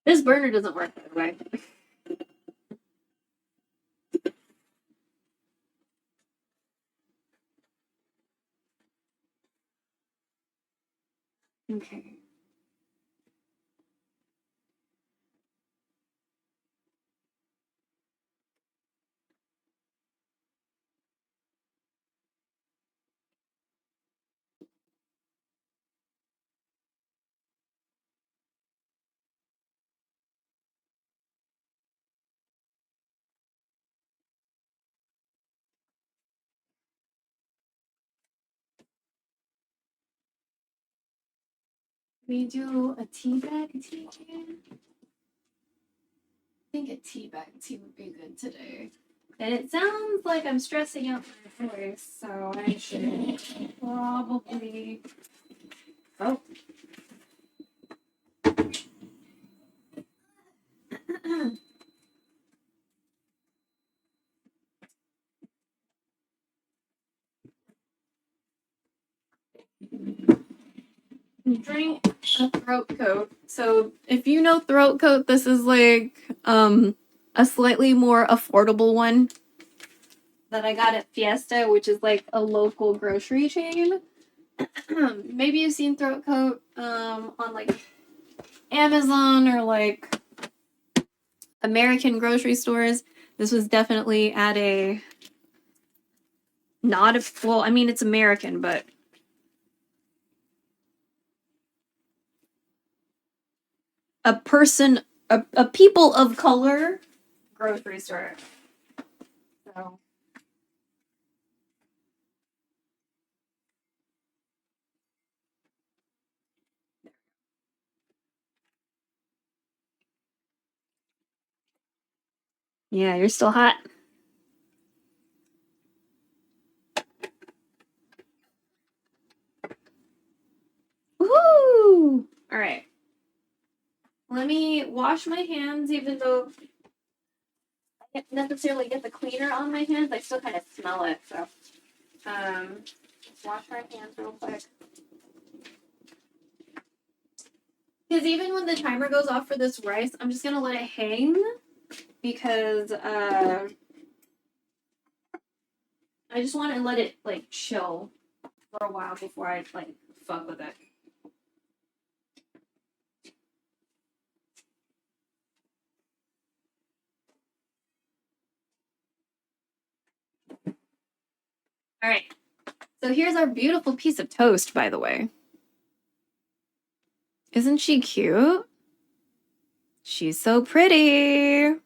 This burner doesn't work, by the way. Okay. We do a tea bag tea can. I think a tea bag tea would be good today. And it sounds like I'm stressing out my voice, so I should probably. Oh. Drink a throat coat. So if you know throat coat, this is like a slightly more affordable one that I got at Fiesta, which is like a local grocery chain. Maybe you've seen throat coat on like Amazon or like American grocery stores. This was definitely at a not a well, I mean it's American, but a people of color grocery store. So yeah, you're still hot. Woohoo! All right. Let me wash my hands, even though I can't necessarily get the cleaner on my hands. I still kind of smell it, so. Let's wash our hands real quick. Because even when the timer goes off for this rice, I'm just going to let it hang. Because, I just want to let it, like, chill for a while before I, like, fuck with it. All right. So here's our beautiful piece of toast, by the way. Isn't she cute? She's so pretty. I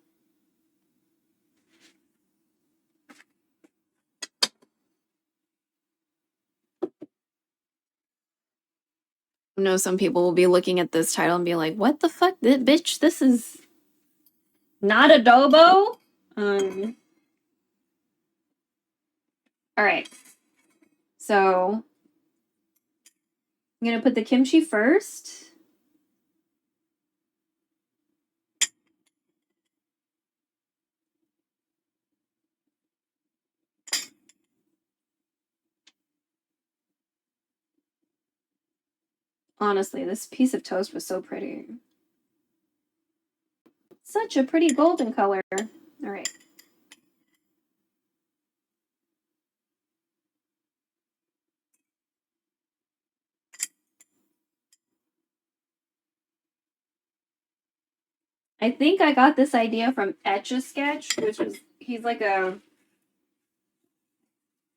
know some people will be looking at this title and be like, what the fuck? Bitch, this is not adobo? All right. So I'm going to put the kimchi first. Honestly, this piece of toast was so pretty. Such a pretty golden color. All right. I think I got this idea from Etch-a-Sketch, which was, he's an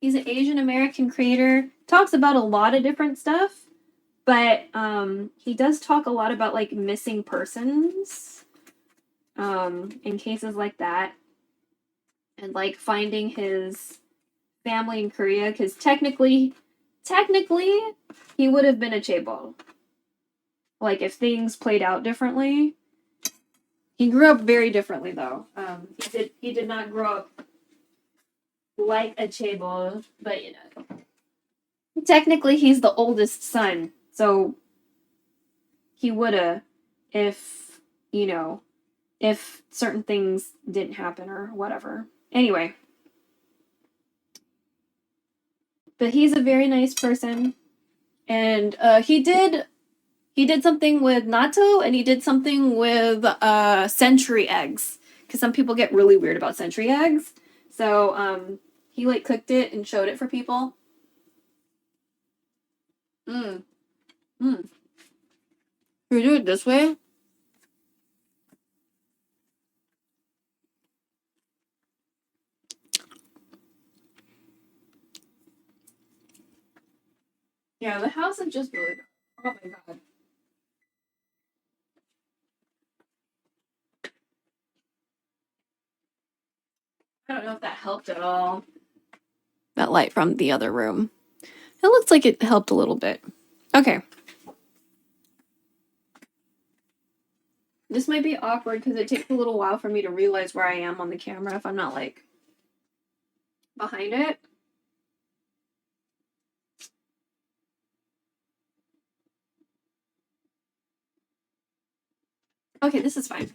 Asian American creator, talks about a lot of different stuff, but he does talk a lot about like missing persons in cases like that, and like finding his family in Korea, because technically he would have been a chaebol, like if things played out differently. He grew up very differently though. He did not grow up like a chaebol, but you know, technically he's the oldest son, so he woulda, if you know, if certain things didn't happen or whatever. Anyway, but he's a very nice person, and he did something with natto, and he did something with century eggs, because some people get really weird about century eggs. So he like cooked it and showed it for people. Should we do it this way? Yeah, the house is just really. Oh my god. I don't know if that helped at all. That light from the other room. It looks like it helped a little bit. Okay. This might be awkward because it takes a little while for me to realize where I am on the camera if I'm not like behind it. Okay, this is fine.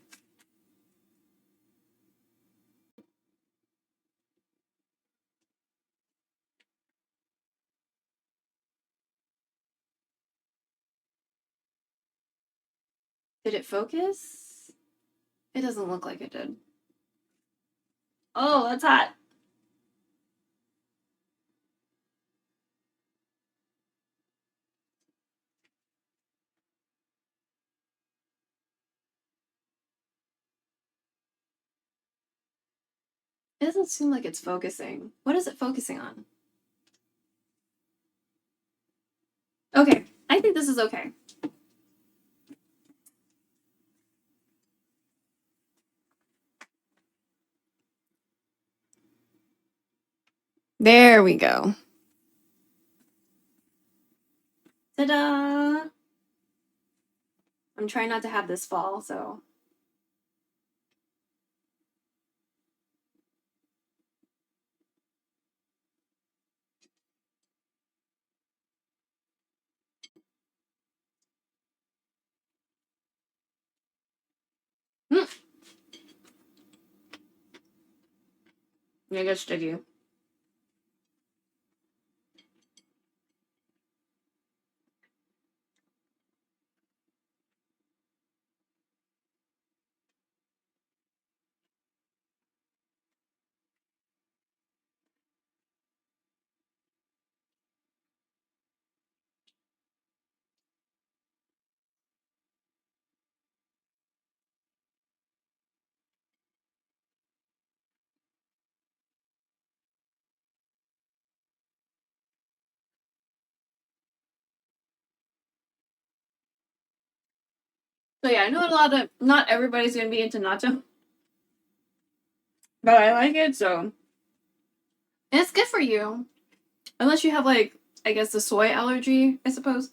Did it focus? It doesn't look like it did. Oh, that's hot. It doesn't seem like it's focusing. What is it focusing on? Okay, I think this is okay. There we go. Ta-da! I'm trying not to have this fall, so. It gets sticky. So yeah, I know not everybody's gonna be into natto, but I like it, so. And it's good for you. Unless you have, like, I guess the soy allergy, I suppose.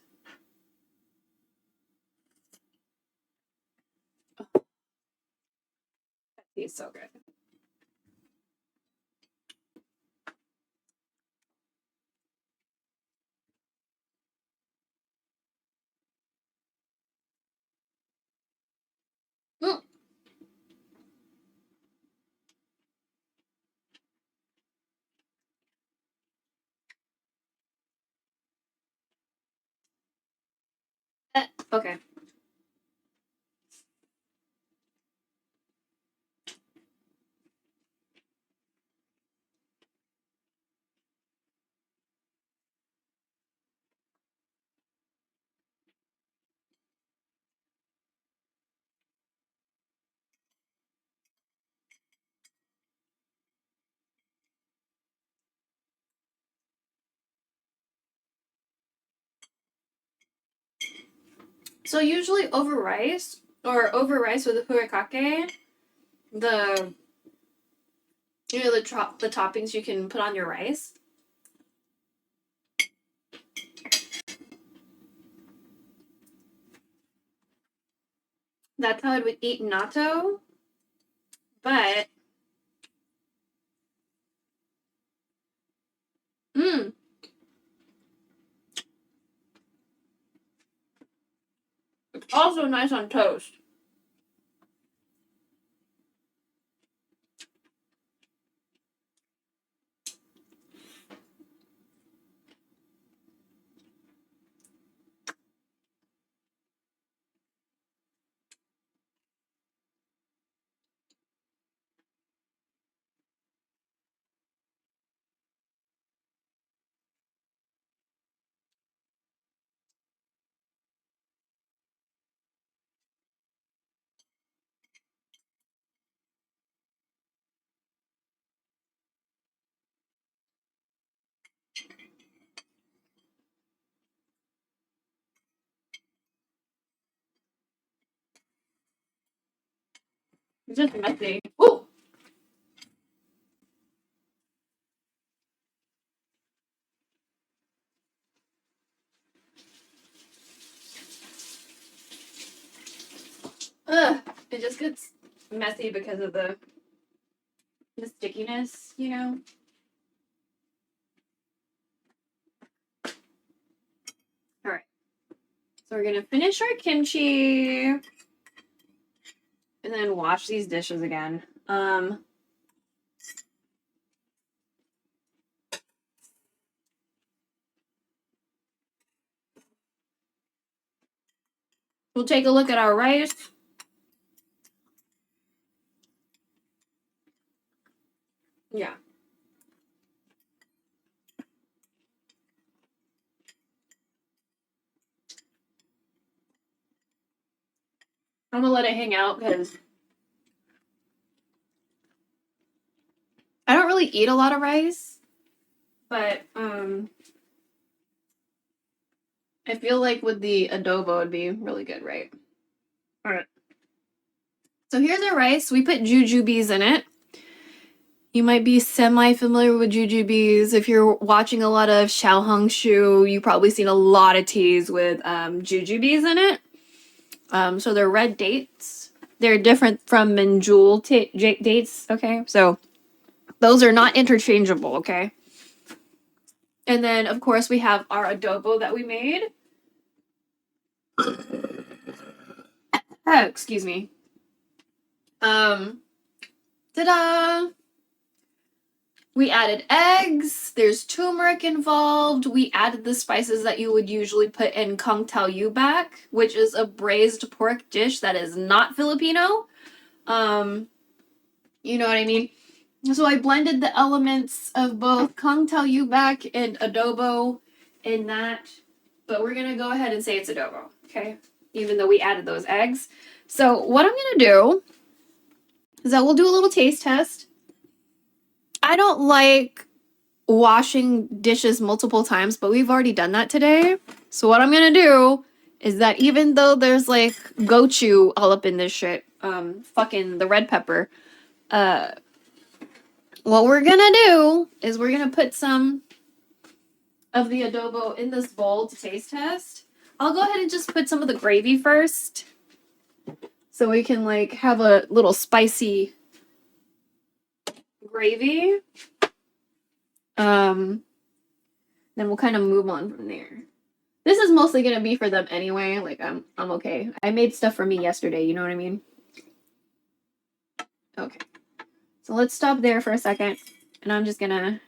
That tastes so good. Mm. Okay. So usually over rice with the furikake, the the toppings you can put on your rice. That's how I would eat natto, but it's also nice on toast. It's just messy. Ooh! Ugh! It just gets messy because of the stickiness, you know? Alright. So we're gonna finish our kimchi and then wash these dishes again. We'll take a look at our rice. Yeah. I'm gonna let it hang out because I don't really eat a lot of rice, but I feel like with the adobo it'd be really good, right? Alright. So here's our rice. We put jujubes in it. You might be semi-familiar with jujubes. If you're watching a lot of xiaohongshu, you've probably seen a lot of teas with jujubes in it. So they're red dates. They're different from manjul dates, okay? So those are not interchangeable, okay? And then, of course, we have our adobo that we made. Oh, excuse me. Ta-da! We added eggs. There's turmeric involved. We added the spices that you would usually put in kung tao yubak, which is a braised pork dish that is not Filipino. You know what I mean? So I blended the elements of both kung tao yubak and adobo in that. But we're gonna go ahead and say it's adobo, okay? Even though we added those eggs. So what I'm gonna do is that we'll do a little taste test. I don't like washing dishes multiple times, but we've already done that today. So what I'm gonna do is that even though there's like gochu all up in this shit, fucking the red pepper, what we're gonna do is we're gonna put some of the adobo in this bowl to taste test. I'll go ahead and just put some of the gravy first, so we can like have a little spicy gravy. Then we'll kind of move on from there. This is mostly gonna be for them anyway. Like I'm okay. I made stuff for me yesterday. You know what I mean? Okay. So let's stop there for a second, and I'm just gonna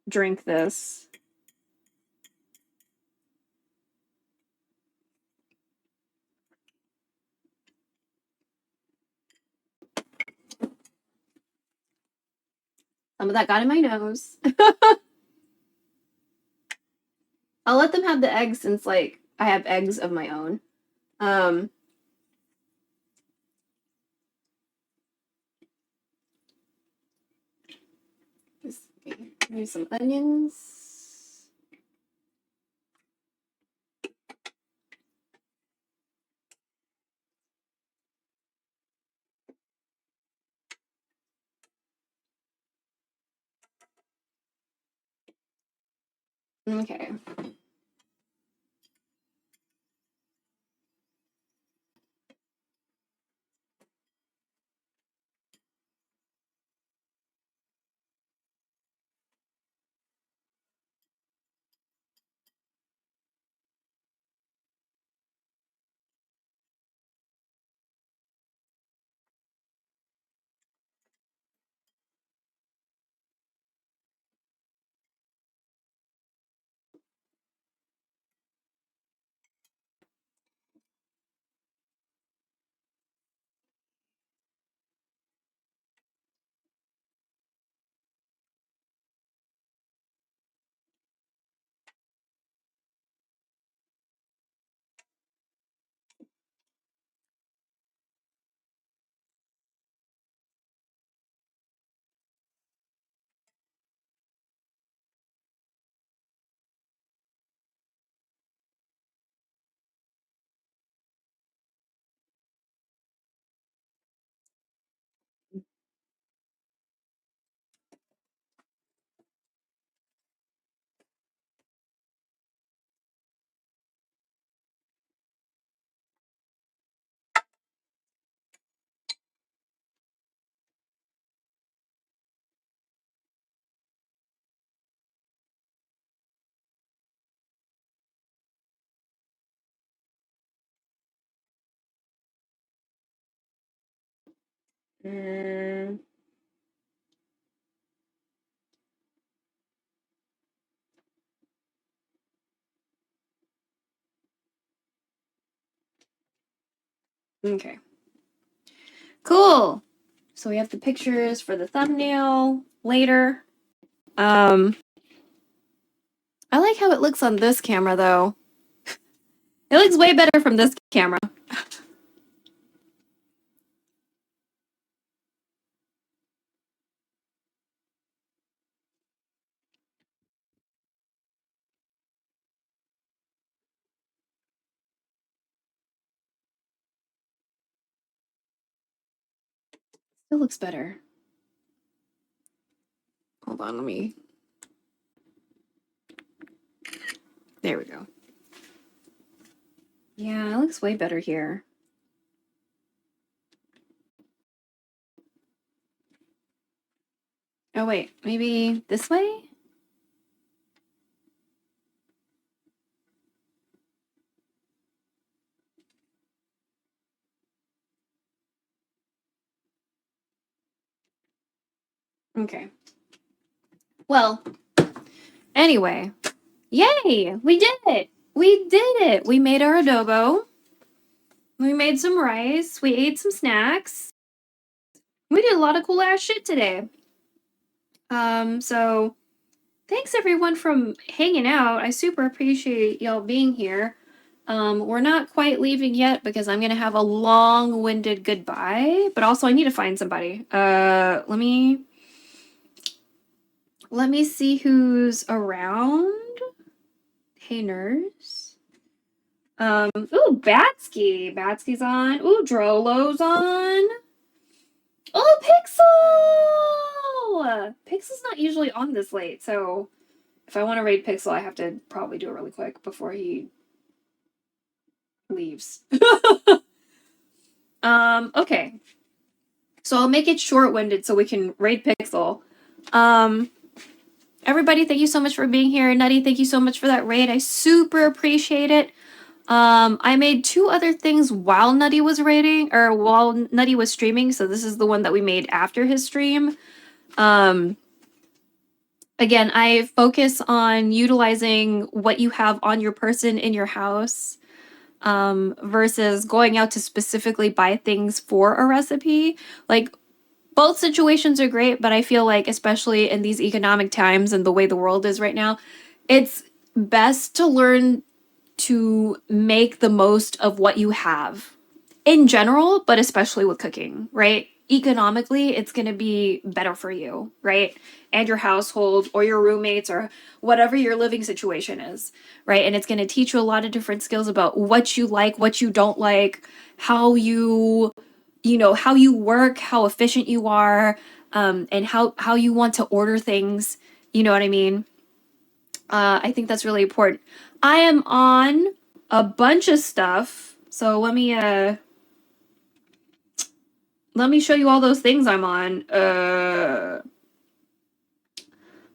drink this. Some of that got in my nose. I'll let them have the eggs since like I have eggs of my own. Maybe some onions. Okay. Okay. Cool. So we have the pictures for the thumbnail later. I like how it looks on this camera though. It looks way better from this camera. It looks better. Hold on, let me. There we go. Yeah, it looks way better here. Oh wait, maybe this way? Okay. Well, anyway. Yay! We did it! We did it! We made our adobo. We made some rice. We ate some snacks. We did a lot of cool ass shit today. So thanks everyone for hanging out. I super appreciate y'all being here. We're not quite leaving yet because I'm gonna have a long-winded goodbye, but also I need to find somebody. Let me see who's around. Hey, nurse. Ooh, Batsky. Batsky's on. Ooh, Drolo's on. Oh, Pixel! Pixel's not usually on this late, so if I want to raid Pixel, I have to probably do it really quick before he leaves. Okay. So I'll make it short-winded so we can raid Pixel. Everybody, thank you so much for being here. Nutty, thank you so much for that raid. I super appreciate it. I made 2 other things while Nutty was raiding, or while Nutty was streaming, so this is the one that we made after his stream. Again, I focus on utilizing what you have on your person in your house, versus going out to specifically buy things for a recipe. Like, both situations are great, but I feel like, especially in these economic times and the way the world is right now, it's best to learn to make the most of what you have in general, but especially with cooking, right? Economically, it's going to be better for you, right? And your household or your roommates or whatever your living situation is, right? And it's going to teach you a lot of different skills about what you like, what you don't like, how you how you work, how efficient you are, and how you want to order things. You know what I mean? I think that's really important. I am on a bunch of stuff, so let me show you all those things I'm on.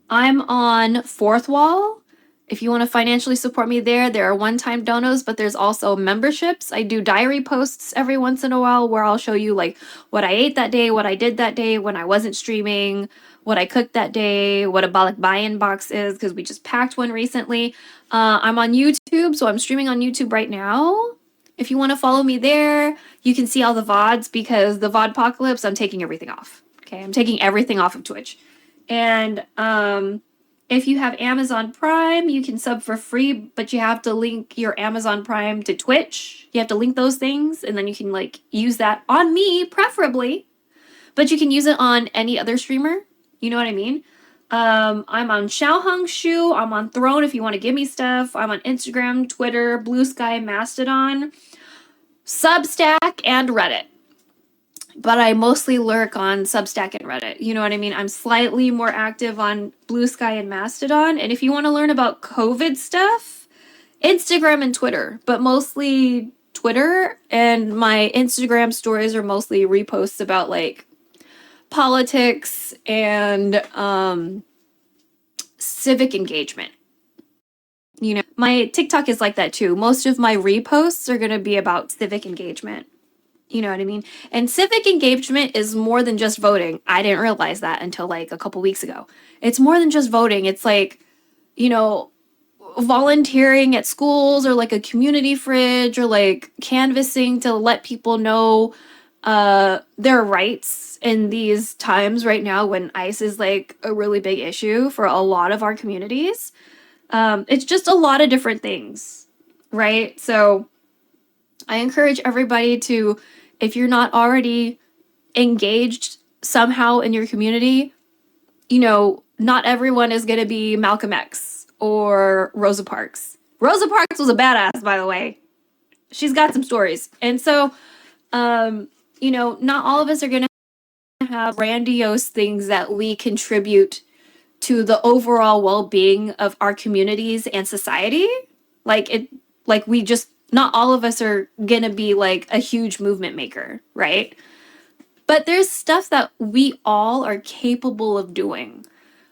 I'm on FOURTHWALL. If you want to financially support me there are one-time donos, but there's also memberships. I do diary posts every once in a while where I'll show you like what I ate that day, what I did that day when I wasn't streaming, what I cooked that day, what a Balak buy-in box is, because we just packed one recently. I'm on YouTube, so I'm streaming on YouTube right now. If you want to follow me there, you can see all the VODs, because the VODpocalypse, I'm taking everything off. Okay, I'm taking everything off of Twitch. And if you have Amazon Prime, you can sub for free, but you have to link your Amazon Prime to Twitch. You have to link those things, and then you can like use that on me, preferably. But you can use it on any other streamer. You know what I mean? I'm on xiaohongshu. I'm on Throne if you want to give me stuff. I'm on Instagram, Twitter, Blue Sky, Mastodon, Substack, and Reddit. But I mostly lurk on Substack and Reddit. You know what I mean? I'm slightly more active on Blue Sky and Mastodon. And if you want to learn about COVID stuff, Instagram and Twitter. But mostly Twitter. And my Instagram stories are mostly reposts about like politics and civic engagement. You know, my TikTok is like that too. Most of my reposts are going to be about civic engagement. You know what I mean? And civic engagement is more than just voting. I didn't realize that until like a couple weeks ago. It's more than just voting. It's like, you know, volunteering at schools or like a community fridge or like canvassing to let people know their rights in these times right now when ICE is like a really big issue for a lot of our communities. It's just a lot of different things, right? So I encourage everybody to, if you're not already engaged somehow in your community, you know, not everyone is going to be Malcolm X or Rosa Parks. Rosa Parks was a badass, by the way. She's got some stories. And so, you know, not all of us are going to have grandiose things that we contribute to the overall well-being of our communities and society. Not all of us are gonna be like a huge movement maker, right? But there's stuff that we all are capable of doing.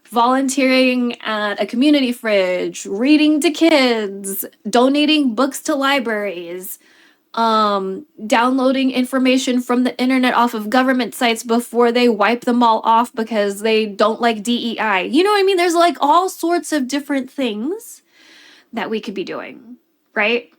Volunteering at a community fridge, reading to kids, donating books to libraries, downloading information from the internet off of government sites before they wipe them all off because they don't like DEI. You know what I mean? There's like all sorts of different things that we could be doing, right?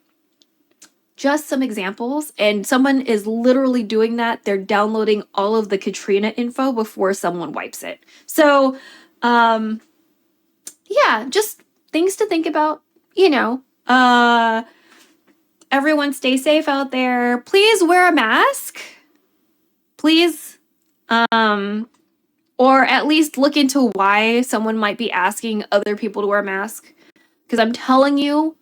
Just some examples, and someone is literally doing that. They're downloading all of the Katrina info before someone wipes it. So, yeah, just things to think about, you know. Everyone stay safe out there. Please wear a mask. Please. Or at least look into why someone might be asking other people to wear a mask. Because I'm telling you,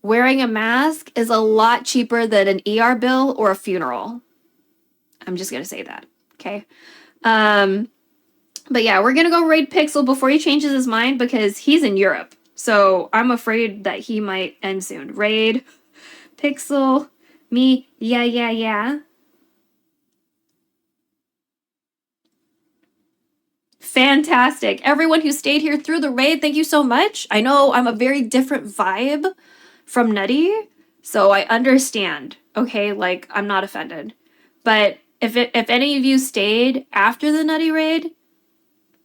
wearing a mask is a lot cheaper than an ER bill or a funeral. I'm just going to say that, okay? But yeah, we're going to go raid Pixel before he changes his mind because he's in Europe. So I'm afraid that he might end soon. Raid Pixel, me, yeah. Fantastic. Everyone who stayed here through the raid, thank you so much. I know I'm a very different vibe from Nutty, so I understand. Okay, like I'm not offended. But if any of you stayed after the Nutty raid,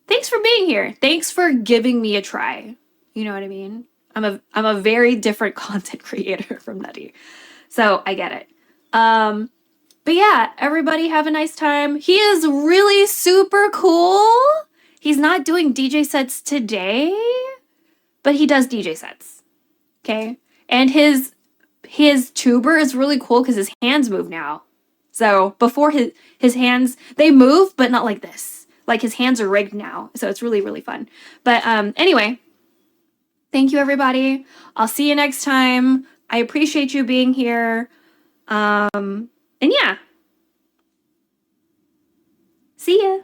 thanks for being here. Thanks for giving me a try. You know what I mean? I'm a very different content creator from Nutty. So I get it. But yeah, everybody have a nice time. He is really super cool. He's not doing DJ sets today, but he does DJ sets. Okay? And his tuber is really cool because his hands move now. So before his hands, they move, but not like this. Like his hands are rigged now. So it's really, really fun. But anyway, thank you everybody. I'll see you next time. I appreciate you being here. And yeah. See ya.